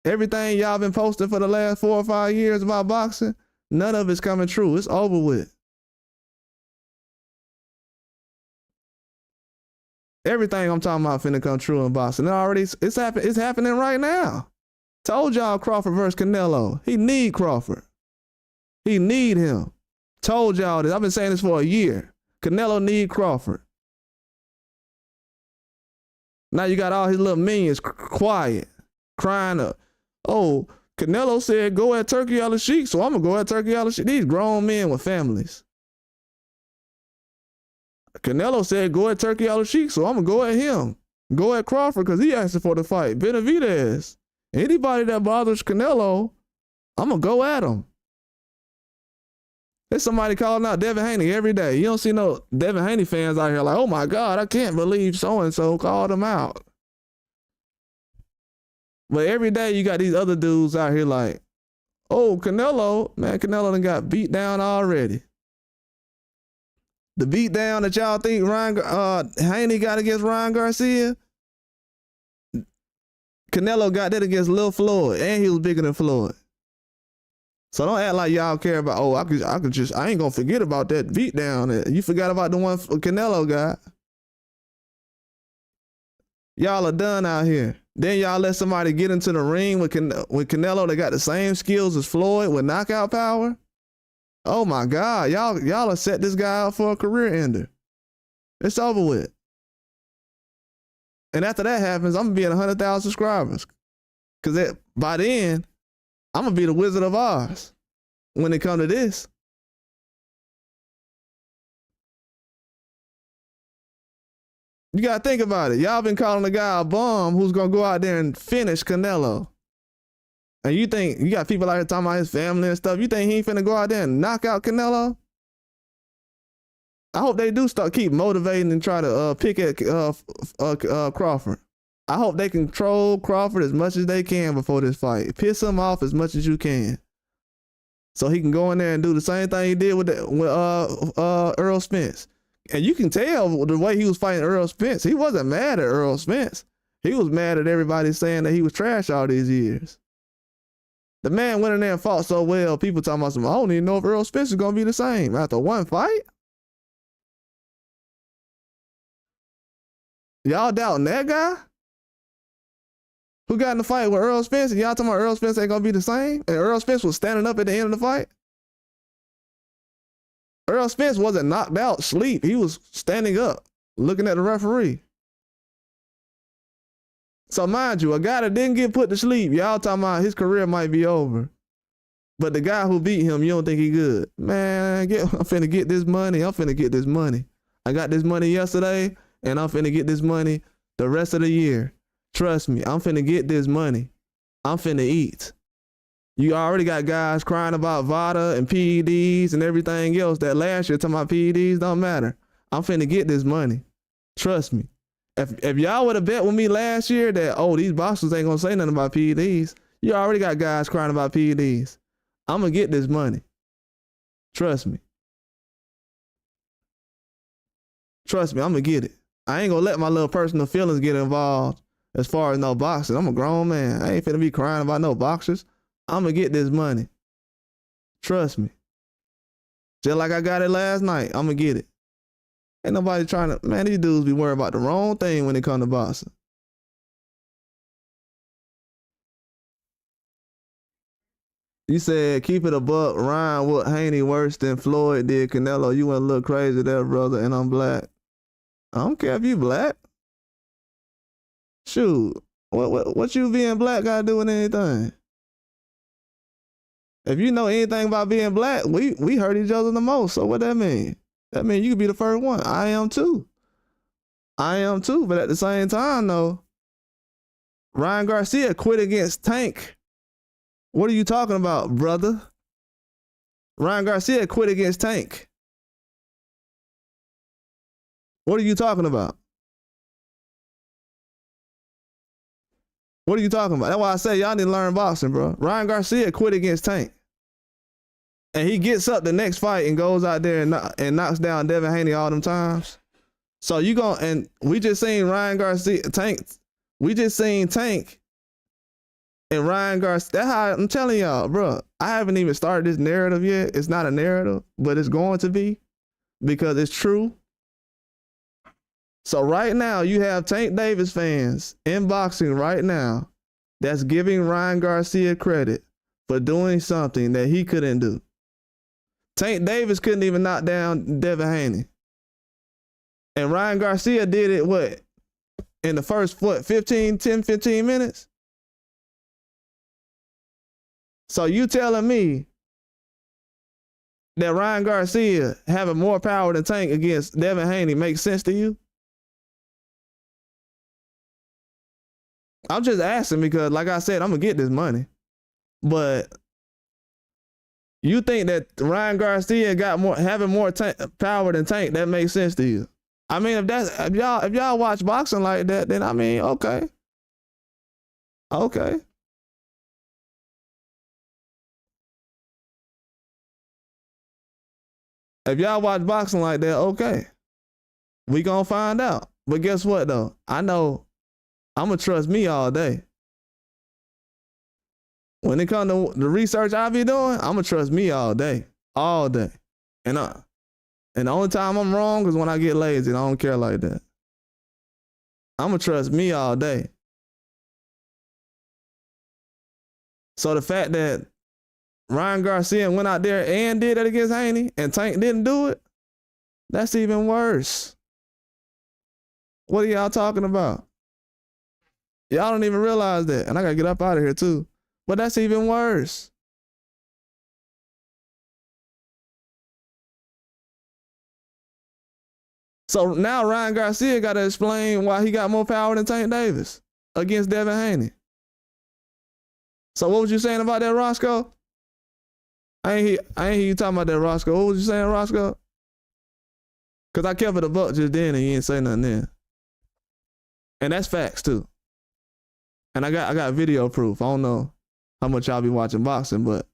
Everything y'all been posting for the last 4 or 5 years about boxing, none of it's coming true. It's over with. Everything I'm talking about finna come true in boxing. It's happening right now. Told y'all Crawford versus Canelo. He need Crawford. He need him. Told y'all this. I've been saying this for a year. Canelo need Crawford. Now you got all his little minions quiet, crying up. Oh, Canelo said go at Turkey Al-Sheikh, so I'm gonna go at Turkey Al-Sheikh. These grown men with families. Canelo said go at Turkey Al-Sheikh, so I'm gonna go at him. Go at Crawford because he asked for the fight. Benavidez. Anybody that bothers Canelo I'm going to go at him. There's somebody calling out Devin Haney every day. You don't see no Devin Haney fans out here like, oh my God, I can't believe so-and-so called him out. But every day you got these other dudes out here like, oh, Canelo, man, Canelo done got beat down already. The beat down that y'all think Haney got against Ryan Garcia, Canelo got that against Lil Floyd, and he was bigger than Floyd. So don't act like y'all care about, oh, I ain't gonna forget about that beat down. You forgot about the one Canelo got. Y'all are done out here. Then y'all let somebody get into the ring with Canelo that got the same skills as Floyd with knockout power. Oh my God, y'all have set this guy up for a career ender. It's over with. And after that happens, I'm gonna be at 100,000 subscribers. Cause by then, I'm gonna be the Wizard of Oz when it comes to this. You gotta think about it. Y'all been calling the guy a bum who's gonna go out there and finish Canelo. And you think, you got people out here talking about his family and stuff. You think he ain't finna go out there and knock out Canelo? I hope they do keep motivating and try to pick at Crawford. I hope they control Crawford as much as they can before this fight. Piss him off as much as you can, so he can go in there and do the same thing he did with Earl Spence. And you can tell the way he was fighting Earl Spence. He wasn't mad at Earl Spence. He was mad at everybody saying that he was trash all these years. The man went in there and fought so well. People talking about I don't even know if Earl Spence is gonna be the same after one fight. Y'all doubting that guy? Who got in the fight with Earl Spence? And y'all talking about Earl Spence ain't gonna be the same? And Earl Spence was standing up at the end of the fight? Earl Spence wasn't knocked out, sleep. He was standing up, looking at the referee. So mind you, a guy that didn't get put to sleep, y'all talking about his career might be over. But the guy who beat him, you don't think he good. Man, I'm finna get this money. I'm finna get this money. I got this money yesterday, and I'm finna get this money the rest of the year. Trust me, I'm finna get this money. I'm finna eat. You already got guys crying about VADA and PEDs and everything else that last year talking about PEDs don't matter. I'm finna get this money. Trust me. If y'all would have bet with me last year that, oh, these boxers ain't gonna say nothing about PEDs, you already got guys crying about PEDs. I'm gonna get this money. Trust me. Trust me, I'm gonna get it. I ain't gonna let my little personal feelings get involved as far as no boxing. I'm a grown man. I ain't finna be crying about no boxers. I'm gonna get this money. Trust me. Just like I got it last night, I'm gonna get it. Ain't nobody trying to, man, these dudes be worried about the wrong thing when it comes to boxing. You said, keep it a buck, Ryan whooped Haney worse than Floyd did Canelo. You went a little crazy there, brother, and I'm black. I don't care if you black. Shoot, what you being black got to do with anything? If you know anything about being black, we hurt each other the most. So what that mean? That mean you could be the first one. I am too. I am too. But at the same time, though, Ryan Garcia quit against Tank. What are you talking about, brother? Ryan Garcia quit against Tank. What are you talking about? What are you talking about? That's why I say y'all need to learn boxing, bro. Ryan Garcia quit against Tank. And he gets up the next fight and goes out there and knocks down Devin Haney all them times. So you going, and we just seen Ryan Garcia, Tank. We just seen Tank and Ryan Garcia. That's how I'm telling y'all, bro. I haven't even started this narrative yet. It's not a narrative, but it's going to be because it's true. So right now, you have Tank Davis fans in boxing right now that's giving Ryan Garcia credit for doing something that he couldn't do. Tank Davis couldn't even knock down Devin Haney. And Ryan Garcia did it, what? In the first, 15 minutes? So you telling me that Ryan Garcia having more power than Tank against Devin Haney makes sense to you? I'm just asking because, like I said, I'm going to get this money. But You think that Ryan Garcia got having more power than Tank? That makes sense to you? I mean, if y'all watch boxing like that, then I mean, okay. If y'all watch boxing like that, okay. We gonna find out. But guess what though? I know I'm gonna trust me all day. When it comes to the research I be doing, I'm gonna trust me all day. And the only time I'm wrong is when I get lazy and I don't care like that. I'm gonna trust me all day. So the fact that Ryan Garcia went out there and did it against Haney and Tank didn't do it, that's even worse. What are y'all talking about? Y'all don't even realize that. And I gotta get up out of here too. But that's even worse. So now Ryan Garcia got to explain why he got more power than Tank Davis against Devin Haney. So what was you saying about that, Roscoe? I ain't hear you talking about that, Roscoe. What was you saying, Roscoe? Because I kept it a buck just then and you ain't say nothing then. And that's facts too. And I got video proof. I don't know how much y'all be watching boxing, but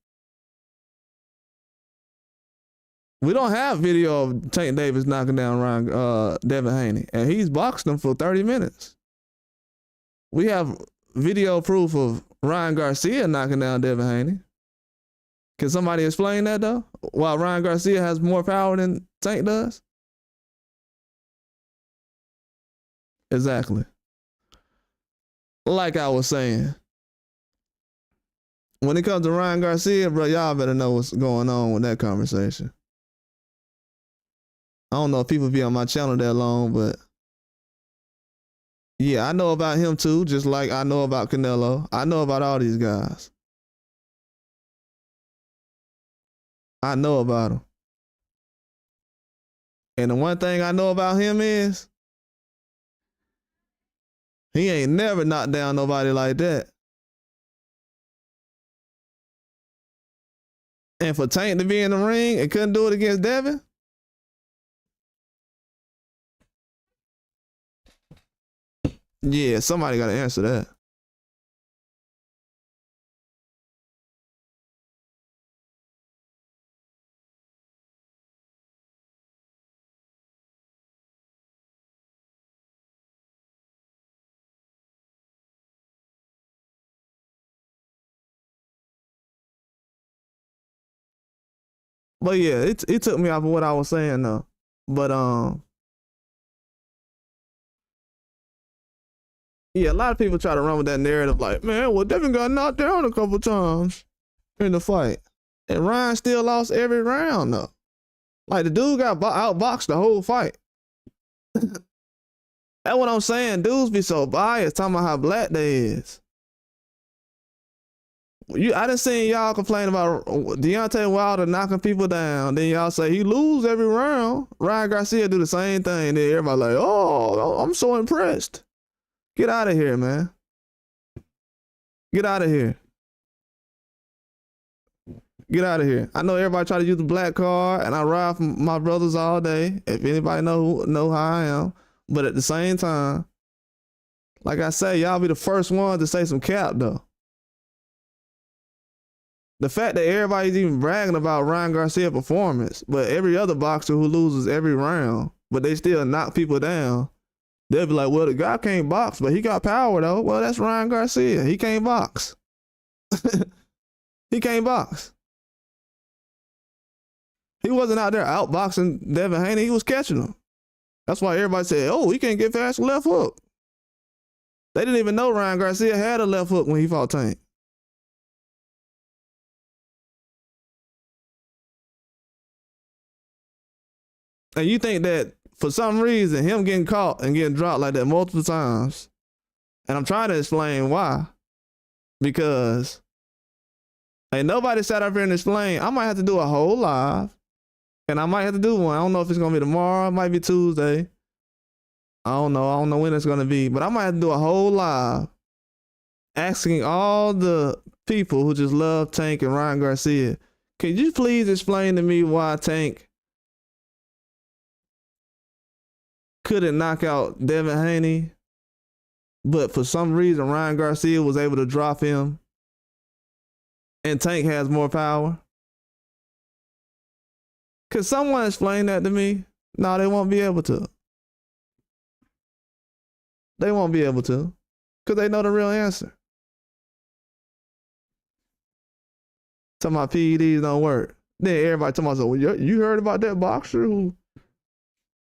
we don't have video of Tank Davis knocking down Devin Haney, and he's boxed him for 30 minutes. We have video proof of Ryan Garcia knocking down Devin Haney. Can somebody explain that though? Why Ryan Garcia has more power than Tank does? Exactly. Like I was saying, when it comes to Ryan Garcia, bro, y'all better know what's going on with that conversation. I don't know if people be on my channel that long, but yeah, I know about him too, just like I know about Canelo. I know about all these guys. I know about him. And the one thing I know about him is he ain't never knocked down nobody like that. And for Tank to be in the ring and couldn't do it against Devin, yeah, somebody got to answer that. But yeah, it took me off of what I was saying though. But yeah, a lot of people try to run with that narrative like, man, well, Devin got knocked down a couple times in the fight. And Ryan still lost every round though. Like the dude got outboxed the whole fight. That's what I'm saying. Dudes be so biased talking about how black they is. I done seen y'all complain about Deontay Wilder knocking people down. Then y'all say he lose every round. Ryan Garcia do the same thing. Then everybody like, oh, I'm so impressed. Get out of here, man. Get out of here. Get out of here. I know everybody try to use the black card, and I ride for my brothers all day. If anybody know how I am. But at the same time, like I say, y'all be the first ones to say some cap, though. The fact that everybody's even bragging about Ryan Garcia's performance, but every other boxer who loses every round, but they still knock people down, they'll be like, well, the guy can't box, but he got power, though. Well, that's Ryan Garcia. He can't box. He can't box. He wasn't out there outboxing Devin Haney. He was catching him. That's why everybody said, oh, he can't get past the left hook. They didn't even know Ryan Garcia had a left hook when he fought Tank. And you think that for some reason, him getting caught and getting dropped like that multiple times, and I'm trying to explain why, because ain't nobody sat up here and explain. I might have to do a whole live, and I might have to do one. I don't know if it's going to be tomorrow. It might be Tuesday. I don't know when it's going to be, but I might have to do a whole live asking all the people who just love Tank and Ryan Garcia, Can you please explain to me why Tank couldn't knock out Devin Haney, but for some reason Ryan Garcia was able to drop him and Tank has more power? Could someone explain that to me? No, they won't be able to. They won't be able to because they know the real answer. Talking about PEDs don't work. Then everybody talking about, well, you heard about that boxer who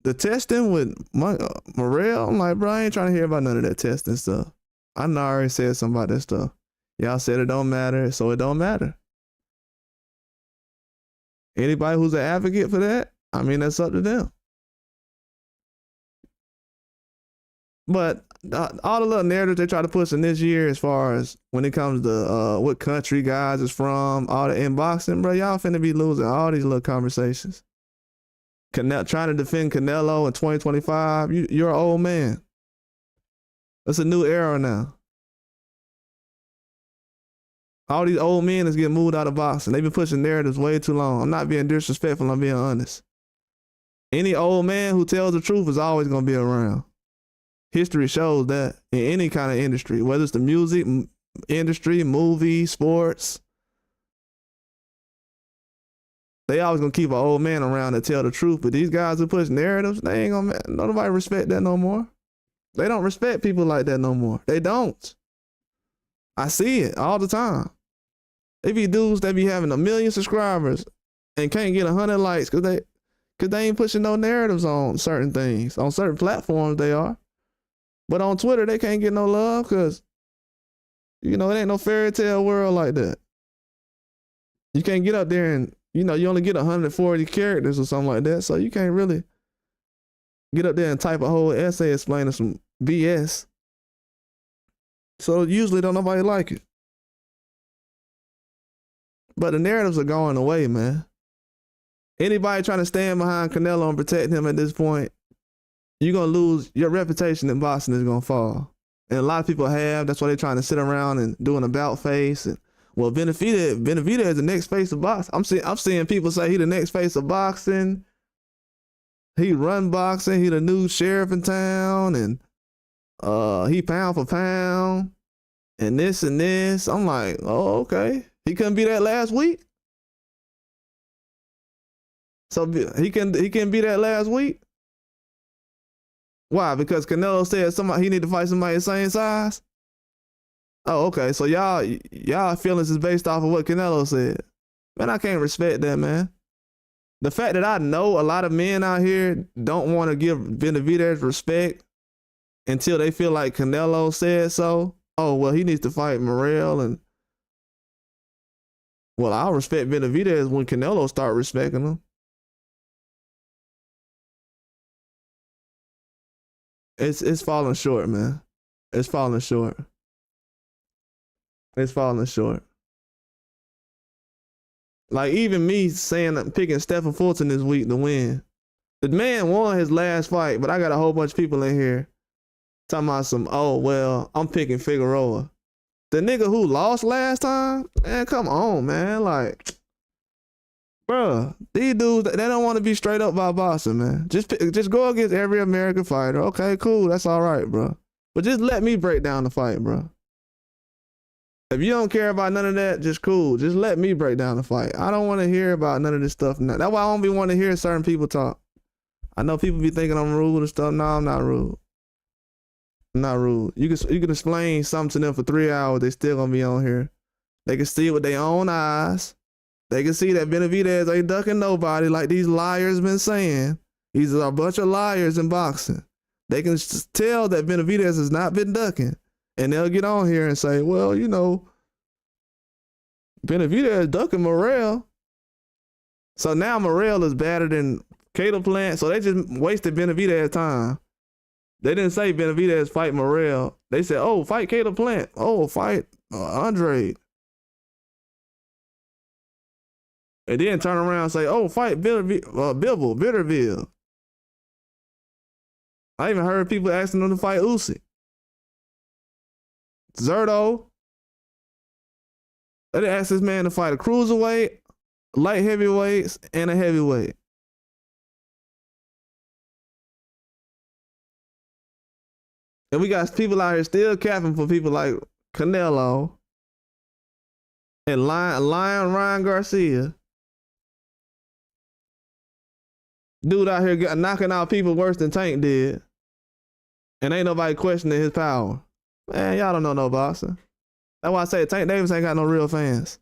the testing with Morrell? I'm like, bro, I ain't trying to hear about none of that testing stuff. I know I already said something about that stuff. Y'all said it don't matter, so it don't matter. Anybody who's an advocate for that, I mean, that's up to them. But all the little narratives they try to push in this year as far as when it comes to what country guys is from, all the inboxing, bro, y'all finna be losing all these little conversations. Trying to defend Canelo in 2025, you're an old man. It's a new era now. All these old men is getting moved out of boxing. They've been pushing narratives way too long. I'm not being disrespectful, I'm being honest. Any old man who tells the truth is always gonna be around. History shows that in any kind of industry, whether it's the music industry, movies, sports, they always gonna keep an old man around to tell the truth. But these guys who push narratives, they ain't gonna, nobody respect that no more. They don't respect people like that no more. They don't. I see it all the time. They be dudes that be having 1 million subscribers and can't get 100 likes because they ain't pushing no narratives on certain things. On certain platforms they are. But on Twitter, they can't get no love because, you know, it ain't no fairy tale world like that. You can't get up there and, you know, you only get 140 characters or something like that. So you can't really get up there and type a whole essay explaining some BS. So usually don't nobody like it. But the narratives are going away, man. Anybody trying to stand behind Canelo and protect him at this point, you're going to lose, your reputation in boxing is going to fall. And a lot of people have, that's why they're trying to sit around and do an about face. And, well, Benavidez is the next face of boxing. I'm seeing people say he the next face of boxing. He run boxing, he the new sheriff in town, and he pound for pound, and this and this. I'm like, oh, okay. He couldn't be that last week? So he can be that last week? Why? Because Canelo said he need to fight somebody the same size? Oh, okay. So y'all feelings is based off of what Canelo said. Man, I can't respect that, man. The fact that I know a lot of men out here don't want to give Benavidez respect until they feel like Canelo said so. Oh, well, he needs to fight Morrell, and well, I'll respect Benavidez when Canelo start respecting him. It's falling short, man. It's falling short. It's falling short. Like, even me saying, picking Stephen Fulton this week to win. The man won his last fight, but I got a whole bunch of people in here talking about some, oh, well, I'm picking Figueroa. The nigga who lost last time? Man, come on, man. Like, bruh, these dudes, they don't want to be straight up by boxing, man. Just go against every American fighter. Okay, cool. That's all right, bro. But just let me break down the fight, bro. If you don't care about none of that, just cool. Just let me break down the fight. I don't want to hear about none of this stuff. That's why I don't be wanting to hear certain people talk. I know people be thinking I'm rude and stuff. No, I'm not rude. I'm not rude. You can explain something to them for 3 hours. They still gonna be on here. They can see it with their own eyes. They can see that Benavidez ain't ducking nobody like these liars been saying. These are a bunch of liars in boxing. They can tell that Benavidez has not been ducking. And they'll get on here and say, well, you know, Benavidez ducking Morrell. So now Morrell is better than Cato Plant. So they just wasted Benavidez time. They didn't say Benavidez fight Morrell. They said, oh, fight Cato Plant. Oh, fight Andre. And then turn around and say, oh, fight Bitterville. I even heard people asking them to fight Usyk. Zerto. They asked this man to fight a cruiserweight, light heavyweights, and a heavyweight. And we got people out here still capping for people like Canelo and Lion Ryan Garcia. Dude out here knocking out people worse than Tank did. And ain't nobody questioning his power. Man, y'all don't know no boxing. That's why I say Tank Davis ain't got no real fans.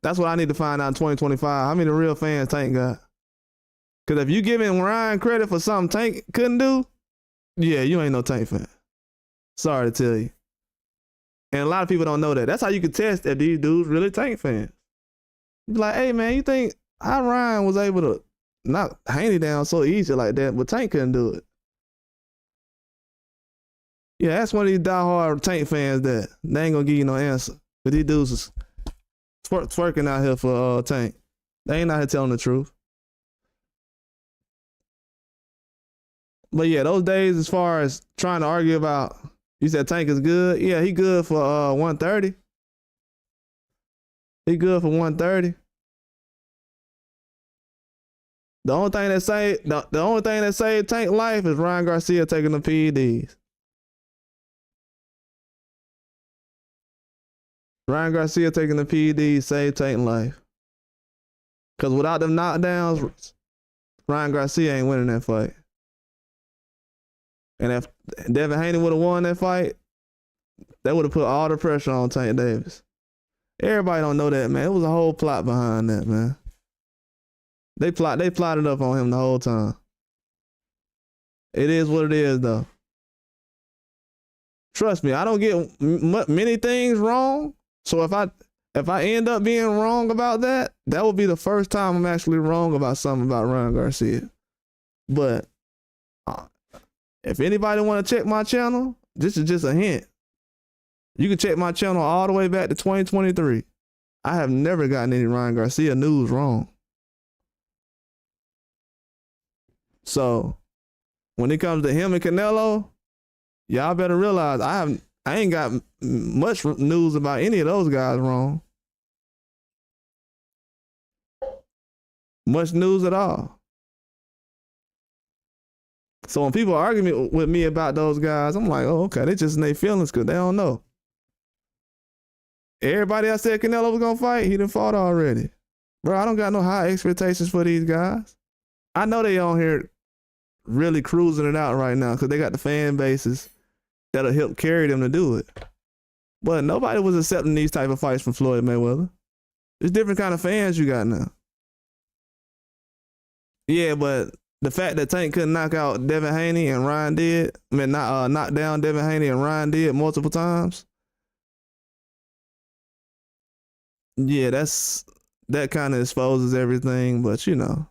That's what I need to find out in 2025. How many real fans Tank got? Because if you giving Ryan credit for something Tank couldn't do, yeah, you ain't no Tank fan. Sorry to tell you. And a lot of people don't know that. That's how you can test if these dudes really Tank fans. You be like, hey man, you think how Ryan was able to knock Haney down so easy like that, but Tank couldn't do it? Yeah, that's one of these diehard Tank fans that they ain't gonna give you no answer. But these dudes is twerking out here for Tank. They ain't out here telling the truth. But yeah, those days as far as trying to argue about, you said Tank is good. Yeah, he good for 130. He good for 130. The only thing that saved Tank life is Ryan Garcia taking the PEDs. Ryan Garcia taking the PEDs saved Tank life. Because without them knockdowns, Ryan Garcia ain't winning that fight. And if Devin Haney would have won that fight, that would have put all the pressure on Tank Davis. Everybody don't know that, man. It was a whole plot behind that, man. They plotted up on him the whole time. It is what it is, though. Trust me, I don't get many things wrong. So if I end up being wrong about that, that will be the first time I'm actually wrong about something about Ryan Garcia. But if anybody want to check my channel, this is just a hint. You can check my channel all the way back to 2023. I have never gotten any Ryan Garcia news wrong. So when it comes to him and Canelo, y'all better realize I ain't got much news about any of those guys wrong. Much news at all. So when people argue with me about those guys, I'm like, oh, okay, they just in their feelings because they don't know. Everybody I said Canelo was gonna fight, he done fought already. Bro, I don't got no high expectations for these guys. I know they on here really cruising it out right now because they got the fan bases that'll help carry them to do it. But nobody was accepting these type of fights from Floyd Mayweather. It's different kind of fans you got now. Yeah, but the fact that Tank couldn't knock out Devin Haney and Ryan did, knock down Devin Haney and Ryan did multiple times. Yeah, that kind of exposes everything, but you know,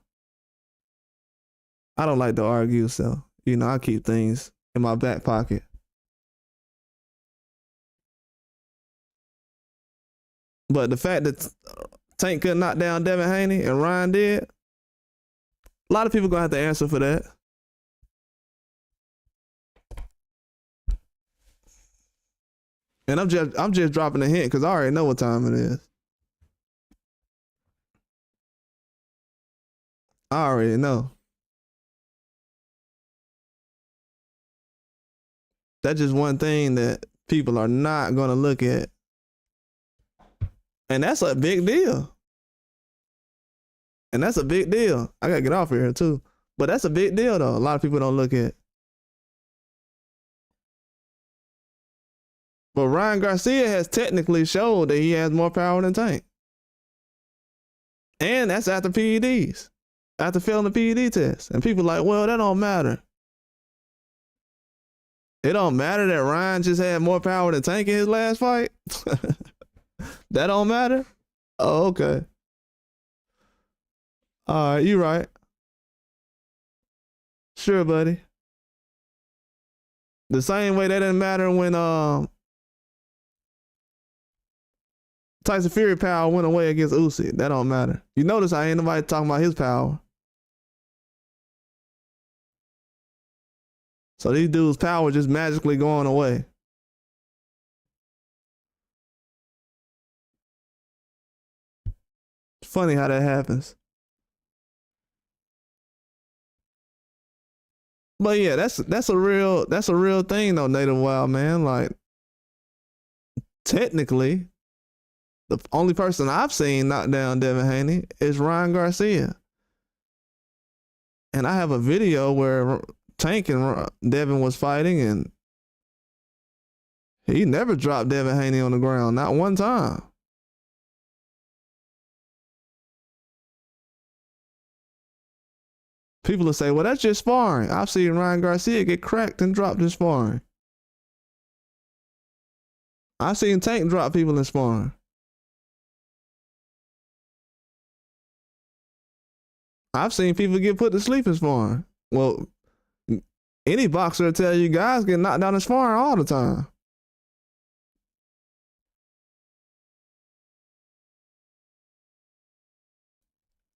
I don't like to argue, so you know, I keep things in my back pocket. But the fact that Tank couldn't knock down Devin Haney and Ryan did, a lot of people gonna have to answer for that. And I'm just dropping a hint because I already know what time it is. I already know. That's just one thing that people are not gonna look at. And that's a big deal. And that's a big deal. I gotta get off here too. But that's a big deal though. A lot of people don't look at. But Ryan Garcia has technically showed that he has more power than Tank. And that's after PEDs. After failing the PED test. And people like, well, that don't matter. It don't matter that Ryan just had more power than Tank in his last fight? That don't matter? Oh, okay. All right, you right. Sure, buddy. The same way that didn't matter when Tyson Fury power went away against Usyk. That don't matter. You notice I ain't nobody talking about his power. So these dudes' power just magically going away. funny how that happens. But yeah, that's a real thing though, Native Wild man. Like technically, the only person I've seen knock down Devin Haney is Ryan Garcia. And I have a video where Tank and Devin was fighting, and he never dropped Devin Haney on the ground, not one time. People will say, well, that's just sparring. I've seen Ryan Garcia get cracked and dropped in sparring. I've seen Tank drop people in sparring. I've seen people get put to sleep in sparring. Well, any boxer will tell you guys get knocked down in sparring all the time.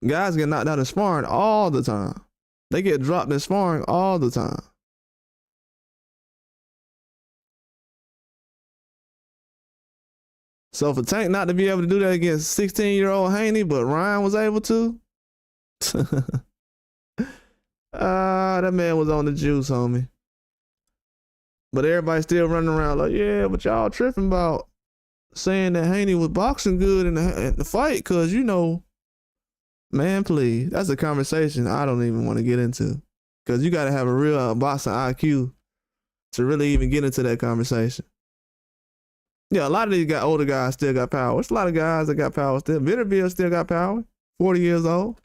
Guys get knocked out in sparring all the time. They get dropped in sparring all the time. So for Tank not to be able to do that against 16-year-old Haney, but Ryan was able to, that man was on the juice, homie. But everybody's still running around like, yeah, but y'all tripping about saying that Haney was boxing good in the fight, because, you know, man, please. That's a conversation I don't even want to get into, because you got to have a real boxing IQ to really even get into that conversation. Yeah, a lot of these older guys still got power. There's a lot of guys that got power still. Benavidez still got power, 40 years old.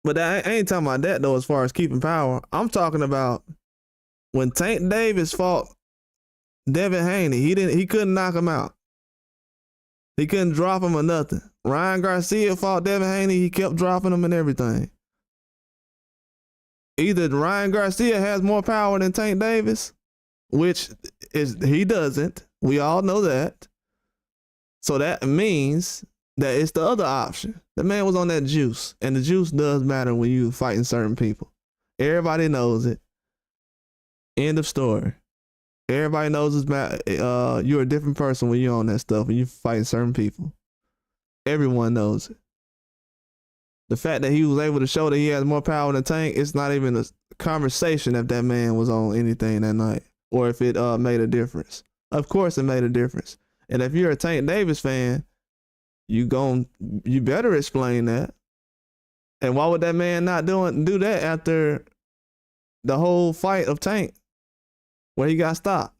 But I ain't talking about that, though, as far as keeping power. I'm talking about when Tank Davis fought Devin Haney, he couldn't knock him out. He couldn't drop him or nothing. Ryan Garcia fought Devin Haney, he kept dropping him and everything. Either Ryan Garcia has more power than Tank Davis, which is he doesn't. We all know that. So that means that it's the other option. The man was on that juice, and the juice does matter when you fighting certain people. Everybody knows it. End of story. Everybody knows you're a different person when you're on that stuff, when you fighting certain people. Everyone knows it. The fact that he was able to show that he has more power than Tank, it's not even a conversation if that man was on anything that night, or if it made a difference. Of course it made a difference. And if you're a Tank Davis fan, you better explain that. And why would that man not do that after the whole fight of Tank, where he got stopped?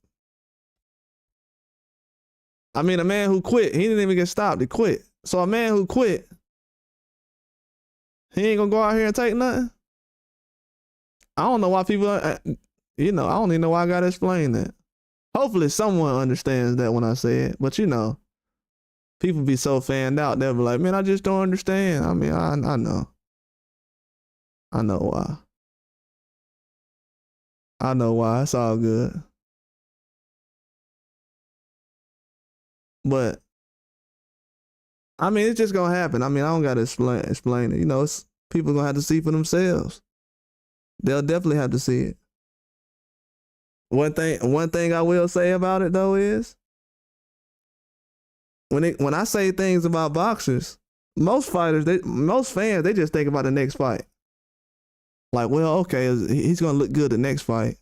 I mean, a man who quit, he didn't even get stopped, he quit. So a man who quit, he ain't gonna go out here and take nothing? I don't know why people, I don't even know why I gotta explain that. Hopefully someone understands that when I say it, but people be so fanned out, they'll be like, man, I just don't understand. I mean, I know. I know why. I know why. It's all good. But I mean, it's just gonna happen. I mean, I don't gotta explain it. It's people gonna have to see for themselves. They'll definitely have to see it. One thing I will say about it though is, when I say things about boxers, most fans, they just think about the next fight. Like, well, okay, he's gonna look good the next fight.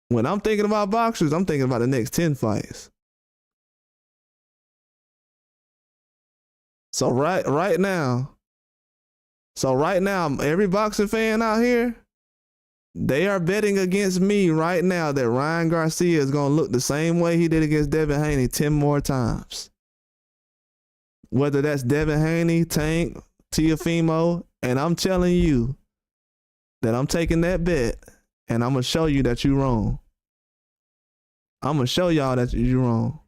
When I'm thinking about boxers, I'm thinking about the next 10 fights. So right now, every boxing fan out here, they are betting against me right now that Ryan Garcia is going to look the same way he did against Devin Haney 10 more times. Whether that's Devin Haney, Tank, Teofimo, and I'm telling you that I'm taking that bet, and I'm going to show you that you're wrong. I'm going to show y'all that you're wrong.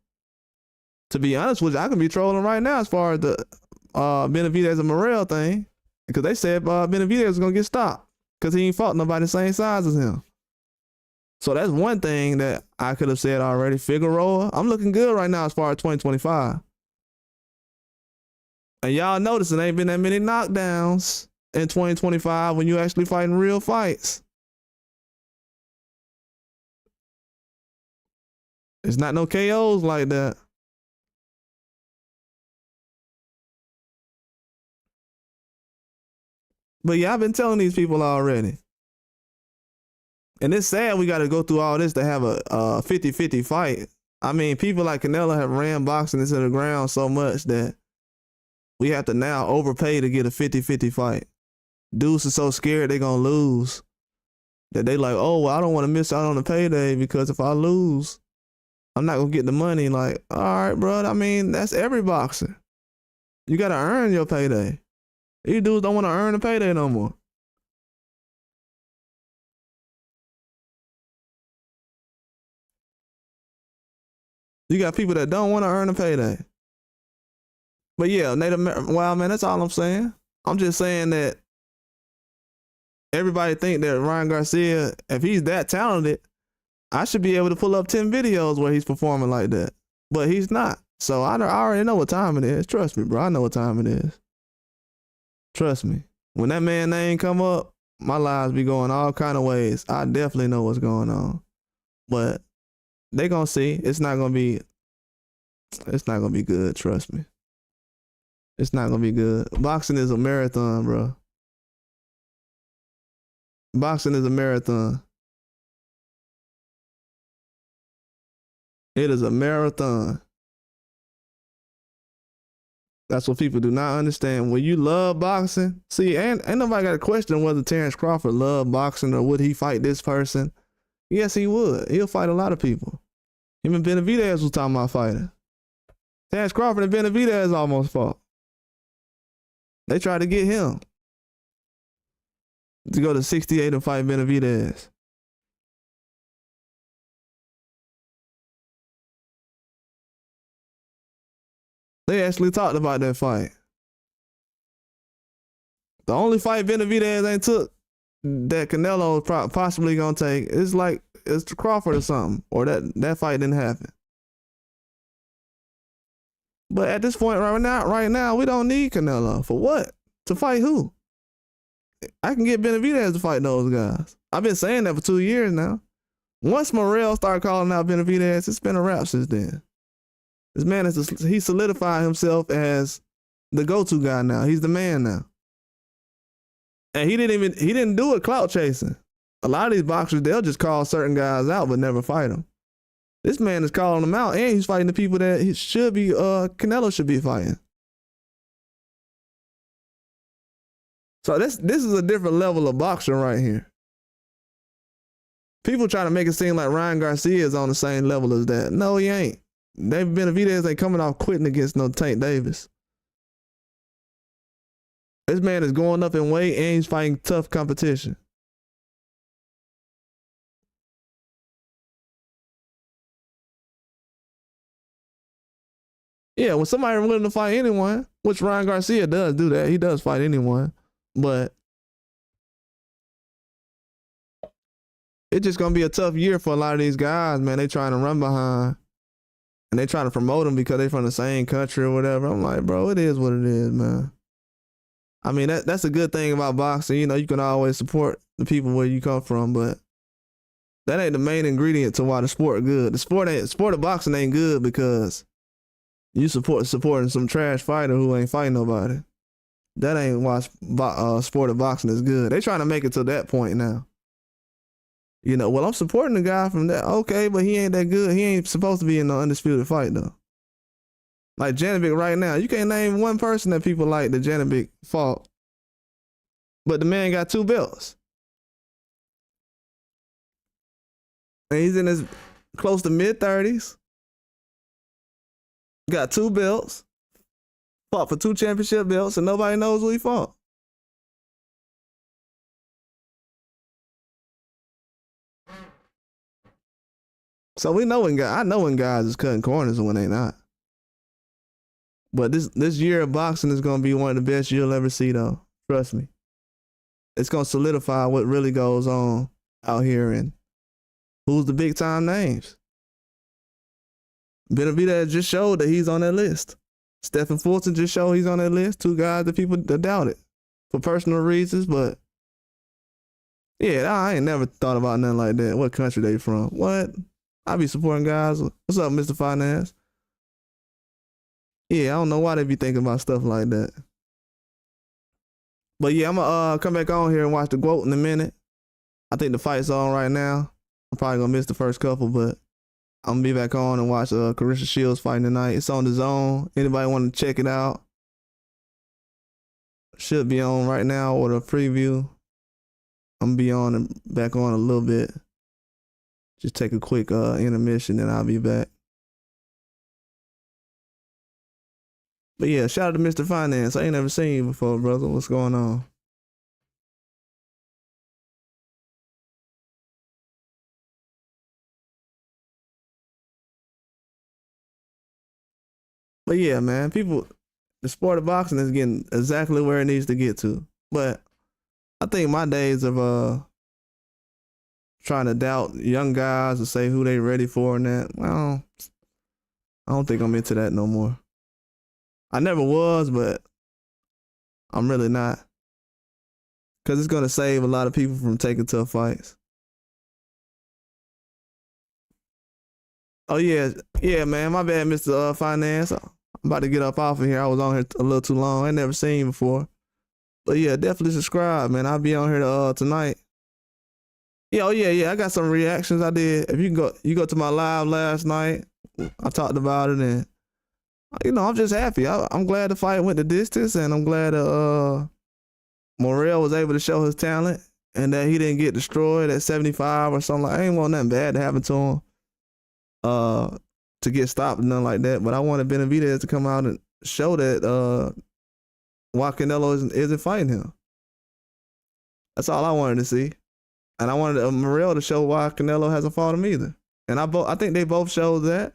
To be honest with you, I can be trolling right now as far as the Benavidez and Morrell thing, because they said Benavidez was going to get stopped because he ain't fought nobody the same size as him. So that's one thing that I could have said already. Figueroa, I'm looking good right now as far as 2025. And y'all notice it ain't been that many knockdowns in 2025 when you actually fighting real fights. It's not no KOs like that. But yeah, I've been telling these people already. And it's sad we got to go through all this to have a 50-50 fight. I mean, people like Canelo have ran boxing into the ground so much that we have to now overpay to get a 50-50 fight. Dudes are so scared they're going to lose that they like, oh, well, I don't want to miss out on the payday because if I lose, I'm not going to get the money. Like, all right, bro, I mean, that's every boxer. You got to earn your payday. These dudes don't want to earn the payday no more. You got people that don't want to earn a payday. But yeah, well, man, that's all I'm saying. I'm just saying that everybody think that Ryan Garcia, if he's that talented, I should be able to pull up 10 videos where he's performing like that. But he's not. So I already know what time it is. Trust me, bro. I know what time it is. Trust me. When that man's name come up, my lives be going all kind of ways. I definitely know what's going on. But they gonna see. It's not gonna be good, trust me. It's not gonna be good. Boxing is a marathon, bro. Boxing is a marathon. It is a marathon. That's what people do not understand. When you love boxing, see, ain't nobody got to question whether Terrence Crawford loved boxing or would he fight this person. Yes, he would. He'll fight a lot of people. Him and Benavidez was talking about fighting. Terrence Crawford and Benavidez almost fought. They tried to get him to go to 68 and fight Benavidez. They actually talked about that fight. The only fight Benavidez ain't took that Canelo is possibly gonna take is like it's Crawford or something, or that fight didn't happen. But at this point right now, we don't need Canelo. For what? To fight who? I can get Benavidez to fight those guys. I've been saying that for 2 years now. Once Morrell started calling out Benavidez, it's been a wrap since then. This man he solidified himself as the go-to guy now. He's the man now. And he didn't do it clout chasing. A lot of these boxers, they'll just call certain guys out but never fight them. This man is calling them out, and he's fighting the people that he should be, Canelo should be fighting. So this is a different level of boxing right here. People try to make it seem like Ryan Garcia is on the same level as that. No, he ain't. David Benavidez ain't coming off quitting against no Tank Davis. This man is going up in weight and he's fighting tough competition. Yeah, when somebody willing to fight anyone, which Ryan Garcia does do that. He does fight anyone. But it's just going to be a tough year for a lot of these guys, man. They trying to run behind. And they trying to promote them because they from the same country or whatever. I'm like, bro, it is what it is, man. I mean, that's a good thing about boxing. You know, you can always support the people where you come from, but that ain't the main ingredient to why the sport good. The sport of boxing ain't good because you supporting some trash fighter who ain't fighting nobody. That ain't why sport of boxing is good. They trying to make it to that point now. You know, well, I'm supporting the guy from that. Okay, but he ain't that good. He ain't supposed to be in no undisputed fight, though. Like Janovic right now, you can't name one person that people like that Janovic fought. But the man got 2 belts. And he's in his close to mid-30s. Got 2 belts. Fought for 2 championship belts, and nobody knows who he fought. So I know when guys is cutting corners and when they not. But this year of boxing is gonna be one of the best you'll ever see, though. Trust me. It's gonna solidify what really goes on out here and who's the big time names. Benavidez just showed that he's on that list. Stephen Fulton just showed he's on that list. 2 guys that people that doubt it for personal reasons, but yeah, I ain't never thought about nothing like that. What country they from? What? I be supporting guys. What's up, Mr. Finance? Yeah, I don't know why they be thinking about stuff like that. But yeah, I'm gonna come back on here and watch the Gwoat in a minute. I think the fight's on right now. I'm probably gonna miss the first couple, but I'm gonna be back on and watch Carissa Shields fighting tonight. It's on the Zone. Anybody want to check it out? Should be on right now or the preview. I'm gonna be on and back on a little bit. Just take a quick intermission and I'll be back. But yeah, shout out to Mr. Finance. I ain't never seen you before, brother. What's going on? But yeah, man, the sport of boxing is getting exactly where it needs to get to. But I think my days of trying to doubt young guys and say who they ready for and that, well, I don't think I'm into that no more. I never was, but I'm really not. Because it's going to save a lot of people from taking tough fights. Oh, yeah. Yeah, man. My bad, Mr. Finance. I'm about to get up off of here. I was on here a little too long. I ain't never seen you before. But yeah, definitely subscribe, man. I'll be on here tonight. Yeah, oh yeah. I got some reactions I did. If you go to my live last night, I talked about it, and I'm just happy. I'm glad the fight went the distance, and I'm glad Morrell was able to show his talent, and that he didn't get destroyed at 75 or something. I ain't want nothing bad to happen to him, to get stopped and nothing like that. But I wanted Benavidez to come out and show that why Canelo isn't fighting him. That's all I wanted to see. And I wanted Morrell to show why Canelo hasn't fought him either. And I think they both showed that.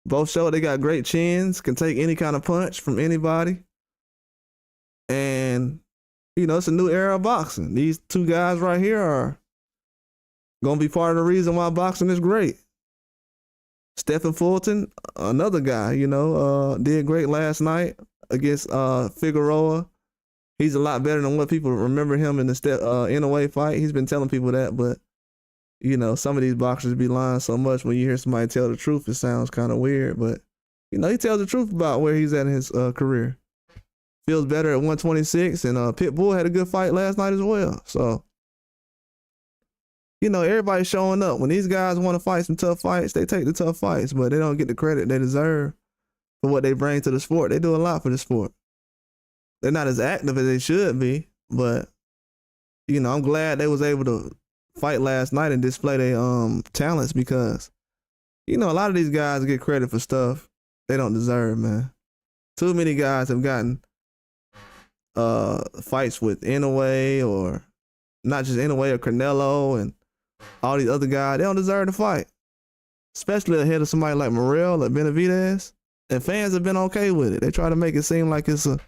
Both showed they got great chins, can take any kind of punch from anybody. And, it's a new era of boxing. These two guys right here are going to be part of the reason why boxing is great. Stephen Fulton, another guy, did great last night against Figueroa. He's a lot better than what people remember him in the Inouye fight. He's been telling people that, but some of these boxers be lying so much. When you hear somebody tell the truth, it sounds kind of weird. But he tells the truth about where he's at in his career. Feels better at 126, and Pitbull had a good fight last night as well. So everybody's showing up. When these guys want to fight some tough fights, they take the tough fights, but they don't get the credit they deserve for what they bring to the sport. They do a lot for the sport. They're not as active as they should be, but I'm glad they was able to fight last night and display their talents, because a lot of these guys get credit for stuff they don't deserve, man. Too many guys have gotten fights with Inouye, or not just Inouye, or Canelo, and all these other guys. They don't deserve to fight, especially ahead of somebody like Morrell or Benavidez. And fans have been okay with it. They try to make it seem like it's a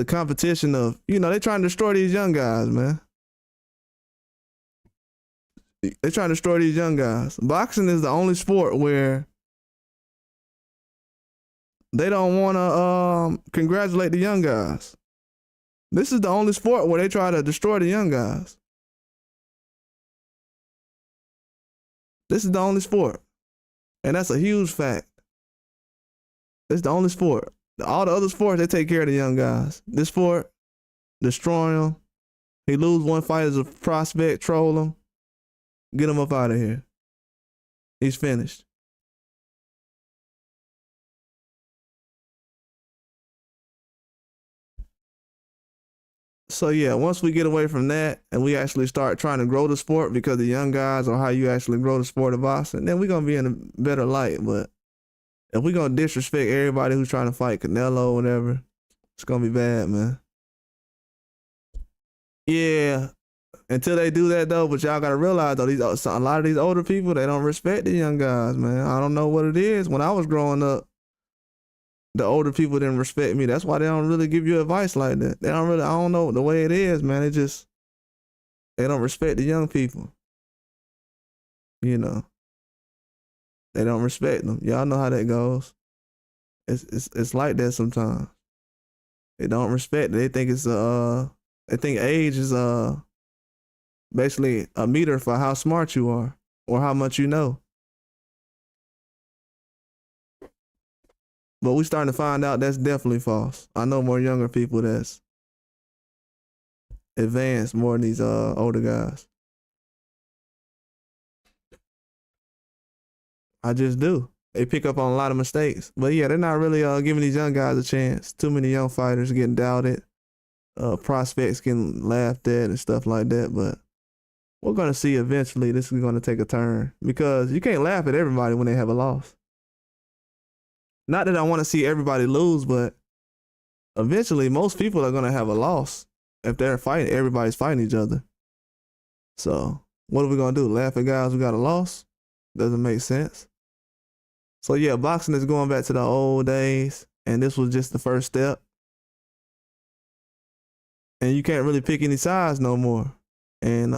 competition of, they trying to destroy these young guys, man. They trying to destroy these young guys. Boxing is the only sport where they don't want to congratulate the young guys. This is the only sport where they try to destroy the young guys. This is the only sport. And that's a huge fact. It's the only sport. All the other sports, they take care of the young guys. This sport, destroy them. He lose one fight as a prospect, troll him, get him up out of here. He's finished. So yeah, once we get away from that and we actually start trying to grow the sport, because the young guys are how you actually grow the sport of boxing, then we're going to be in a better light. But if we're going to disrespect everybody who's trying to fight Canelo or whatever, it's going to be bad, man. Yeah, until they do that, though. But y'all got to realize, though, a lot of these older people, they don't respect the young guys, man. I don't know what it is. When I was growing up, the older people didn't respect me. That's why they don't really give you advice like that. I don't know the way it is, man. They don't respect the young people. They don't respect them. Y'all know how that goes. It's like that sometimes. They don't respect it. They think they think age is basically a meter for how smart you are or how much you know. But we starting to find out that's definitely false. I know more younger people that's advanced more than these older guys. I just do. They pick up on a lot of mistakes. But yeah, they're not really giving these young guys a chance. Too many young fighters getting doubted. Prospects getting laughed at and stuff like that. But we're going to see eventually this is going to take a turn. Because you can't laugh at everybody when they have a loss. Not that I want to see everybody lose, but eventually most people are going to have a loss. If they're fighting, everybody's fighting each other. So what are we going to do? Laugh at guys who got a loss? Doesn't make sense. So yeah, boxing is going back to the old days, and this was just the first step. And you can't really pick any sides no more. And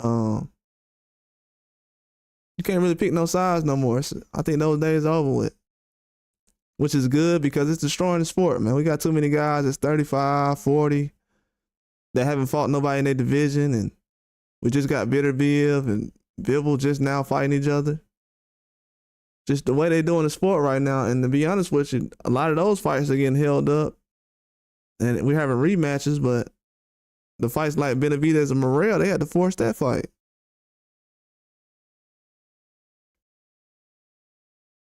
you can't really pick no sides no more. I think those days are over with. Which is good because it's destroying the sport, man. We got too many guys that's 35, 40 that haven't fought nobody in their division, and we just got Bitter Biv and Bivol just now fighting each other. Just the way they're doing the sport right now, and to be honest with you, a lot of those fights are getting held up, and we're having rematches, but the fights like Benavidez and Morrell, they had to force that fight.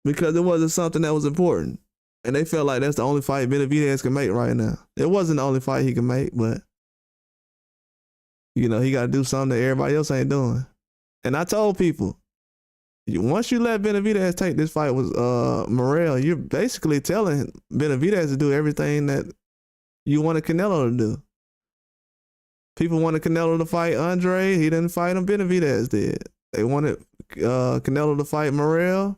Because it wasn't something that was important. And they felt like that's the only fight Benavidez can make right now. It wasn't the only fight he can make, but you know, he got to do something that everybody else ain't doing. And I told people, once you let Benavidez take this fight with Morrell, you're basically telling Benavidez to do everything that you wanted Canelo to do. People wanted Canelo to fight Andre. He didn't fight him. Benavidez did. They wanted Canelo to fight Morrell.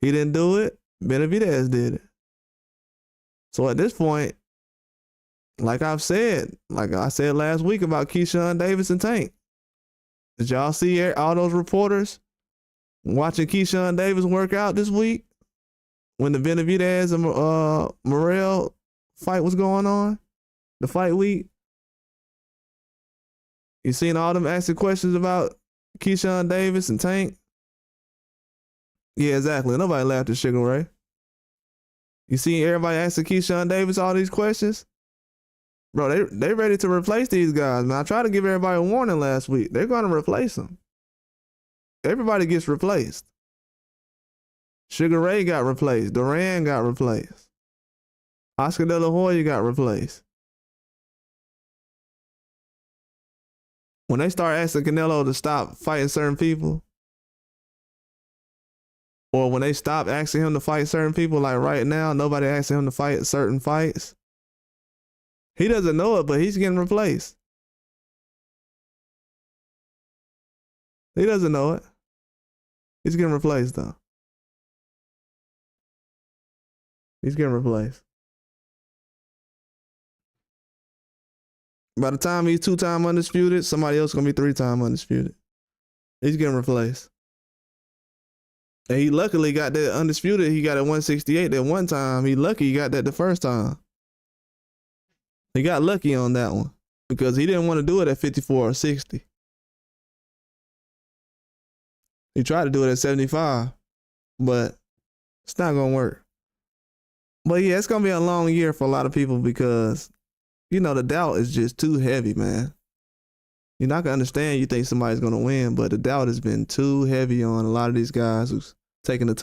He didn't do it. Benavidez did it. So at this point, like I said last week about Keyshawn Davis and Tank, did y'all see all those reporters watching Keyshawn Davis work out this week when the Benavidez and Morrell fight was going on, the fight week? You seen all them asking questions about Keyshawn Davis and Tank? Yeah, exactly. Nobody laughed at Sugar Ray. You see everybody asking Keyshawn Davis all these questions? Bro, they ready to replace these guys, man. I tried to give everybody a warning last week. They're going to replace them. Everybody gets replaced. Sugar Ray got replaced. Duran got replaced. Oscar De La Hoya got replaced. When they start asking Canelo to stop fighting certain people, or when they stop asking him to fight certain people, like right now, nobody asking him to fight certain fights. He doesn't know it, but he's getting replaced. He doesn't know it. He's getting replaced, though. He's getting replaced. By the time he's 2-time undisputed, somebody else is going to be 3-time undisputed. He's getting replaced. And he luckily got that undisputed. He got at 168 that one time. He lucky he got that the first time. He got lucky on that one because he didn't want to do it at 54 or 60. He tried to do it at 75, but it's not going to work. But yeah, it's going to be a long year for a lot of people because, you know, the doubt is just too heavy, man. You're not going to understand. You think somebody's going to win, but the doubt has been too heavy on a lot of these guys who's taking the